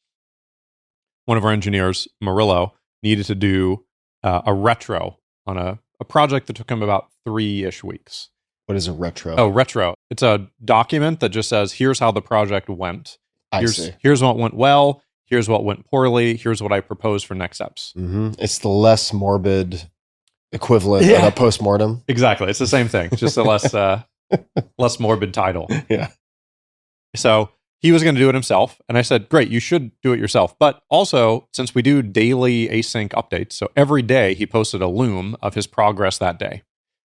one of our engineers, Murillo, needed to do a retro on a project that took him about 3-ish weeks. What is a retro? Oh, retro. It's a document that just says, here's how the project went. Here's what went well. Here's what went poorly. Here's what I propose for next steps. It's the less morbid equivalent of a postmortem. Exactly. It's the same thing. It's just a less morbid title. Yeah. So he was going to do it himself. And I said, great, you should do it yourself. But also, since we do daily async updates, so every day he posted a Loom of his progress that day.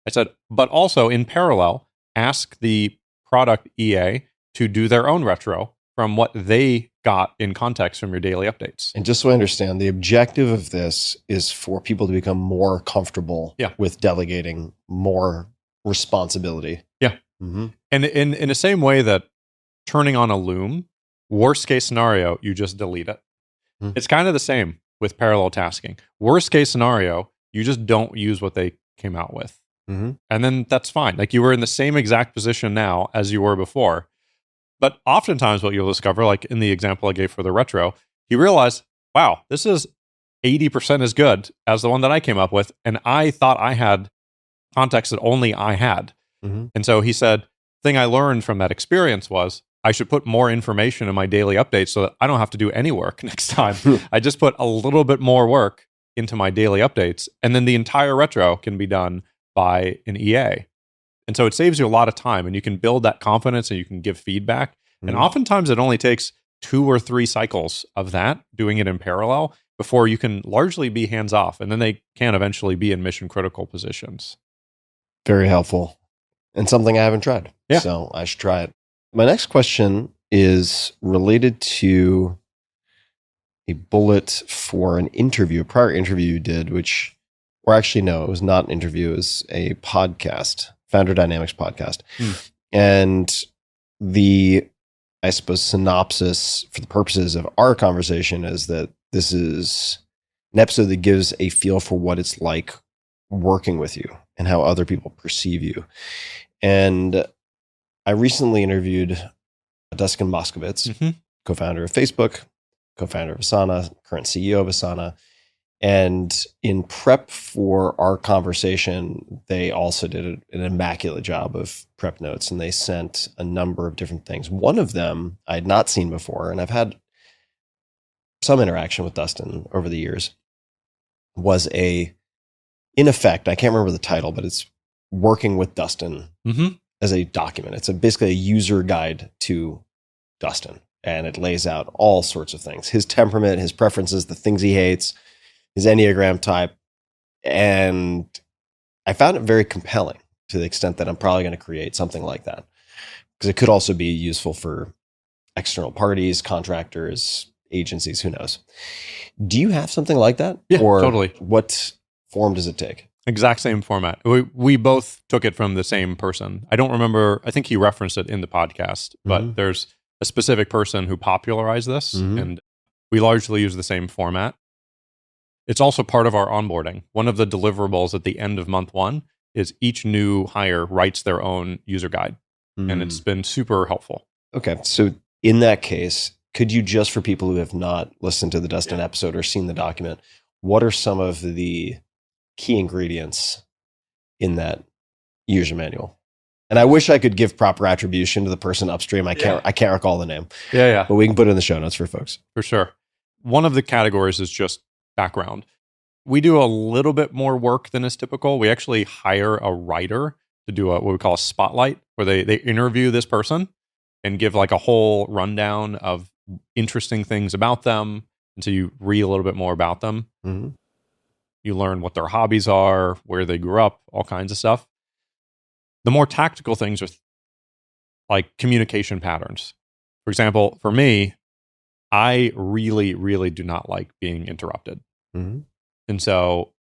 I said, but also in parallel, ask the product EA to do their own retro from what they got in context from your daily updates. And just so I understand, the objective of this is for people to become more comfortable with delegating more responsibility. Yeah. And in the same way that turning on a Loom, worst case scenario, you just delete it. It's kind of the same with parallel tasking. Worst case scenario, you just don't use what they came out with. And then that's fine. Like you were in the same exact position now as you were before. But oftentimes what you'll discover, like in the example I gave for the retro, you realize, wow, this is 80% as good as the one that I came up with. And I thought I had context that only I had. And so he said, thing I learned from that experience was I should put more information in my daily updates so that I don't have to do any work next time. I just put a little bit more work into my daily updates. And then the entire retro can be done by an EA. And so it saves you a lot of time and you can build that confidence and you can give feedback. And oftentimes it only takes 2 or 3 cycles of that, doing it in parallel, before you can largely be hands off. And then they can eventually be in mission critical positions. Very helpful. And something I haven't tried. Yeah. So I should try it. My next question is related to a bullet for an interview, a prior interview you did, or actually, no, it was not an interview. It was a podcast, Founder Dynamics podcast. And I suppose, synopsis for the purposes of our conversation is that this is an episode that gives a feel for what it's like working with you and how other people perceive you. And I recently interviewed Dustin Moskovitz, co-founder of Facebook, co-founder of Asana, current CEO of Asana. And in prep for our conversation, they also did an immaculate job of prep notes, and they sent a number of different things. One of them I had not seen before, and I've had some interaction with Dustin over the years, was in effect, I can't remember the title, but it's working with Dustin as a document. It's basically a user guide to Dustin, and it lays out all sorts of things: his temperament, his preferences, the things he hates, his Enneagram type. And I found it very compelling to the extent that I'm probably going to create something like that, because it could also be useful for external parties, contractors, agencies, who knows. Do you have something like that? Yeah, or totally. What form does it take? Exact same format. We both took it from the same person. I don't remember. I think he referenced it in the podcast, but there's a specific person who popularized this, and we largely use the same format. It's also part of our onboarding. One of the deliverables at the end of month 1 is each new hire writes their own user guide, and it's been super helpful. Okay. So in that case, could you, just for people who have not listened to the Dustin episode or seen the document, what are some of the key ingredients in that user manual? And I wish I could give proper attribution to the person upstream. I can't recall the name. Yeah. But we can put it in the show notes for folks. For sure. One of the categories is just background. We do a little bit more work than is typical. We actually hire a writer to do what we call a spotlight, where they interview this person and give like a whole rundown of interesting things about them. And so you read a little bit more about them. You learn what their hobbies are, where they grew up, all kinds of stuff. The more tactical things are like communication patterns. For example, for me, I really, really do not like being interrupted. And so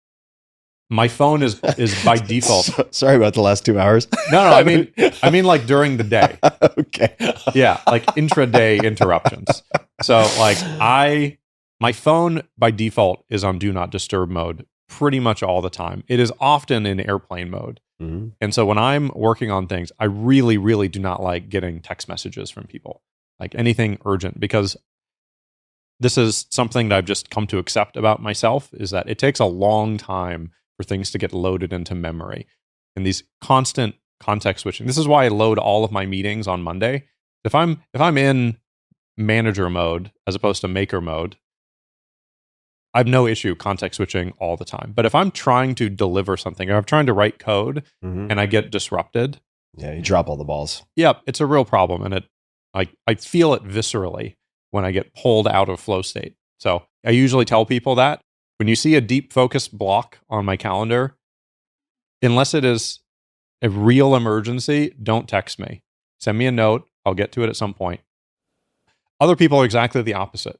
my phone is by default. Sorry about the last 2 hours. No, I mean like during the day. Okay. Yeah, like intraday interruptions. So like my phone by default is on do not disturb mode pretty much all the time. It is often in airplane mode. And so when I'm working on things, I really, really do not like getting text messages from people, like anything urgent, because this is something that I've just come to accept about myself, is that it takes a long time for things to get loaded into memory. And these constant context switching. This is why I load all of my meetings on Monday. If I'm in manager mode as opposed to maker mode, I have no issue context switching all the time. But if I'm trying to deliver something, or I'm trying to write code and I get disrupted, you drop all the balls. Yeah, it's a real problem, and I feel it viscerally when I get pulled out of flow state. So I usually tell people that when you see a deep focus block on my calendar, unless it is a real emergency, don't text me. Send me a note. I'll get to it at some point. Other people are exactly the opposite,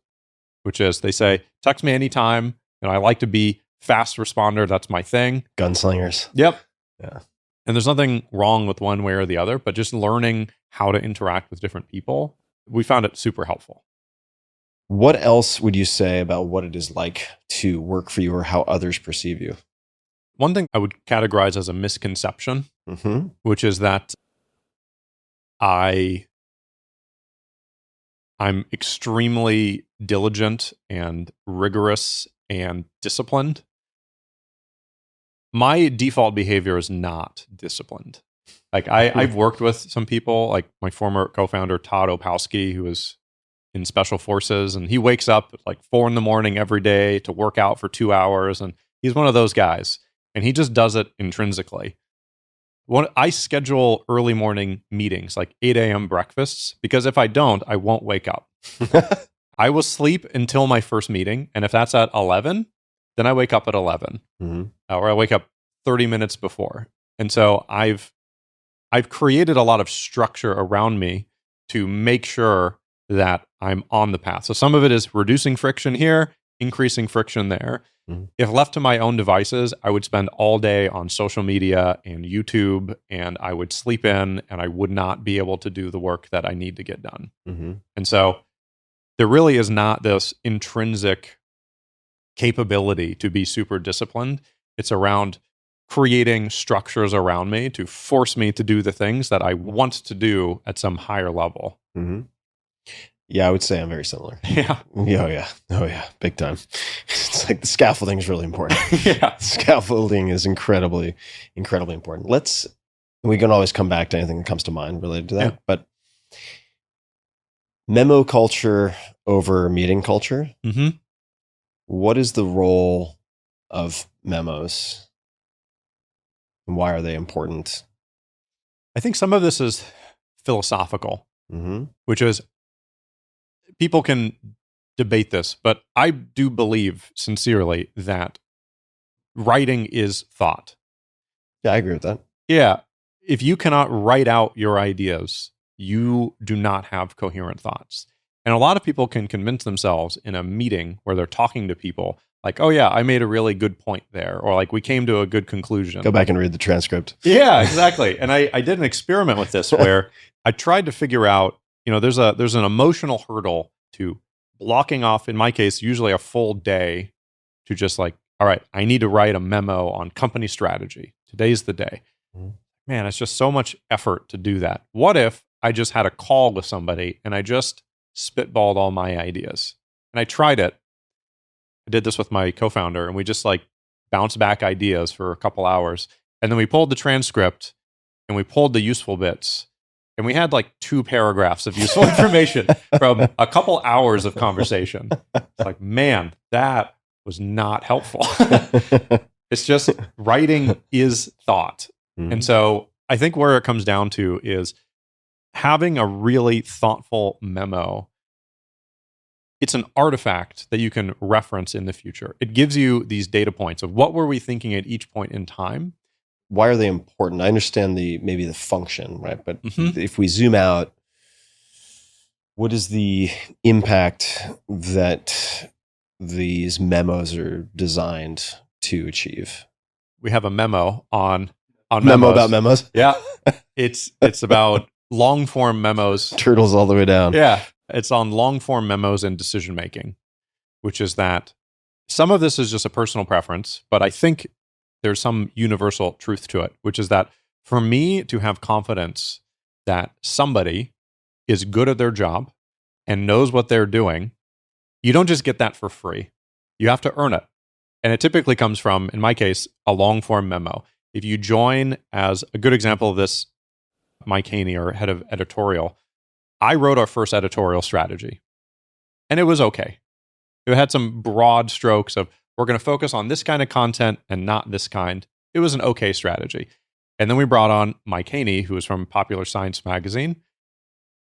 which is they say, text me anytime. And I like to be fast responder. That's my thing. Gunslingers. Yep. Yeah. And there's nothing wrong with one way or the other, but just learning how to interact with different people, we found it super helpful. What else would you say about what it is like to work for you, or how others perceive you? One thing I would categorize as a misconception, which is that I'm extremely diligent and rigorous and disciplined. My default behavior is not disciplined. Like I've worked with some people, like my former co-founder, Todd Opalski, who was in special forces, and he wakes up at like 4 a.m. every day to work out for 2 hours. And he's one of those guys, and he just does it intrinsically. I schedule early morning meetings, like 8 a.m. breakfasts, because if I don't, I won't wake up. I will sleep until my first meeting. And if that's at 11, then I wake up at 11 or I wake up 30 minutes before. And so I've created a lot of structure around me to make sure that I'm on the path. So some of it is reducing friction here, increasing friction there. If left to my own devices, I would spend all day on social media and YouTube, and I would sleep in, and I would not be able to do the work that I need to get done. And so there really is not this intrinsic capability to be super disciplined. It's around creating structures around me to force me to do the things that I want to do at some higher level. Mm-hmm. Yeah, I would say I'm very similar. Yeah. Oh, yeah. Big time. It's like the scaffolding is really important. Yeah. Scaffolding is incredibly, incredibly important. We can always come back to anything that comes to mind related to that. Yeah. But memo culture over meeting culture. Mm-hmm. What is the role of memos? And why are they important? I think some of this is philosophical, which is people can debate this, but I do believe sincerely that writing is thought. Yeah, I agree with that. Yeah. If you cannot write out your ideas, you do not have coherent thoughts. And a lot of people can convince themselves in a meeting where they're talking to people like, oh yeah, I made a really good point there. Or like, we came to a good conclusion. Go back and read the transcript. Yeah, exactly. And I did an experiment with this where I tried to figure out, there's an emotional hurdle to blocking off, in my case, usually a full day to just like, all right, I need to write a memo on company strategy. Today's the day. Man, it's just so much effort to do that. What if I just had a call with somebody and I just spitballed all my ideas? And I tried it. I did this with my co-founder and we just like bounced back ideas for a couple hours. And then we pulled the transcript and we pulled the useful bits. And we had like 2 paragraphs of useful information from a couple hours of conversation. It's like, man, that was not helpful. It's just writing is thought. And so I think where it comes down to is having a really thoughtful memo. It's an artifact that you can reference in the future. It gives you these data points of what were we thinking at each point in time. Why are they important? I understand maybe the function, right? But if we zoom out, what is the impact that these memos are designed to achieve? We have a memo on memo memos. about memos. Yeah, it's about long form memos. Turtles all the way down. Yeah, it's on long form memos and decision making, which is that some of this is just a personal preference, but I think there's some universal truth to it, which is that for me to have confidence that somebody is good at their job and knows what they're doing, you don't just get that for free. You have to earn it. And it typically comes from, in my case, a long form memo. If you join, as a good example of this, Mike Haney, our head of editorial, I wrote our first editorial strategy. And it was okay. It had some broad strokes of, we're going to focus on this kind of content and not this kind. It was an okay strategy. And then we brought on Mike Haney, who was from Popular Science magazine.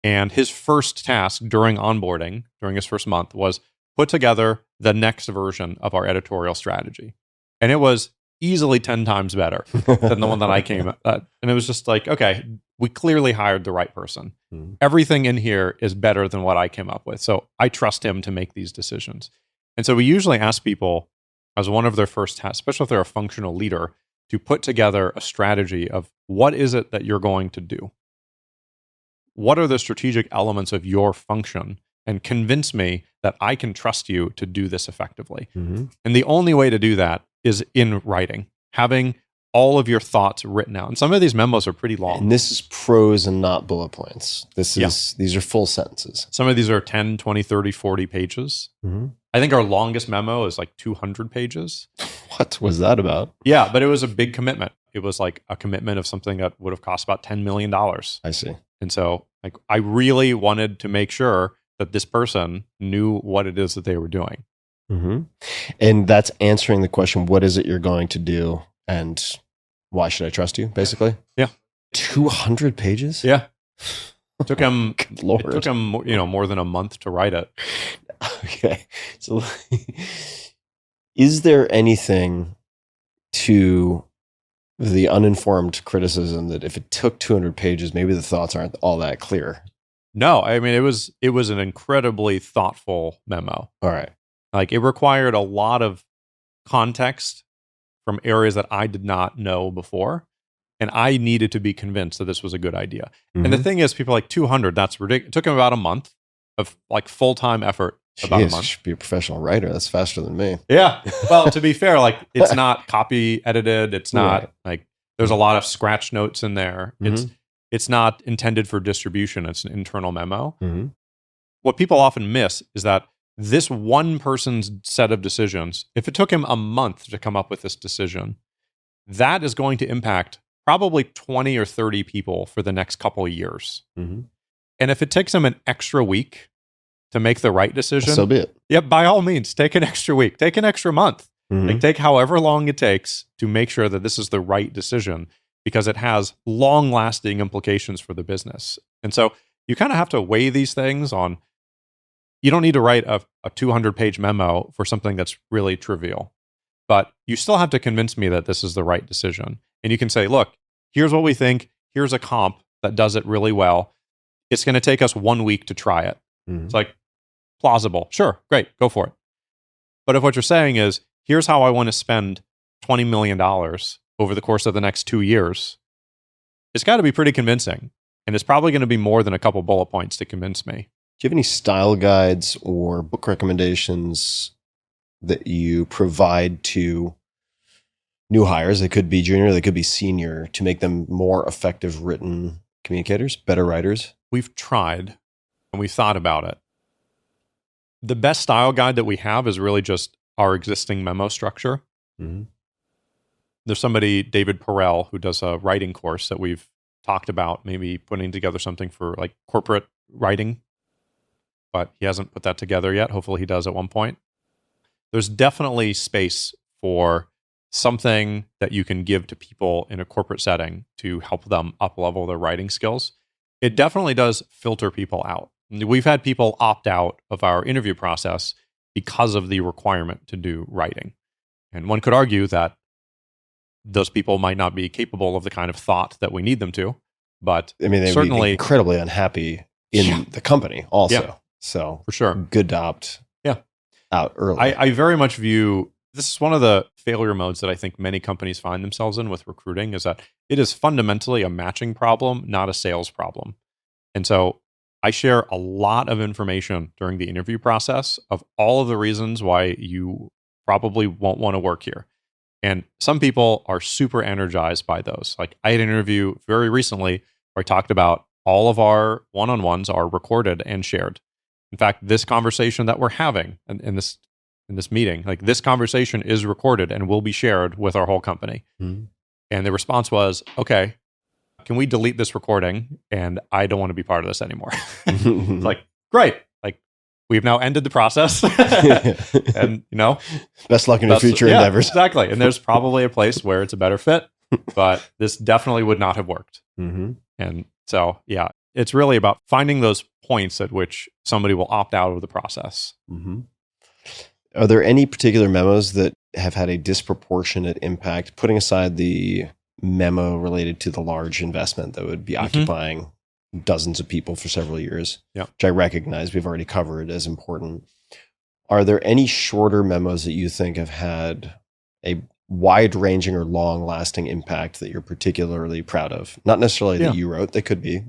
And his first task during onboarding, during his first month, was put together the next version of our editorial strategy. And it was easily 10 times better than the one that I came at. And it was just like, okay, we clearly hired the right person. Everything in here is better than what I came up with. So I trust him to make these decisions. And so we usually ask people, as one of their first tasks, especially if they're a functional leader, to put together a strategy of what is it that you're going to do? What are the strategic elements of your function? And convince me that I can trust you to do this effectively. And the only way to do that is in writing, having all of your thoughts written out. And some of these memos are pretty long. And this is prose and not bullet points. These are full sentences. Some of these are 10, 20, 30, 40 pages. I think our longest memo is like 200 pages. What was that about? Yeah, but it was a big commitment. It was like a commitment of something that would have cost about $10 million. I see. And so like, I really wanted to make sure that this person knew what it is that they were doing. And that's answering the question, what is it you're going to do? And why should I trust you, basically? Yeah. 200 pages? Yeah. It took him, Lord. It took him, more than a month to write it. Okay. So is there anything to the uninformed criticism that if it took 200 pages, maybe the thoughts aren't all that clear? No, I mean, it was an incredibly thoughtful memo. All right. Like, it required a lot of context from areas that I did not know before. And I needed to be convinced that this was a good idea. And the thing is, people are like, 200, that's ridiculous. It took him about a month of like full-time effort about a Jeez, month. should be a professional writer. That's faster than me. Yeah. Well, to be fair, like it's not copy edited. It's not Right. like there's a lot of scratch notes in there. Mhm. It's not intended for distribution. It's an internal memo. Mm-hmm. What people often miss is that this one person's set of decisions, if it took him a month to come up with this decision, that is going to impact probably 20 or 30 people for the next couple of years. Mm-hmm. And if it takes him an extra week to make the right decision, So be it. yeah, by all means, take an extra week, take an extra month. Mm-hmm. Like take however long it takes to make sure that this is the right decision, because it has long-lasting implications for the business. And so you kind of have to weigh these things on, you don't need to write a 200-page memo for something that's really trivial, but you still have to convince me that this is the right decision. And you can say, look, here's what we think. Here's a comp that does it really well. It's going to take us 1 week to try it. Mm-hmm. It's like plausible. Sure, great, go for it. But if what you're saying is, here's how I want to spend $20 million over the course of the next 2 years, it's got to be pretty convincing. And it's probably going to be more than a couple bullet points to convince me. Do you have any style guides or book recommendations that you provide to new hires? They could be junior, they could be senior, to make them more effective written communicators, better writers? We've tried and we've thought about it. The best style guide that we have is really just our existing memo structure. Mm-hmm. There's somebody, David Perel, who does a writing course that we've talked about, maybe putting together something for like corporate writing, but he hasn't put that together yet. Hopefully he does at one point. There's definitely space for something that you can give to people in a corporate setting to help them up-level their writing skills. It definitely does filter people out. We've had people opt out of our interview process because of the requirement to do writing. And one could argue that those people might not be capable of the kind of thought that we need them to, but I mean, they'd certainly be incredibly unhappy in the company also. Yeah. So for sure, good to opt out early. I very much view this is one of the failure modes that I think many companies find themselves in with recruiting, is that it is fundamentally a matching problem, not a sales problem. And so I share a lot of information during the interview process of all of the reasons why you probably won't want to work here. And some people are super energized by those. Like I had an interview very recently where I talked about all of our one-on-ones are recorded and shared. In fact, this conversation that we're having in this meeting, like this conversation is recorded and will be shared with our whole company. Mm-hmm. And the response was, okay, can we delete this recording? And I don't want to be part of this anymore. It's like, great. Like we've now ended the process. And best luck in your future endeavors. Exactly. And there's probably a place where it's a better fit, but this definitely would not have worked. Mm-hmm. And so, yeah, it's really about finding those points at which somebody will opt out of the process. Mm-hmm. Are there any particular memos that have had a disproportionate impact, putting aside the memo related to the large investment that would be occupying dozens of people for several years, which I recognize we've already covered as important? Are there any shorter memos that you think have had a wide-ranging or long-lasting impact that you're particularly proud of? Not necessarily that you wrote, they could be.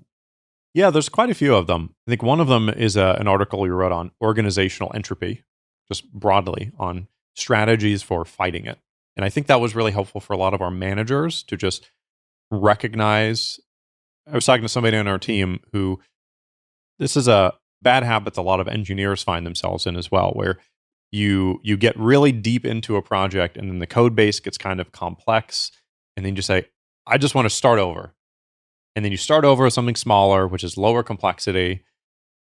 Yeah, there's quite a few of them. I think one of them is an article you wrote on organizational entropy, just broadly on strategies for fighting it. And I think that was really helpful for a lot of our managers to just recognize. I was talking to somebody on our team who, this is a bad habit that a lot of engineers find themselves in as well, where you get really deep into a project and then the code base gets kind of complex. And then you just say, I just want to start over. And then you start over with something smaller, which is lower complexity,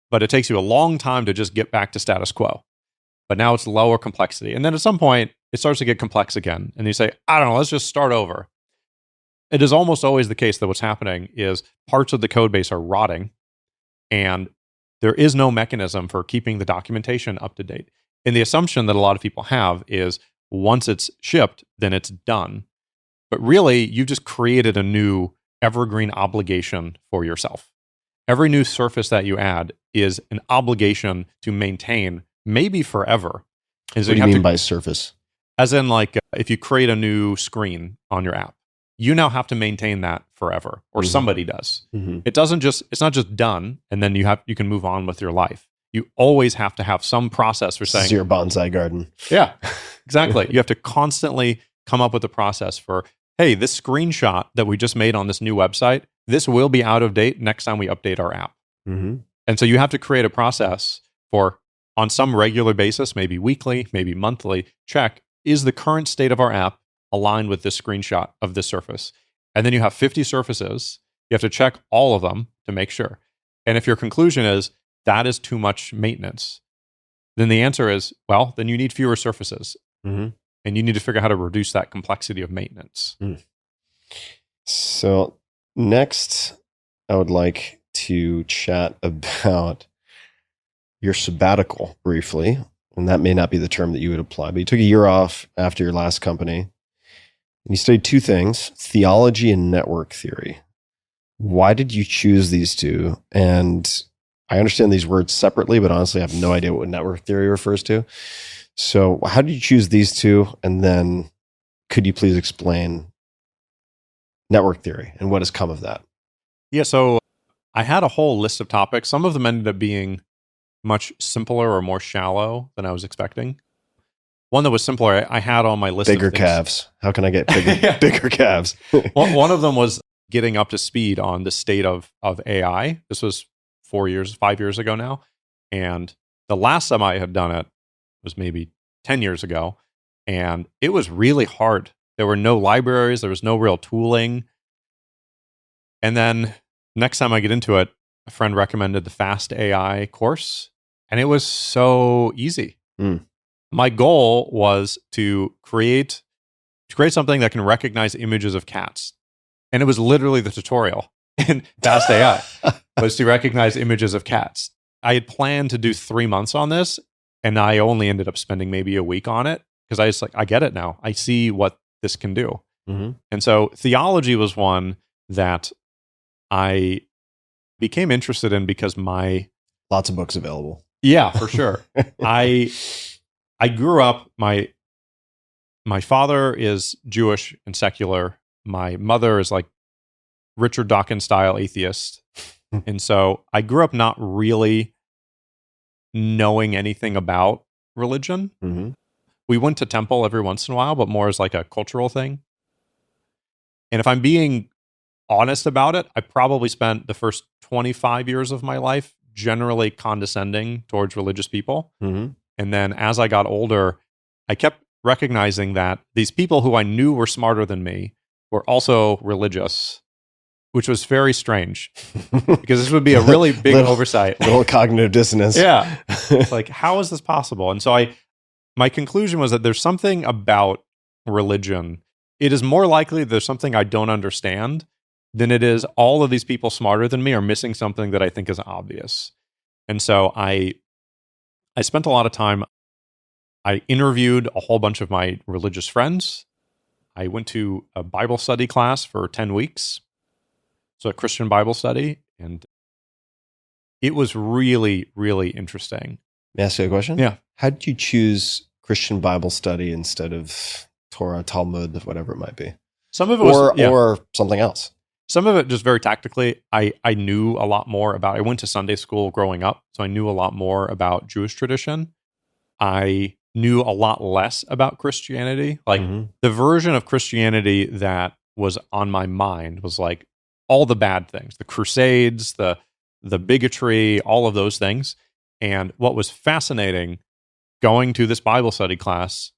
but it takes you a long time to just get back to status quo. But now it's lower complexity. And then at some point, it starts to get complex again. And you say, I don't know, let's just start over. It is almost always the case that what's happening is parts of the code base are rotting and there is no mechanism for keeping the documentation up to date. And the assumption that a lot of people have is once it's shipped, then it's done. But really, you've just created a new evergreen obligation for yourself. Every new surface that you add is an obligation to maintain, maybe forever. And so what do you mean by surface? As in, like, if you create a new screen on your app, you now have to maintain that forever, or somebody does. Mm-hmm. It's not just done, and then you can move on with your life. You always have to have some process for This saying, is your bonsai garden. yeah, exactly. You have to constantly come up with a process for, hey, this screenshot that we just made on this new website, this will be out of date next time we update our app. Mm-hmm. And so you have to create a process for, on some regular basis, maybe weekly, maybe monthly, check, is the current state of our app aligned with this screenshot of this surface? And then you have 50 surfaces. You have to check all of them to make sure. And if your conclusion is that is too much maintenance, then the answer is, well, then you need fewer surfaces. Mm-hmm. And you need to figure out how to reduce that complexity of maintenance. So next, I would like to chat about your sabbatical briefly. And that may not be the term that you would apply, but you took a year off after your last company. And you studied two things, theology and network theory. Why did you choose these two? And I understand these words separately, but honestly, I have no idea what network theory refers to. So how did you choose these two? And then could you please explain network theory and what has come of that? Yeah, so I had a whole list of topics. Some of them ended up being much simpler or more shallow than I was expecting. One that was simpler, I had on my list bigger of things. calves. How can I get bigger calves? One of them was getting up to speed on the state of AI. This was 5 years ago now. And the last time I had done it was maybe 10 years ago. And it was really hard. There were no libraries. There was no real tooling. And then next time I get into it, a friend recommended the Fast AI course. And it was so easy. My goal was to create something that can recognize images of cats. And it was literally the tutorial in Fast AI was to recognize images of cats. I had planned to do 3 months on this, and I only ended up spending maybe a week on it because I get it now. I see what this can do. Mm-hmm. And so theology was one that I became interested in because lots of books available. Yeah, for sure. I grew up, my father is Jewish and secular. My mother is like Richard Dawkins style atheist. And so I grew up not really knowing anything about religion. Mm-hmm. We went to temple every once in a while, but more as like a cultural thing. And if I'm being honest about it, I probably spent the first 25 years of my life generally condescending towards religious people. Mm-hmm. And then as I got older, I kept recognizing that these people who I knew were smarter than me were also religious, which was very strange because this would be a really big oversight. Little cognitive dissonance. Yeah. It's like, how is this possible? And so my conclusion was that there's something about religion. It is more likely there's something I don't understand than it is all of these people smarter than me are missing something that I think is obvious. And so I spent a lot of time. I interviewed a whole bunch of my religious friends. I went to a Bible study class for 10 weeks. So a Christian Bible study. And it was really, really interesting. May I ask you a question? Yeah. How did you choose Christian Bible study instead of Torah, Talmud, whatever it might be? Some of it was, or something else. Some of it just very tactically. I knew a lot more about, I went to Sunday school growing up, so I knew a lot more about Jewish tradition. I knew a lot less about Christianity. Like the version of Christianity that was on my mind was like all the bad things, the Crusades, the bigotry, all of those things. And what was fascinating going to this Bible study class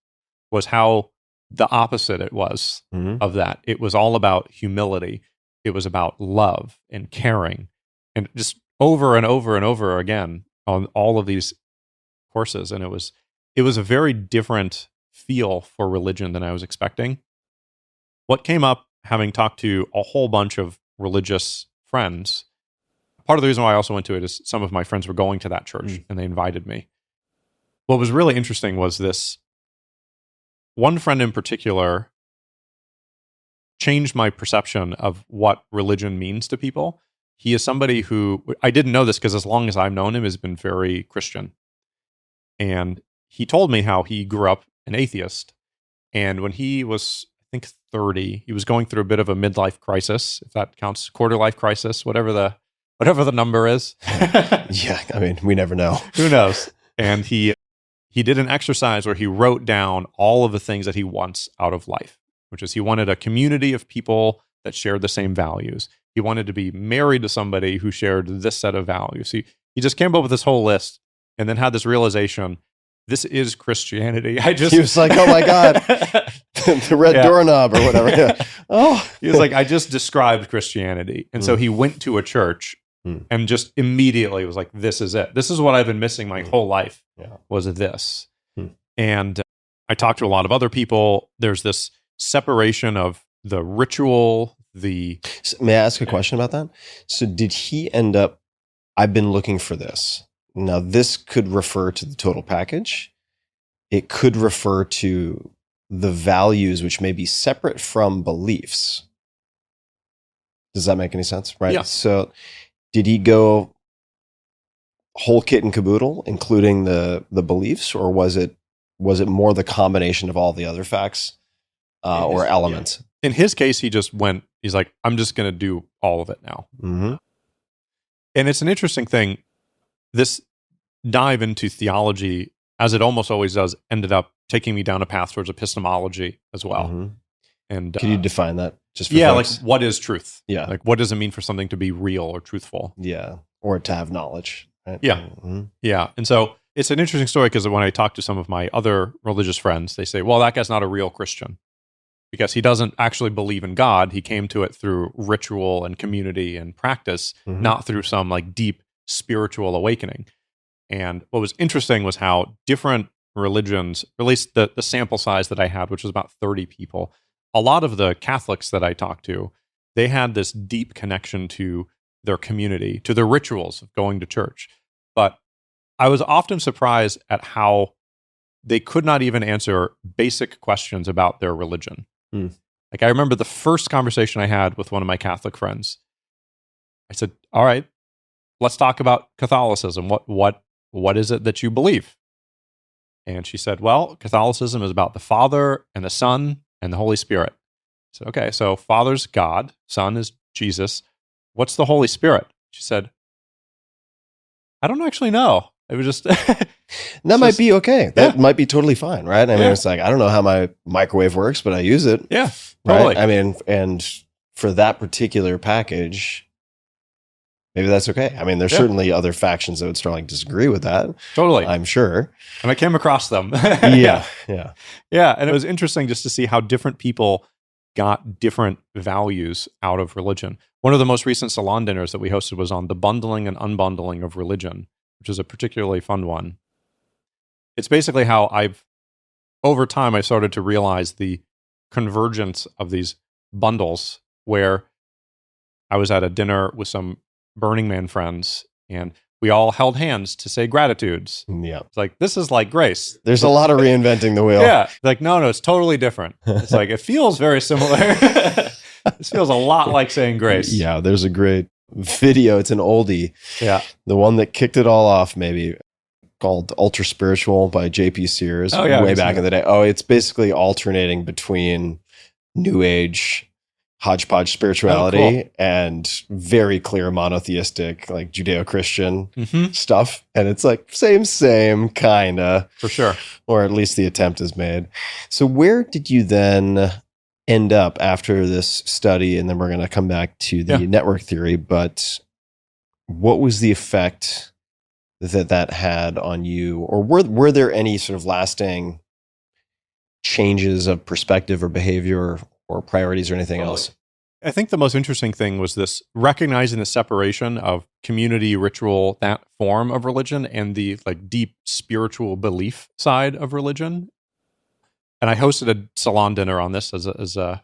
was how the opposite it was of that. It was all about humility. It was about love and caring, and just over and over and over again on all of these courses. And it was a very different feel for religion than I was expecting. What came up, having talked to a whole bunch of religious friends, part of the reason why I also went to it is some of my friends were going to that church and they invited me. What was really interesting was this one friend in particular changed my perception of what religion means to people. He is somebody who, I didn't know this because as long as I've known him, has been very Christian. And he told me how he grew up an atheist. And when he was, I think, 30, he was going through a bit of a midlife crisis, if that counts, quarter life crisis, whatever the whatever the number is. Yeah, I mean, we never know. Who knows? And he did an exercise where he wrote down all of the things that he wants out of life, which is he wanted a community of people that shared the same values. He wanted to be married to somebody who shared this set of values. He just came up with this whole list and then had this realization, this is Christianity. He was like, oh my God, the red doorknob or whatever. Yeah. Oh, he was like, I just described Christianity. And so he went to a church and just immediately was like, this is it. This is what I've been missing my whole life was this. And I talked to a lot of other people. There's this separation of the ritual, May I ask a question about that? So did he end up, I've been looking for this. Now, this could refer to the total package. It could refer to the values which may be separate from beliefs. Does that make any sense? Right? Yeah. So did he go whole kit and caboodle, including the beliefs, or was it more the combination of all the other facts or elements? Yeah. In his case, he's like, I'm just going to do all of it now. Mm-hmm. And it's an interesting thing. This dive into theology, as it almost always does, ended up taking me down a path towards epistemology as well. Mm-hmm. And can you define that just for folks? Like what is truth? Yeah. Like what does it mean for something to be real or truthful? Yeah. Or to have knowledge. Right? Yeah. Mm-hmm. Yeah. And so it's an interesting story because when I talk to some of my other religious friends, they say, well, that guy's not a real Christian because he doesn't actually believe in God. He came to it through ritual and community and practice, not through some like deep spiritual awakening. And what was interesting was how different religions, or at least the sample size that I had, which was about 30 people, a lot of the Catholics that I talked to, they had this deep connection to their community, to their rituals of going to church. But I was often surprised at how they could not even answer basic questions about their religion. Like I remember the first conversation I had with one of my Catholic friends. I said, all right, let's talk about Catholicism. What is it that you believe? And she said, well, Catholicism is about the Father and the Son and the Holy Spirit. I said, okay, so Father's God, Son is Jesus. What's the Holy Spirit? She said, I don't actually know. It was just... that might be okay. That might be totally fine, right? I mean, it's like, I don't know how my microwave works, but I use it. Yeah, totally. Right? I mean, and for that particular package, maybe that's okay. I mean, there's certainly other factions that would strongly disagree with that. Totally. I'm sure. And I came across them. Yeah. Yeah. And it was interesting just to see how different people got different values out of religion. One of the most recent salon dinners that we hosted was on the bundling and unbundling of religion, which is a particularly fun one. It's basically how over time, I started to realize the convergence of these bundles where I was at a dinner with some Burning Man friends and we all held hands to say gratitudes. Yeah. It's like, this is like grace. There's a lot of reinventing the wheel. Yeah. Like, no, it's totally different. It's like, it feels very similar. This feels a lot like saying grace. Yeah. There's a great video. It's an oldie. Yeah. The one that kicked it all off, maybe, called Ultra Spiritual by J.P. Sears. Oh, yeah, way back in the day. Oh, it's basically alternating between New Age hodgepodge spirituality and very clear monotheistic, like Judeo-Christian stuff. And it's like same, kind of. For sure. Or at least the attempt is made. So where did you then end up after this study? And then we're going to come back to the network theory. But what was the effect that had on you? Or were there any sort of lasting changes of perspective or behavior or priorities or anything else? I think the most interesting thing was this recognizing the separation of community ritual, that form of religion, and the like deep spiritual belief side of religion. And I hosted a salon dinner on this as I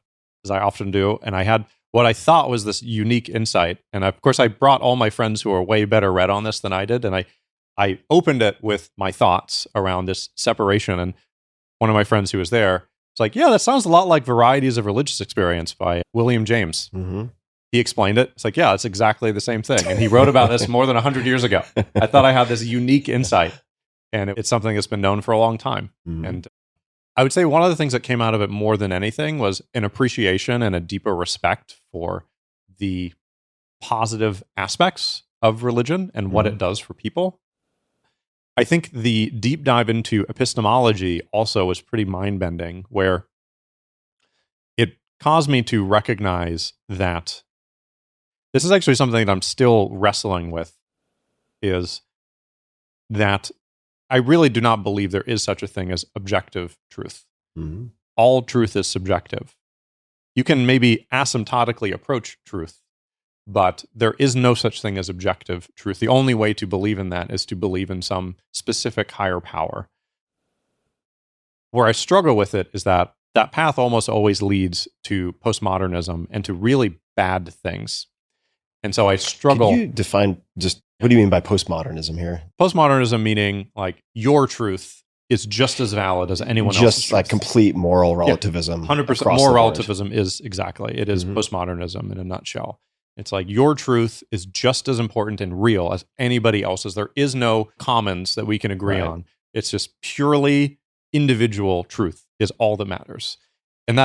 often do. And I had what I thought was this unique insight. And of course, I brought all my friends who are way better read on this than I did. And I opened it with my thoughts around this separation. And one of my friends who was there, it's like, yeah, that sounds a lot like Varieties of Religious Experience by William James. He explained it. It's like, yeah, it's exactly the same thing. And he wrote about this more than 100 years ago. I thought I had this unique insight. And it's something that's been known for a long time. And I would say one of the things that came out of it more than anything was an appreciation and a deeper respect for the positive aspects of religion and what it does for people. I think the deep dive into epistemology also was pretty mind-bending, where it caused me to recognize that this is actually something that I'm still wrestling with, is that I really do not believe there is such a thing as objective truth. Mm-hmm. All truth is subjective. You can maybe asymptotically approach truth, but there is no such thing as objective truth. The only way to believe in that is to believe in some specific higher power. Where I struggle with it is that that path almost always leads to postmodernism and to really bad things. And so I struggle. Can you define just what do you mean by postmodernism here? Postmodernism meaning like your truth is just as valid as anyone else's Just truth. like complete moral relativism. 100% moral relativism is exactly. It is postmodernism in a nutshell. It's like your truth is just as important and real as anybody else's. There is no commons that we can agree on. It's just purely individual truth is all that matters. And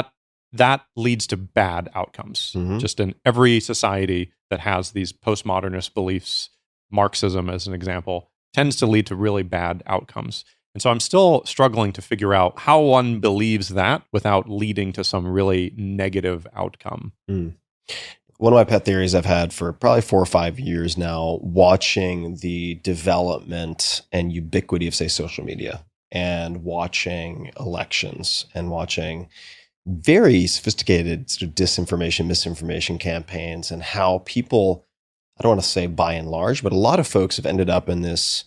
that leads to bad outcomes. Just in every society that has these postmodernist beliefs, Marxism as an example, tends to lead to really bad outcomes. And so I'm still struggling to figure out how one believes that without leading to some really negative outcome. One of my pet theories I've had for probably 4 or 5 years now, watching the development and ubiquity of, say, social media, and watching elections, and watching very sophisticated sort of disinformation, misinformation campaigns, and how people, I don't want to say by and large, but a lot of folks have ended up in this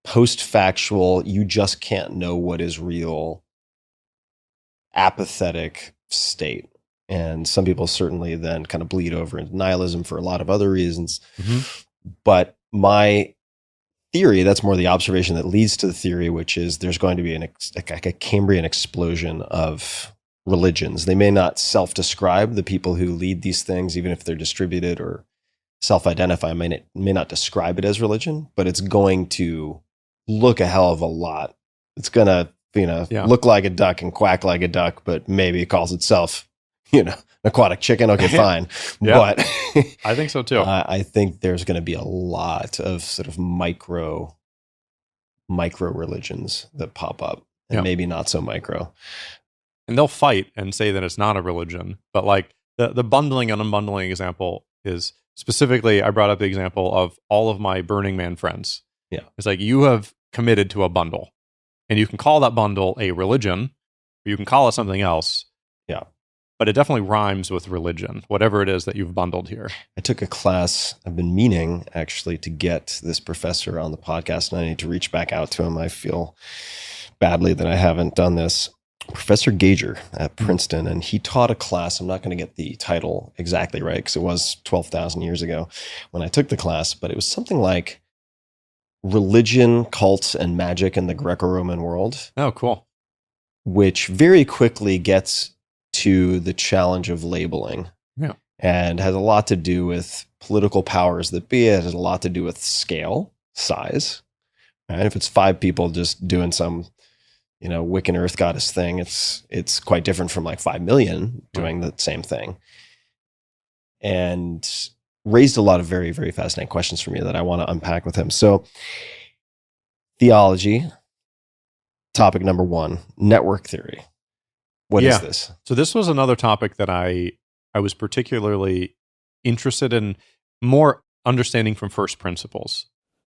post-factual, you just can't know what is real, apathetic state. And some people certainly then kind of bleed over into nihilism for a lot of other reasons. But my theory, that's more the observation that leads to the theory, which is there's going to be a Cambrian explosion of religions. They may not self-describe, the people who lead these things, even if they're distributed or self-identify, may not describe it as religion, but it's going to look a hell of a lot. It's going to, look like a duck and quack like a duck, but maybe it calls itself, aquatic chicken. Okay, fine. But I think so too. I think there's going to be a lot of sort of micro religions that pop up, and maybe not so micro. And they'll fight and say that it's not a religion. But like the bundling and unbundling example is specifically, I brought up the example of all of my Burning Man friends. Yeah. It's like you have committed to a bundle, and you can call that bundle a religion, or you can call it something else. Yeah. But it definitely rhymes with religion, whatever it is that you've bundled here. I took a class, I've been meaning actually to get this professor on the podcast, and I need to reach back out to him. I feel badly that I haven't done this. Professor Gager at Princeton, and he taught a class. I'm not going to get the title exactly right because it was 12,000 years ago when I took the class, but it was something like religion, cults, and magic in the Greco-Roman world. Oh, cool. Which very quickly gets to the challenge of labeling. Yeah. And has a lot to do with political powers that be. It has a lot to do with scale, size. Right? If it's 5 people just doing some Wiccan Earth Goddess thing, it's quite different from like 5 million doing the same thing. And raised a lot of very, very fascinating questions for me that I want to unpack with him. So theology, topic number 1, network theory. What is this? So this was another topic that I was particularly interested in more understanding from first principles.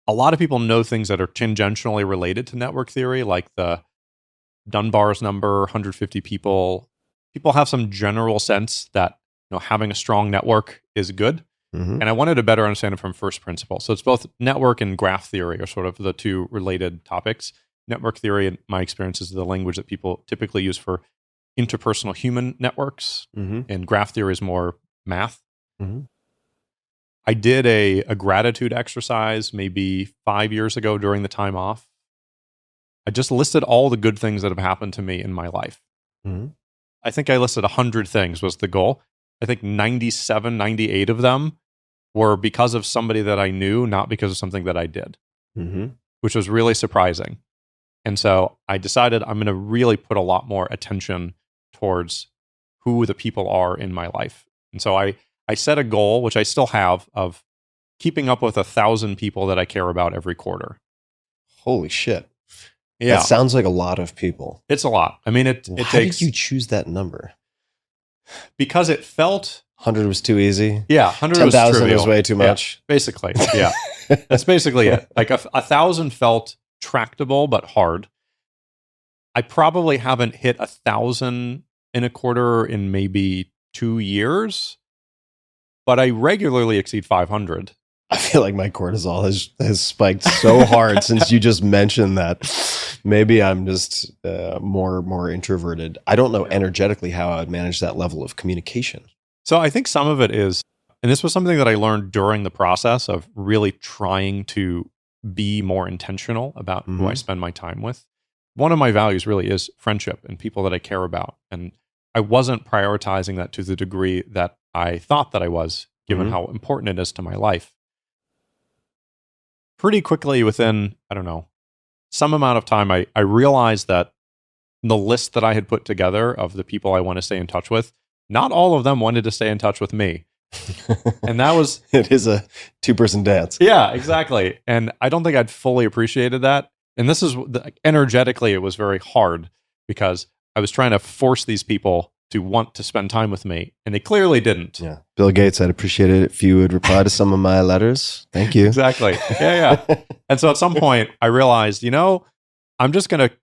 A lot of people know things that are tangentially related to network theory, like the Dunbar's number, 150 people. People have some general sense that having a strong network is good. And I wanted to better understand it from first principles. So it's both network and graph theory are sort of the two related topics. Network theory, in my experience, is the language that people typically use for interpersonal human networks, and graph theory is more math. I did a gratitude exercise maybe 5 years ago during the time off. I just listed all the good things that have happened to me in my life. I think I listed 100 things was the goal. I think 97, 98 of them were because of somebody that I knew, not because of something that I did, which was really surprising. And so I decided I'm going to really put a lot more attention towards who the people are in my life. And so I set a goal, which I still have, of keeping up with 1,000 people that I care about every quarter. Holy shit. Yeah. That sounds like a lot of people. It's a lot. I mean, it How takes... did you choose that number? Because it felt... 100 was too easy? Yeah, 100 was trivial. 10,000 was way too much? Yeah, basically, yeah. That's basically it. Like 1,000 felt tractable, but hard. I probably haven't hit 1,000 in a quarter in maybe 2 years, but I regularly exceed 500. I feel like my cortisol has spiked so hard since you just mentioned that. Maybe I'm just more introverted. I don't know energetically how I would manage that level of communication. So I think some of it is, and this was something that I learned during the process of really trying to be more intentional about who I spend my time with. One of my values really is friendship and people that I care about. And I wasn't prioritizing that to the degree that I thought that I was, given how important it is to my life. Pretty quickly within, I don't know, some amount of time, I realized that the list that I had put together of the people I want to stay in touch with, not all of them wanted to stay in touch with me. And that was... It is a two-person dance. Yeah, exactly. And I don't think I'd fully appreciated that. And this is, energetically, it was very hard because I was trying to force these people to want to spend time with me, and they clearly didn't. Yeah. Bill Gates, I'd appreciate it if you would reply to some of my letters. Thank you. Exactly. Yeah. And so at some point, I realized, I'm just going to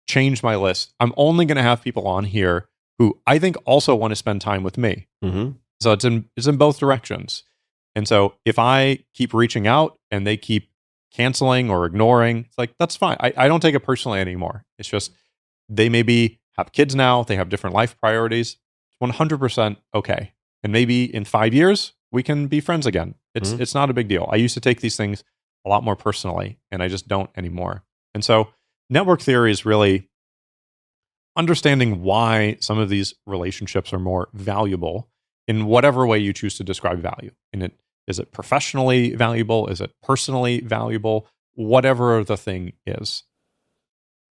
change my list. I'm only going to have people on here who I think also want to spend time with me. So it's in both directions. And so if I keep reaching out and they keep canceling or ignoring, it's like, that's fine. I don't take it personally anymore. It's just, they maybe have kids now, they have different life priorities. It's 100% okay. And maybe in 5 years, we can be friends again. It's not a big deal. I used to take these things a lot more personally, and I just don't anymore. And so network theory is really understanding why some of these relationships are more valuable in whatever way you choose to describe value. Is it professionally valuable? Is it personally valuable? Whatever the thing is.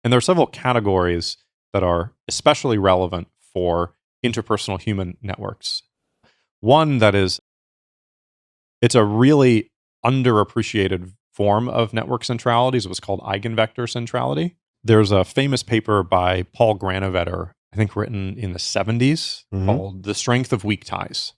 And there are several categories that are especially relevant for interpersonal human networks. One that it's a really underappreciated form of network centrality is what's called eigenvector centrality. There's a famous paper by Paul Granovetter, I think written in the 70s, called The Strength of Weak Ties.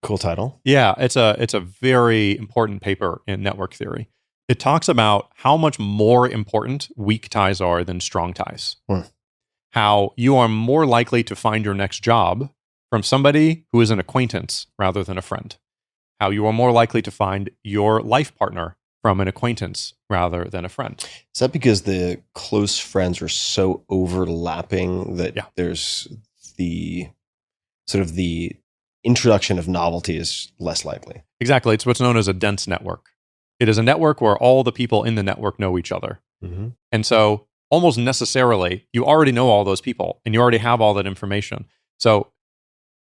Cool title. Yeah, it's a very important paper in network theory. It talks about how much more important weak ties are than strong ties. How you are more likely to find your next job from somebody who is an acquaintance rather than a friend. How you are more likely to find your life partner from an acquaintance rather than a friend. Is that because the close friends are so overlapping that there's the sort of the introduction of novelty is less likely? Exactly. It's what's known as a dense network. It is a network where all the people in the network know each other. And so almost necessarily, you already know all those people and you already have all that information. So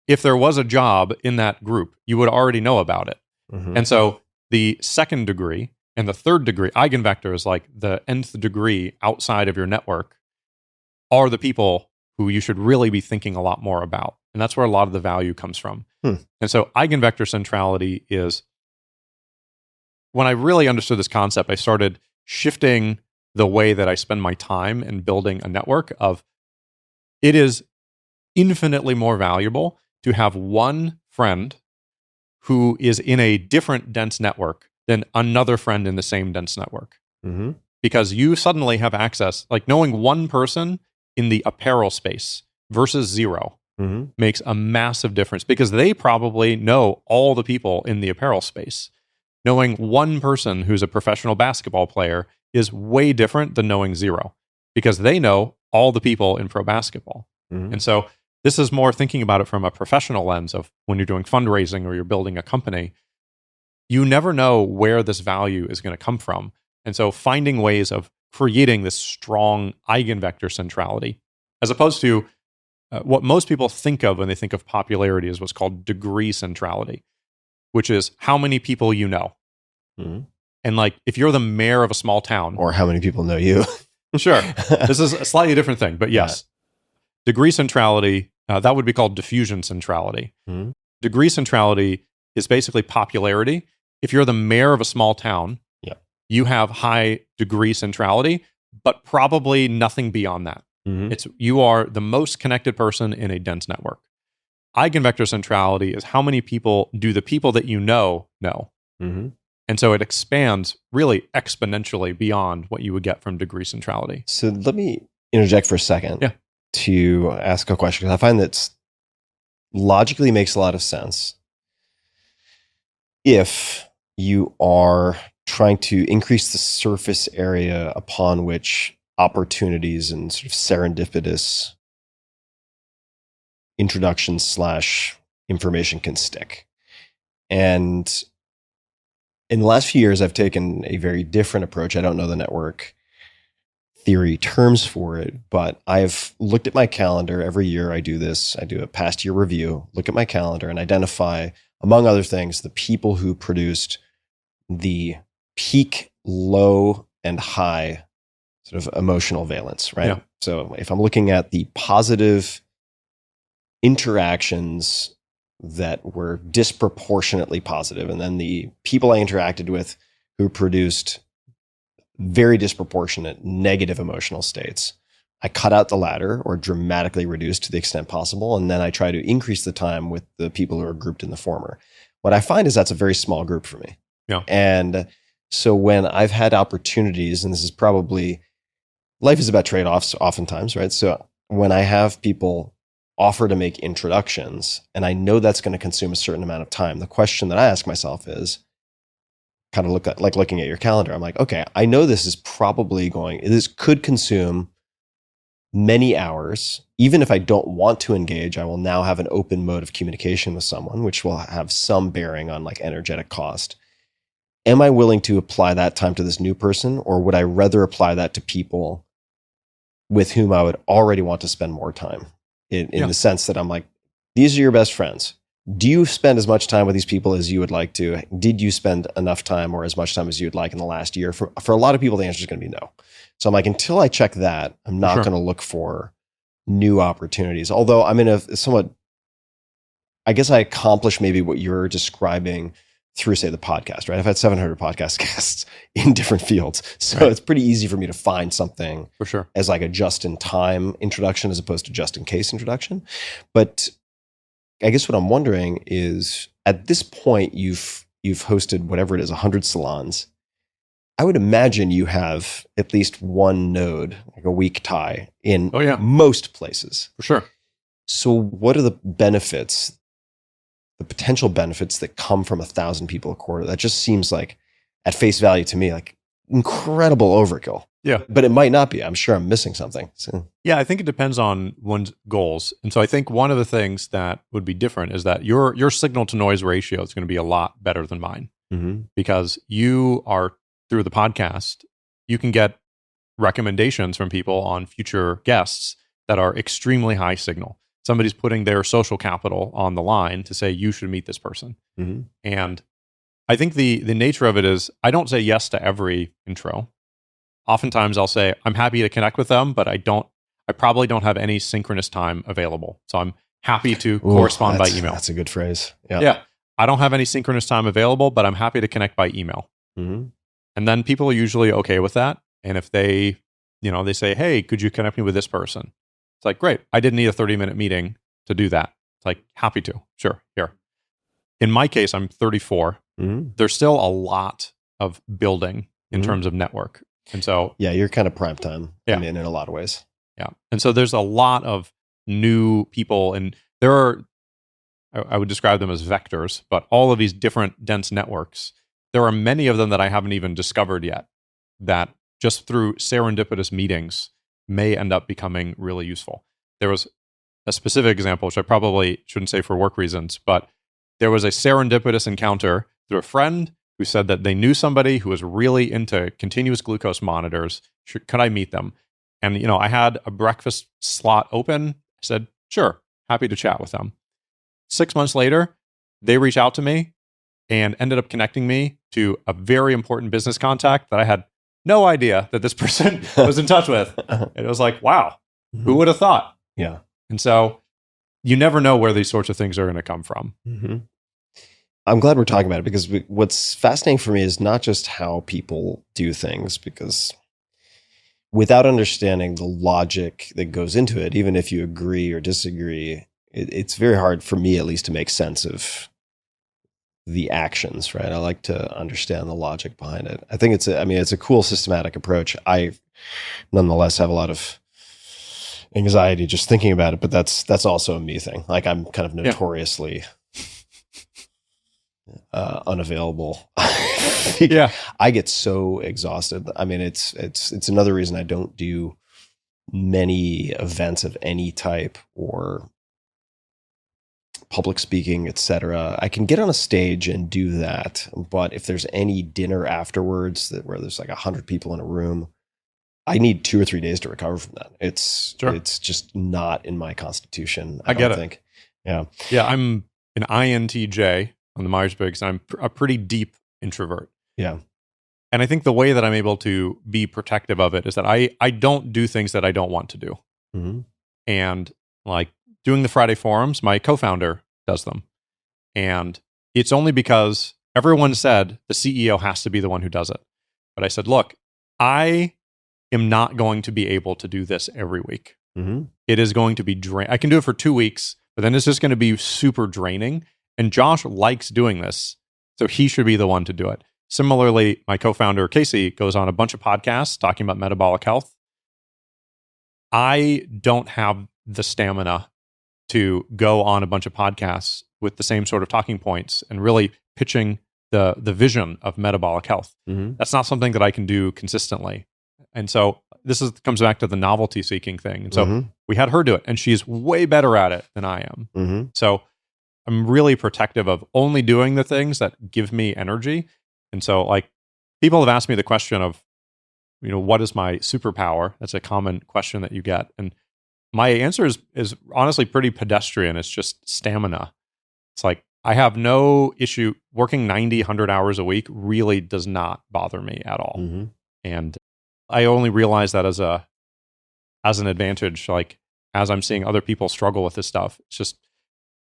if there was a job in that group, you would already know about it. And so the second degree and the third degree, eigenvectors, like the nth degree outside of your network, are the people who you should really be thinking a lot more about. And that's where a lot of the value comes from. And so eigenvector centrality is, when I really understood this concept, I started shifting the way that I spend my time in building a network of, it is infinitely more valuable to have one friend who is in a different dense network than another friend in the same dense network. Because you suddenly have access, like knowing one person in the apparel space versus zero makes a massive difference, because they probably know all the people in the apparel space. Knowing one person who's a professional basketball player is way different than knowing zero, because they know all the people in pro basketball. And so this is more thinking about it from a professional lens of when you're doing fundraising or you're building a company. You never know where this value is going to come from. And so finding ways of creating this strong eigenvector centrality, as opposed to what most people think of when they think of popularity, is what's called degree centrality, which is how many people you know. And like, if you're the mayor of a small town, or how many people know you. Sure. This is a slightly different thing, but yes. Degree centrality, that would be called diffusion centrality. Degree centrality is basically popularity. if you're the mayor of a small town, Yeah. you have high degree centrality, but probably nothing beyond that. You are the most connected person in a dense network. Eigenvector centrality is how many people do the people that you know. And so it expands really exponentially beyond what you would get from degree centrality. So let me interject for a second to ask a question, because I find that logically makes a lot of sense if you are trying to increase the surface area upon which opportunities and sort of serendipitous introductions / information can stick. And in the last few years, I've taken a very different approach. I don't know the network theory terms for it, but I've looked at my calendar. Every year I do this. I do a past year review, look at my calendar, and identify, among other things, the people who produced the peak, low, and high sort of emotional valence, right? Yeah. So if I'm looking at the positive interactions that were disproportionately positive, and then the people I interacted with who produced very disproportionate negative emotional states, I cut out the latter or dramatically reduce to the extent possible, and then I try to increase the time with the people who are grouped in the former. What I find is that's a very small group for me. Yeah. And so when I've had opportunities, and this is probably, life is about trade-offs oftentimes, right? So when I have people offer to make introductions, and I know that's going to consume a certain amount of time, the question that I ask myself is, kind of looking at your calendar, I'm like, okay, I know this is probably this could consume many hours. Even if I don't want to engage, I will now have an open mode of communication with someone, which will have some bearing on like energetic cost. Am I willing to apply that time to this new person, or would I rather apply that to people with whom I would already want to spend more time? In the sense that I'm like, these are your best friends. Do you spend as much time with these people as you would like to? Did you spend enough time or as much time as you would like in the last year? For a lot of people, the answer is going to be no. So I'm like, until I check that, I'm not going to look for new opportunities. Although I'm in a somewhat, I guess I accomplish maybe what you're describing through, say, the podcast, right? I've had 700 podcast guests in different fields. So it's pretty easy for me to find something for sure as like a just-in-time introduction as opposed to just-in-case introduction. But I guess what I'm wondering is, at this point, you've hosted whatever it is, 100 salons. I would imagine you have at least one node, like a weak tie, in most places. For sure. So what are the benefits, the potential benefits that come from 1,000 people a quarter? That just seems like, at face value to me, like incredible overkill. Yeah. But it might not be. I'm sure I'm missing something. So. Yeah, I think it depends on one's goals. And so I think one of the things that would be different is that your signal to noise ratio is going to be a lot better than mine, because you are, through the podcast, you can get recommendations from people on future guests that are extremely high signal. Somebody's putting their social capital on the line to say, you should meet this person. And I think the nature of it is, I don't say yes to every intro. Oftentimes I'll say, I'm happy to connect with them, but I probably don't have any synchronous time available. So I'm happy to correspond by email. That's a good phrase. Yeah. I don't have any synchronous time available, but I'm happy to connect by email. And then people are usually okay with that. And if they say, hey, could you connect me with this person? It's like, great. I didn't need a 30-minute meeting to do that. It's like, happy to. Sure. Here. In my case, I'm 34. There's still a lot of building in terms of network. And so, you're kind of prime time. I mean, in a lot of ways. Yeah. And so there's a lot of new people, and there are, I would describe them as vectors, but all of these different dense networks, there are many of them that I haven't even discovered yet, that just through serendipitous meetings may end up becoming really useful. There was a specific example, which I probably shouldn't say for work reasons, but there was a serendipitous encounter through a friend who said that they knew somebody who was really into continuous glucose monitors. Could I meet them? And, I had a breakfast slot open. I said, sure, happy to chat with them. 6 months later, they reached out to me and ended up connecting me to a very important business contact that I had no idea that this person was in touch with. And it was like, wow, who would have thought? Yeah. And so you never know where these sorts of things are going to come from. I'm glad we're talking about it because what's fascinating for me is not just how people do things, because without understanding the logic that goes into it, even if you agree or disagree, it's very hard for me, at least, to make sense of the actions, right? I like to understand the logic behind it. I think it's a cool systematic approach. I nonetheless have a lot of anxiety just thinking about it, but that's also a me thing. Like, I'm kind of notoriously unavailable. Yeah. I get so exhausted. I mean, it's another reason I don't do many events of any type or public speaking, etc. I can get on a stage and do that, but if there's any dinner afterwards where there's like 100 people in a room, I need 2 or 3 days to recover from that. It's just not in my constitution. I don't think. Yeah. Yeah. I'm an INTJ on the Myers-Briggs. I'm a pretty deep introvert. Yeah. And I think the way that I'm able to be protective of it is that I don't do things that I don't want to do. Mm-hmm. And like doing the Friday forums, my co-founder does them. And it's only because everyone said the CEO has to be the one who does it. But I said, look, I am not going to be able to do this every week. Mm-hmm. It is going to be I can do it for 2 weeks, but then it's just going to be super draining. And Josh likes doing this, so he should be the one to do it. Similarly, my co-founder, Casey, goes on a bunch of podcasts talking about metabolic health. I don't have the stamina to go on a bunch of podcasts with the same sort of talking points and really pitching the vision of metabolic health. Mm-hmm. That's not something that I can do consistently. And so this comes back to the novelty-seeking thing. And so we had her do it, and she's way better at it than I am. Mm-hmm. So I'm really protective of only doing the things that give me energy. And so, like, people have asked me the question of, what is my superpower? That's a common question that you get. And my answer is honestly pretty pedestrian. It's just stamina. It's like, I have no issue working 90, 100 hours a week really does not bother me at all. Mm-hmm. And I only realize that as an advantage, like, as I'm seeing other people struggle with this stuff.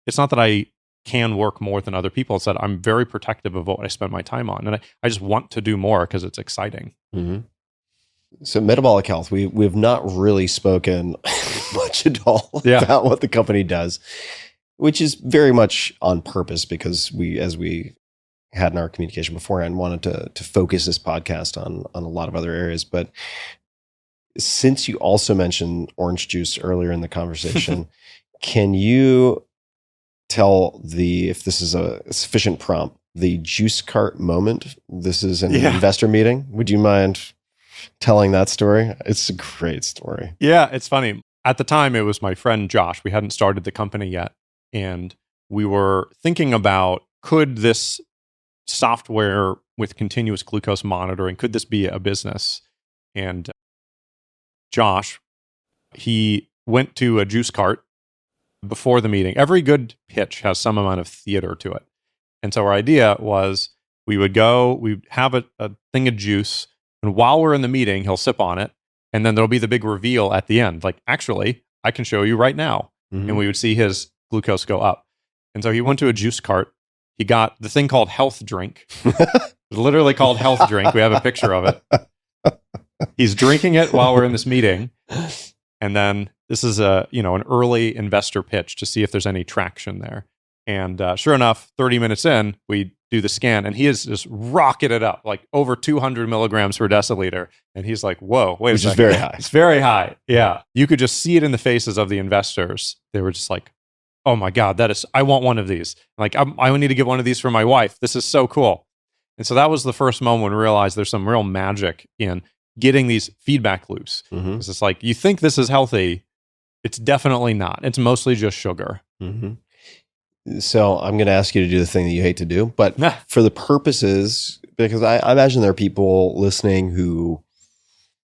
It's not that I can work more than other people. It's that I'm very protective of what I spend my time on. And I just want to do more because it's exciting. Mm-hmm. So metabolic health, we've not really spoken much at all about what the company does, which is very much on purpose because as we had in our communication beforehand, wanted to focus this podcast on a lot of other areas. But since you also mentioned orange juice earlier in the conversation, can you tell if this is a sufficient prompt, the juice cart moment? This is an investor meeting. Would you mind telling that story? It's a great story. Yeah, it's funny. At the time, it was my friend Josh. We hadn't started the company yet. And we were thinking about, could this software with continuous glucose monitoring, could this be a business? And Josh, he went to a juice cart before the meeting. Every good pitch has some amount of theater to it. And so our idea was we'd have a thing of juice, and while we're in the meeting, he'll sip on it, and then there'll be the big reveal at the end. Like, actually, I can show you right now. Mm-hmm. And we would see his glucose go up. And so he went to a juice cart. He got the thing called health drink. It's literally called health drink. We have a picture of it. He's drinking it while we're in this meeting. And then this is an early investor pitch to see if there's any traction there. And sure enough, 30 minutes in, we do the scan, and he is just rocketed it up, like over 200 milligrams per deciliter. And he's like, whoa, wait a second. Which is very high. It's very high. Yeah. You could just see it in the faces of the investors. They were just like, oh my God, I want one of these. Like, I need to get one of these for my wife. This is so cool. And so that was the first moment when we realized there's some real magic in getting these feedback loops. Mm-hmm. It's like, you think this is healthy. It's definitely not. It's mostly just sugar. Mm-hmm. So I'm going to ask you to do the thing that you hate to do, but for the purposes, because I imagine there are people listening who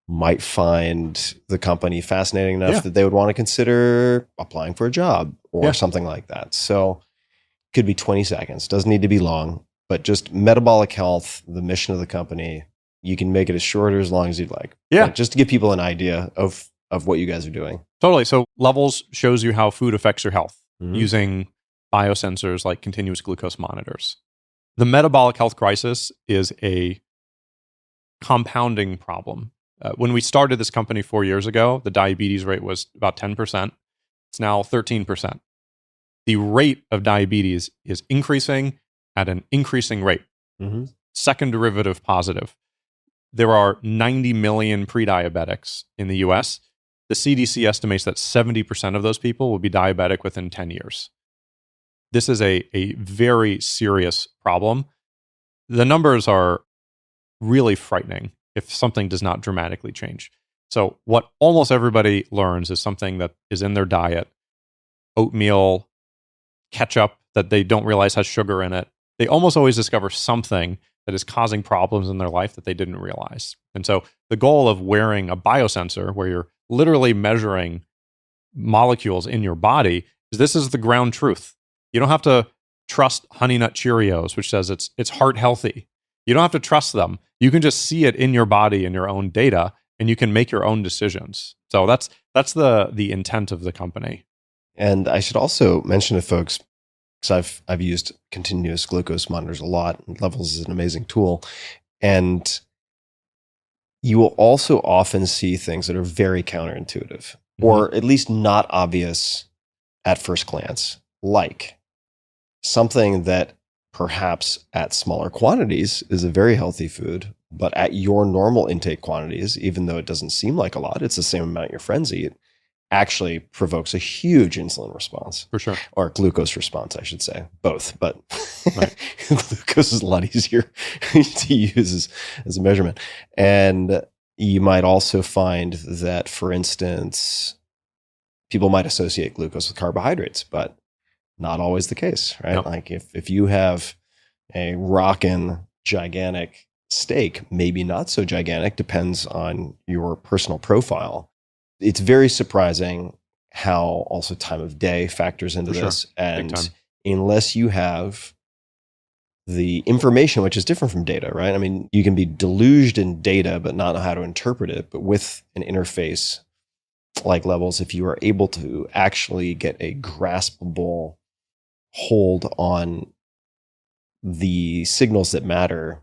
might find the company fascinating enough that they would want to consider applying for a job or something like that. So it could be 20 seconds, doesn't need to be long, but just metabolic health, the mission of the company, you can make it as short or as long as you'd like. Yeah. Just to give people an idea of what you guys are doing. Totally. So Levels shows you how food affects your health using biosensors like continuous glucose monitors. The metabolic health crisis is a compounding problem. When we started this company 4 years ago, the diabetes rate was about 10%. It's now 13%. The rate of diabetes is increasing at an increasing rate. Mm-hmm. Second derivative positive. There are 90 million pre-diabetics in the US. The CDC estimates that 70% of those people will be diabetic within 10 years. This is a very serious problem. The numbers are really frightening if something does not dramatically change. So what almost everybody learns is something that is in their diet: oatmeal, ketchup that they don't realize has sugar in it. They almost always discover something that is causing problems in their life that they didn't realize. And so the goal of wearing a biosensor, where you're literally measuring molecules in your body, is this is the ground truth. You don't have to trust Honey Nut Cheerios, which says it's heart healthy. You don't have to trust them. You can just see it in your body in your own data, and you can make your own decisions. So that's the intent of the company. And I should also mention to folks, because I've used continuous glucose monitors a lot. Levels is an amazing tool. And you will also often see things that are very counterintuitive, or at least not obvious at first glance, like something that perhaps at smaller quantities is a very healthy food, but at your normal intake quantities, even though it doesn't seem like a lot, it's the same amount your friends eat, actually provokes a huge insulin response. For sure. Or glucose response, I should say. Both, but right. Glucose is a lot easier to use as a measurement. And you might also find that, for instance, people might associate glucose with carbohydrates, but not always the case, right? Nope. Like if you have a rockin' gigantic steak, maybe not so gigantic, depends on your personal profile. It's very surprising how also time of day factors into this. Sure. And unless you have the information, which is different from data, right? I mean, you can be deluged in data, but not know how to interpret it. But with an interface like Levels, if you are able to actually get a graspable hold on the signals that matter,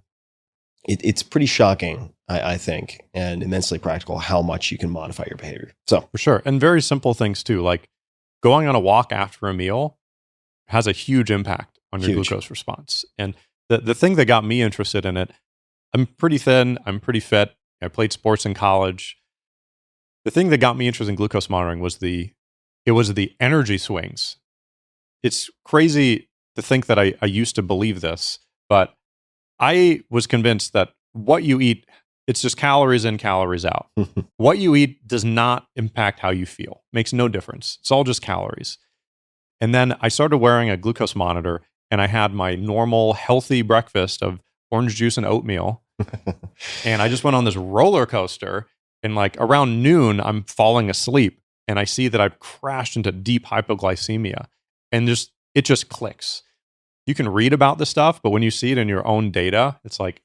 it's pretty shocking, I think, and immensely practical how much you can modify your behavior. So for sure. And very simple things too, like going on a walk after a meal has a huge impact on your glucose response. And the thing that got me interested in it, I'm pretty thin, I'm pretty fit, I played sports in college. The thing that got me interested in glucose monitoring was the energy swings. It's crazy to think that I used to believe this, but I was convinced that what you eat, it's just calories in, calories out. What you eat does not impact how you feel. Makes no difference. It's all just calories. And then I started wearing a glucose monitor, and I had my normal healthy breakfast of orange juice and oatmeal. And I just went on this roller coaster, and like around noon, I'm falling asleep, and I see that I've crashed into deep hypoglycemia, and it just clicks. You can read about this stuff, but when you see it in your own data, it's like,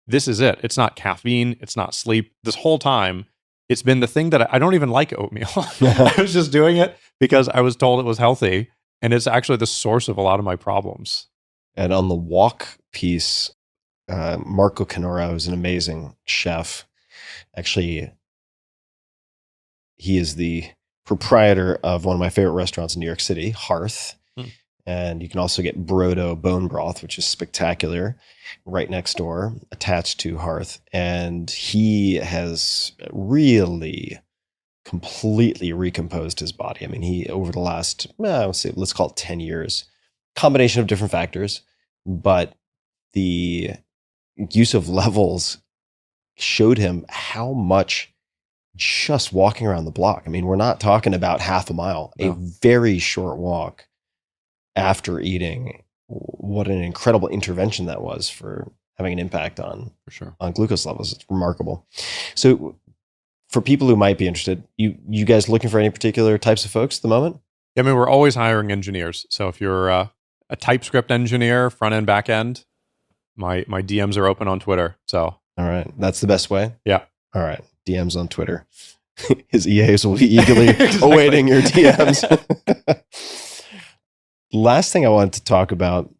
this is it. It's not caffeine. It's not sleep. This whole time, it's been the thing that I don't even like oatmeal. I was just doing it because I was told it was healthy, and it's actually the source of a lot of my problems. And on the walk piece, Marco Canora, who's an amazing chef, actually, he is the proprietor of one of my favorite restaurants in New York City, Hearth. And you can also get Brodo bone broth, which is spectacular, right next door, attached to Hearth. And he has really completely recomposed his body. I mean, he, over the last, let's call it 10 years, combination of different factors, but the use of Levels showed him how much just walking around the block. I mean, we're not talking about half a mile, a very short walk after eating. What an incredible intervention that was for having an impact on glucose levels. It's remarkable. So for people who might be interested, you guys looking for any particular types of folks at the moment? I mean, we're always hiring engineers. So if you're a TypeScript engineer, front end, back end, my DMs are open on Twitter. So all right, that's the best way. Yeah. All right, DMs on Twitter. His EAs will be eagerly awaiting your DMs. Last thing I wanted to talk about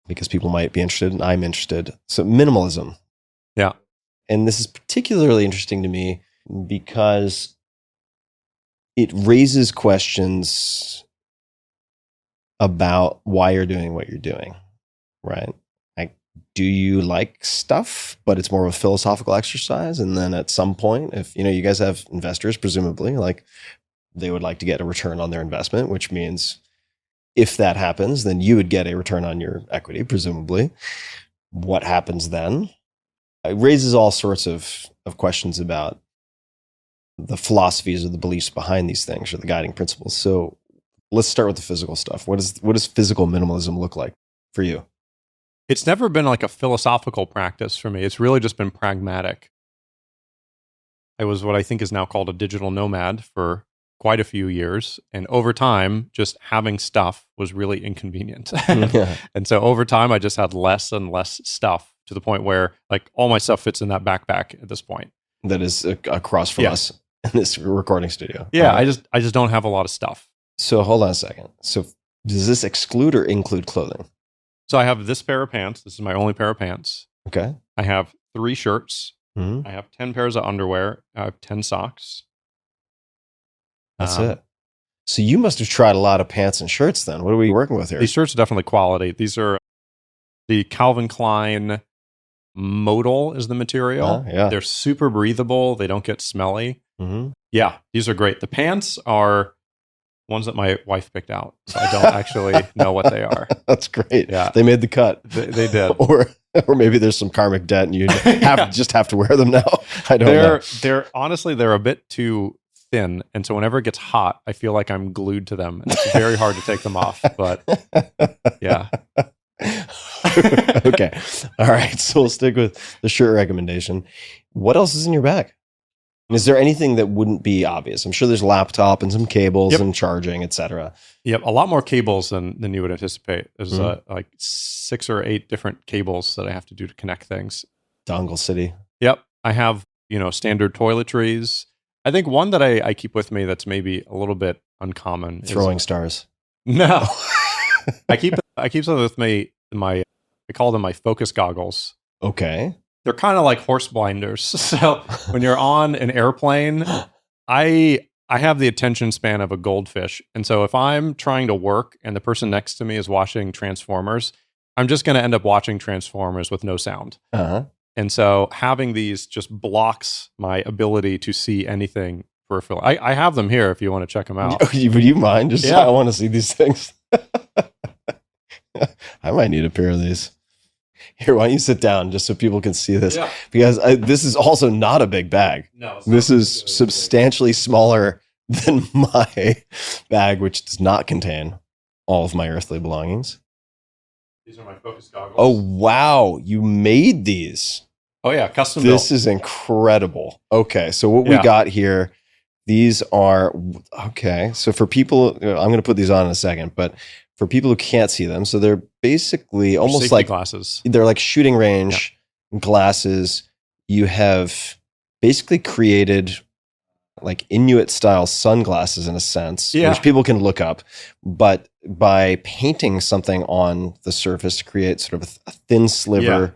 because people might be interested and I'm interested. So minimalism. Yeah. And this is particularly interesting to me because it raises questions about why you're doing what you're doing, right? Like, do you like stuff, but it's more of a philosophical exercise? And then at some point, if you guys have investors, presumably, like they would like to get a return on their investment, which means if that happens, then you would get a return on your equity, presumably. What happens then? It raises all sorts of questions about the philosophies or the beliefs behind these things or the guiding principles. So let's start with the physical stuff. What does physical minimalism look like for you? It's never been like a philosophical practice for me. It's really just been pragmatic. I was what I think is now called a digital nomad for quite a few years. And over time, just having stuff was really inconvenient. Yeah. And so over time, I just had less and less stuff to the point where like all my stuff fits in that backpack at this point. That is across from us in this recording studio. Yeah, I just don't have a lot of stuff. So hold on a second. So does this exclude or include clothing? So I have this pair of pants. This is my only pair of pants. Okay. I have 3 shirts. Mm-hmm. I have 10 pairs of underwear. I have 10 socks. That's it. So you must have tried a lot of pants and shirts then. What are we working with here? These shirts are definitely quality. These are the Calvin Klein modal is the material. Yeah. They're super breathable. They don't get smelly. Mm-hmm. Yeah, these are great. The pants are ones that my wife picked out. So I don't actually know what they are. That's great. Yeah. They made the cut. They did. Or maybe there's some karmic debt and you just have to wear them now. I don't know. They're honestly, they're a bit too thin. And so whenever it gets hot, I feel like I'm glued to them. And it's very hard to take them off. But yeah. Okay. All right. So we'll stick with the shirt recommendation. What else is in your bag? Is there anything that wouldn't be obvious? I'm sure there's a laptop and some cables and charging, etc. Yep. A lot more cables than you would anticipate. There's like 6 or 8 different cables that I have to do to connect things. Dongle City. Yep. I have, standard toiletries. I think one that I keep with me that's maybe a little bit uncommon. Throwing stars. No. I keep something with me. I call them my focus goggles. Okay. They're kind of like horse blinders. So when you're on an airplane, I have the attention span of a goldfish. And so if I'm trying to work and the person next to me is watching Transformers, I'm just going to end up watching Transformers with no sound. Uh-huh. And so having these just blocks my ability to see anything peripheral. I have them here if you want to check them out. Would you mind? I want to see these things. I might need a pair of these. Here, why don't you sit down just so people can see this? Yeah. Because this is also not a big bag. No, this is substantially smaller than my bag, which does not contain all of my earthly belongings. These are my focus goggles. Oh, wow. You made these. Oh, yeah. Custom built. This is incredible. Okay. So what we got here, these are, okay. So for people, I'm going to put these on in a second, but for people who can't see them, so they're basically almost safety like glasses. They're like shooting range glasses. You have basically created like Inuit style sunglasses in a sense, which people can look up, but by painting something on the surface to create sort of a thin sliver. Yeah.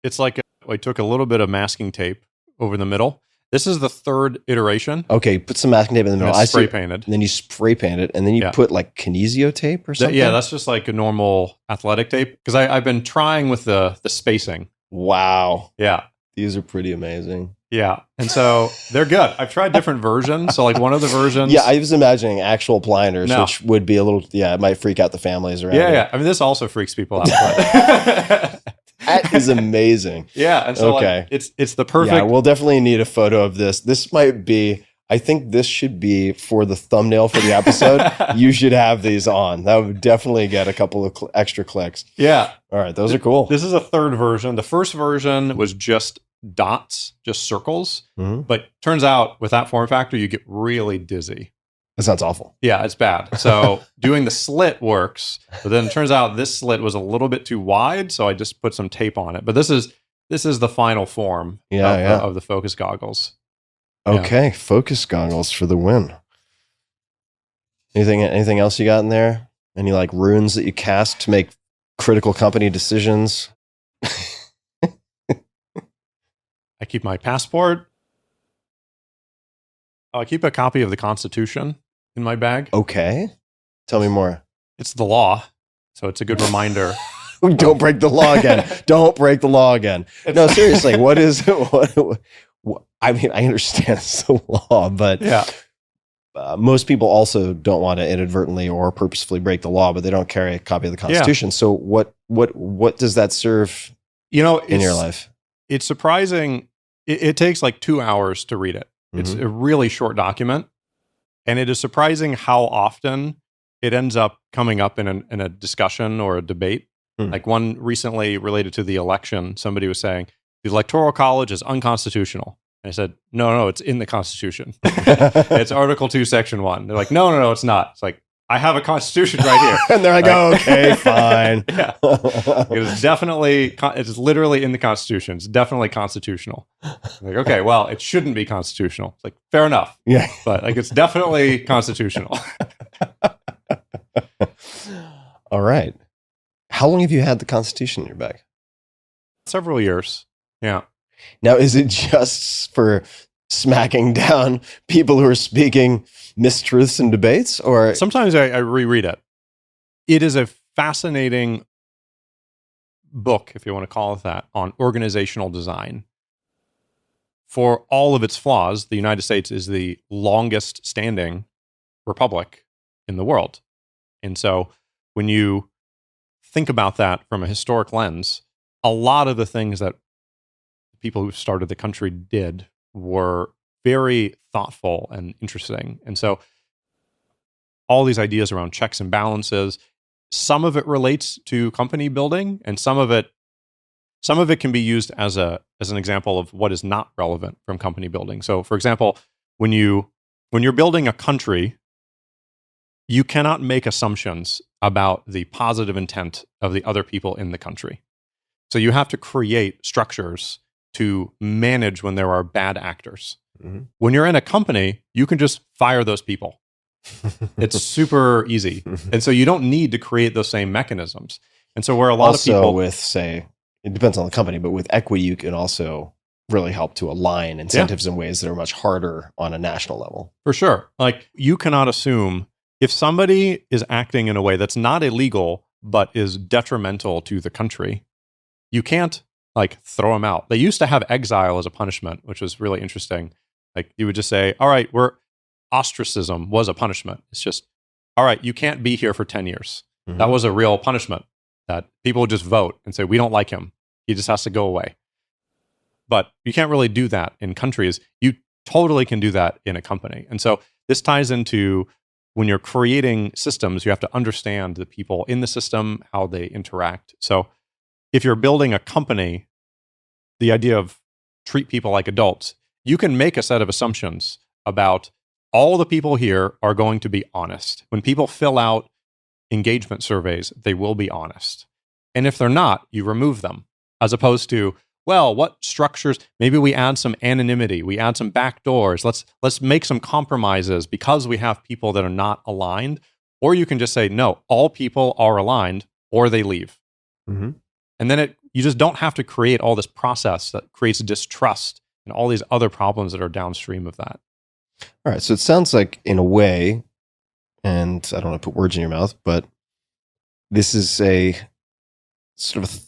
It's like I took a little bit of masking tape over the middle. This is the 3rd iteration. Okay, put some masking tape in the middle. I spray painted. And then you spray paint it, and then you put like kinesio tape or something? Yeah, that's just like a normal athletic tape. Because I've been trying with the spacing. Wow. Yeah. These are pretty amazing. Yeah. And so they're good. I've tried different versions. So like one of the versions. Yeah, I was imagining actual blinders, which would be a little, it might freak out the families around. Yeah. I mean, this also freaks people out. But that is amazing. Yeah. And so like, it's the perfect. Yeah, we'll definitely need a photo of this. This might be, I think this should be for the thumbnail for the episode. You should have these on. That would definitely get a couple of extra clicks. Yeah. All right. Those are cool. This is a 3rd version. The first version was just dots, just circles. Mm-hmm. But turns out with that form factor, you get really dizzy. That sounds awful. Yeah, it's bad. So doing the slit works, but then it turns out this slit was a little bit too wide, so I just put some tape on it. But this is the final form of the focus goggles. Okay, focus goggles for the win. Anything else you got in there? Any like runes that you cast to make critical company decisions. I keep my passport. I keep a copy of the Constitution in my bag. Okay. Tell me more. It's the law, so it's a good reminder. Don't break the law again. Don't break the law again. No, seriously, what is I mean, I understand it's the law, but Yeah. Most people also don't want to inadvertently or purposefully break the law, but they don't carry a copy of the Constitution. Yeah. So what does that serve in your life? It's surprising. It takes like 2 hours to read it. It's a really short document. And it is surprising how often it ends up coming up in a discussion or a debate. Like one recently related to the election, somebody was saying, the Electoral College is unconstitutional. And I said, no, it's in the Constitution. It's Article 2, Section 1. They're like, no, it's not. It's like, I have a Constitution right here. And they're like, okay, fine. Yeah. It's literally in the Constitution. It's definitely constitutional. I'm like, okay, well, it shouldn't be constitutional. It's like, fair enough. Yeah. But like, it's definitely constitutional. All right. How long have you had the Constitution in your bag? Several years. Yeah. Now, is it just for smacking down people who are speaking mistruths in debates, or sometimes I reread it? It is a fascinating book, if you want to call it that, on organizational design. For all of its flaws, the United States is the longest standing republic in the world. And so when you think about that from a historic lens, a lot of the things that people who started the country did were very thoughtful and interesting. And so all these ideas around checks and balances, some of it relates to company building, and some of it can be used as an example of what is not relevant from company building. So for example, when you're building a country, you cannot make assumptions about the positive intent of the other people in the country. So you have to create structures to manage when there are bad actors. Mm-hmm. When you're in a company, you can just fire those people. It's super easy. And so you don't need to create those same mechanisms. And so where a lot of people with, say, it depends on the company, but with equity, you can also really help to align incentives in ways that are much harder on a national level. For sure. Like, you cannot assume if somebody is acting in a way that's not illegal, but is detrimental to the country, you can't like throw them out. They used to have exile as a punishment, which was really interesting. Like, you would just say, all right, ostracism was a punishment. It's just, all right, you can't be here for 10 years. Mm-hmm. That was a real punishment that people would just vote and say, we don't like him. He just has to go away. But you can't really do that in countries. You totally can do that in a company. And so this ties into when you're creating systems, you have to understand the people in the system, how they interact. So if you're building a company, the idea of treat people like adults, you can make a set of assumptions about all the people here are going to be honest. When people fill out engagement surveys, they will be honest. And if they're not, you remove them, as opposed to, well, what structures, maybe we add some anonymity, we add some back doors, let's make some compromises because we have people that are not aligned. Or you can just say, no, all people are aligned, or they leave. Mm-hmm. And then you just don't have to create all this process that creates distrust and all these other problems that are downstream of that. All right. So it sounds like, in a way, and I don't want to put words in your mouth, but this is a sort of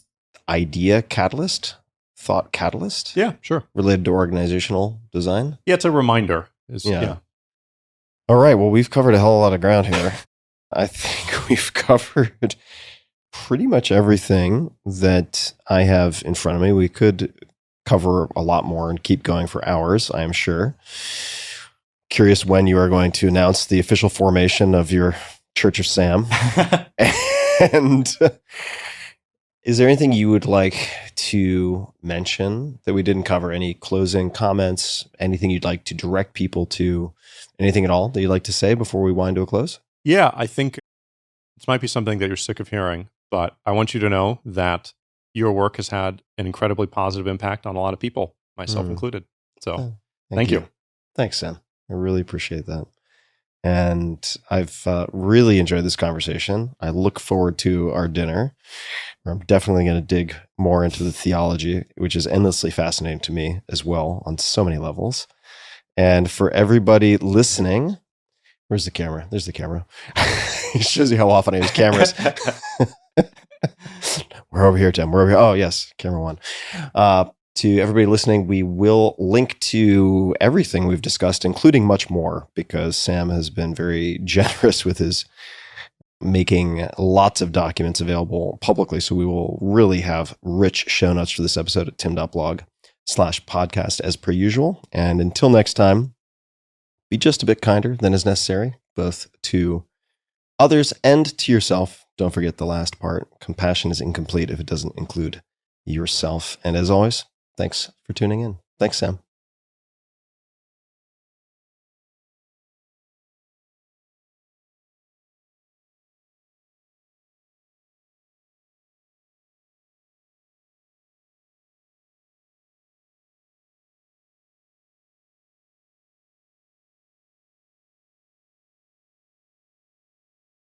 idea catalyst, thought catalyst. Yeah, sure. Related to organizational design. Yeah, it's a reminder. Yeah. All right. Well, we've covered a hell of a lot of ground here. I think we've covered pretty much everything that I have in front of me. We could cover a lot more and keep going for hours, I am sure. Curious when you are going to announce the official formation of your Church of Sam. And is there anything you would like to mention that we didn't cover? Any closing comments? Anything you'd like to direct people to? Anything at all that you'd like to say before we wind to a close? Yeah, I think this might be something that you're sick of hearing, but I want you to know that your work has had an incredibly positive impact on a lot of people, myself included. So thank you. Thanks, Sam. I really appreciate that. And I've really enjoyed this conversation. I look forward to our dinner. I'm definitely going to dig more into the theology, which is endlessly fascinating to me as well on so many levels. And for everybody listening, where's the camera? There's the camera. It shows you how often I use cameras. We're over here, Tim. We're over here. Oh, yes, camera one. To everybody listening, we will link to everything we've discussed, including much more, because Sam has been very generous with his making lots of documents available publicly. So we will really have rich show notes for this episode at tim.blog/podcast as per usual. And until next time, be just a bit kinder than is necessary, both to others and to yourself. Don't forget the last part. Compassion is incomplete if it doesn't include yourself. And as always, thanks for tuning in. Thanks, Sam.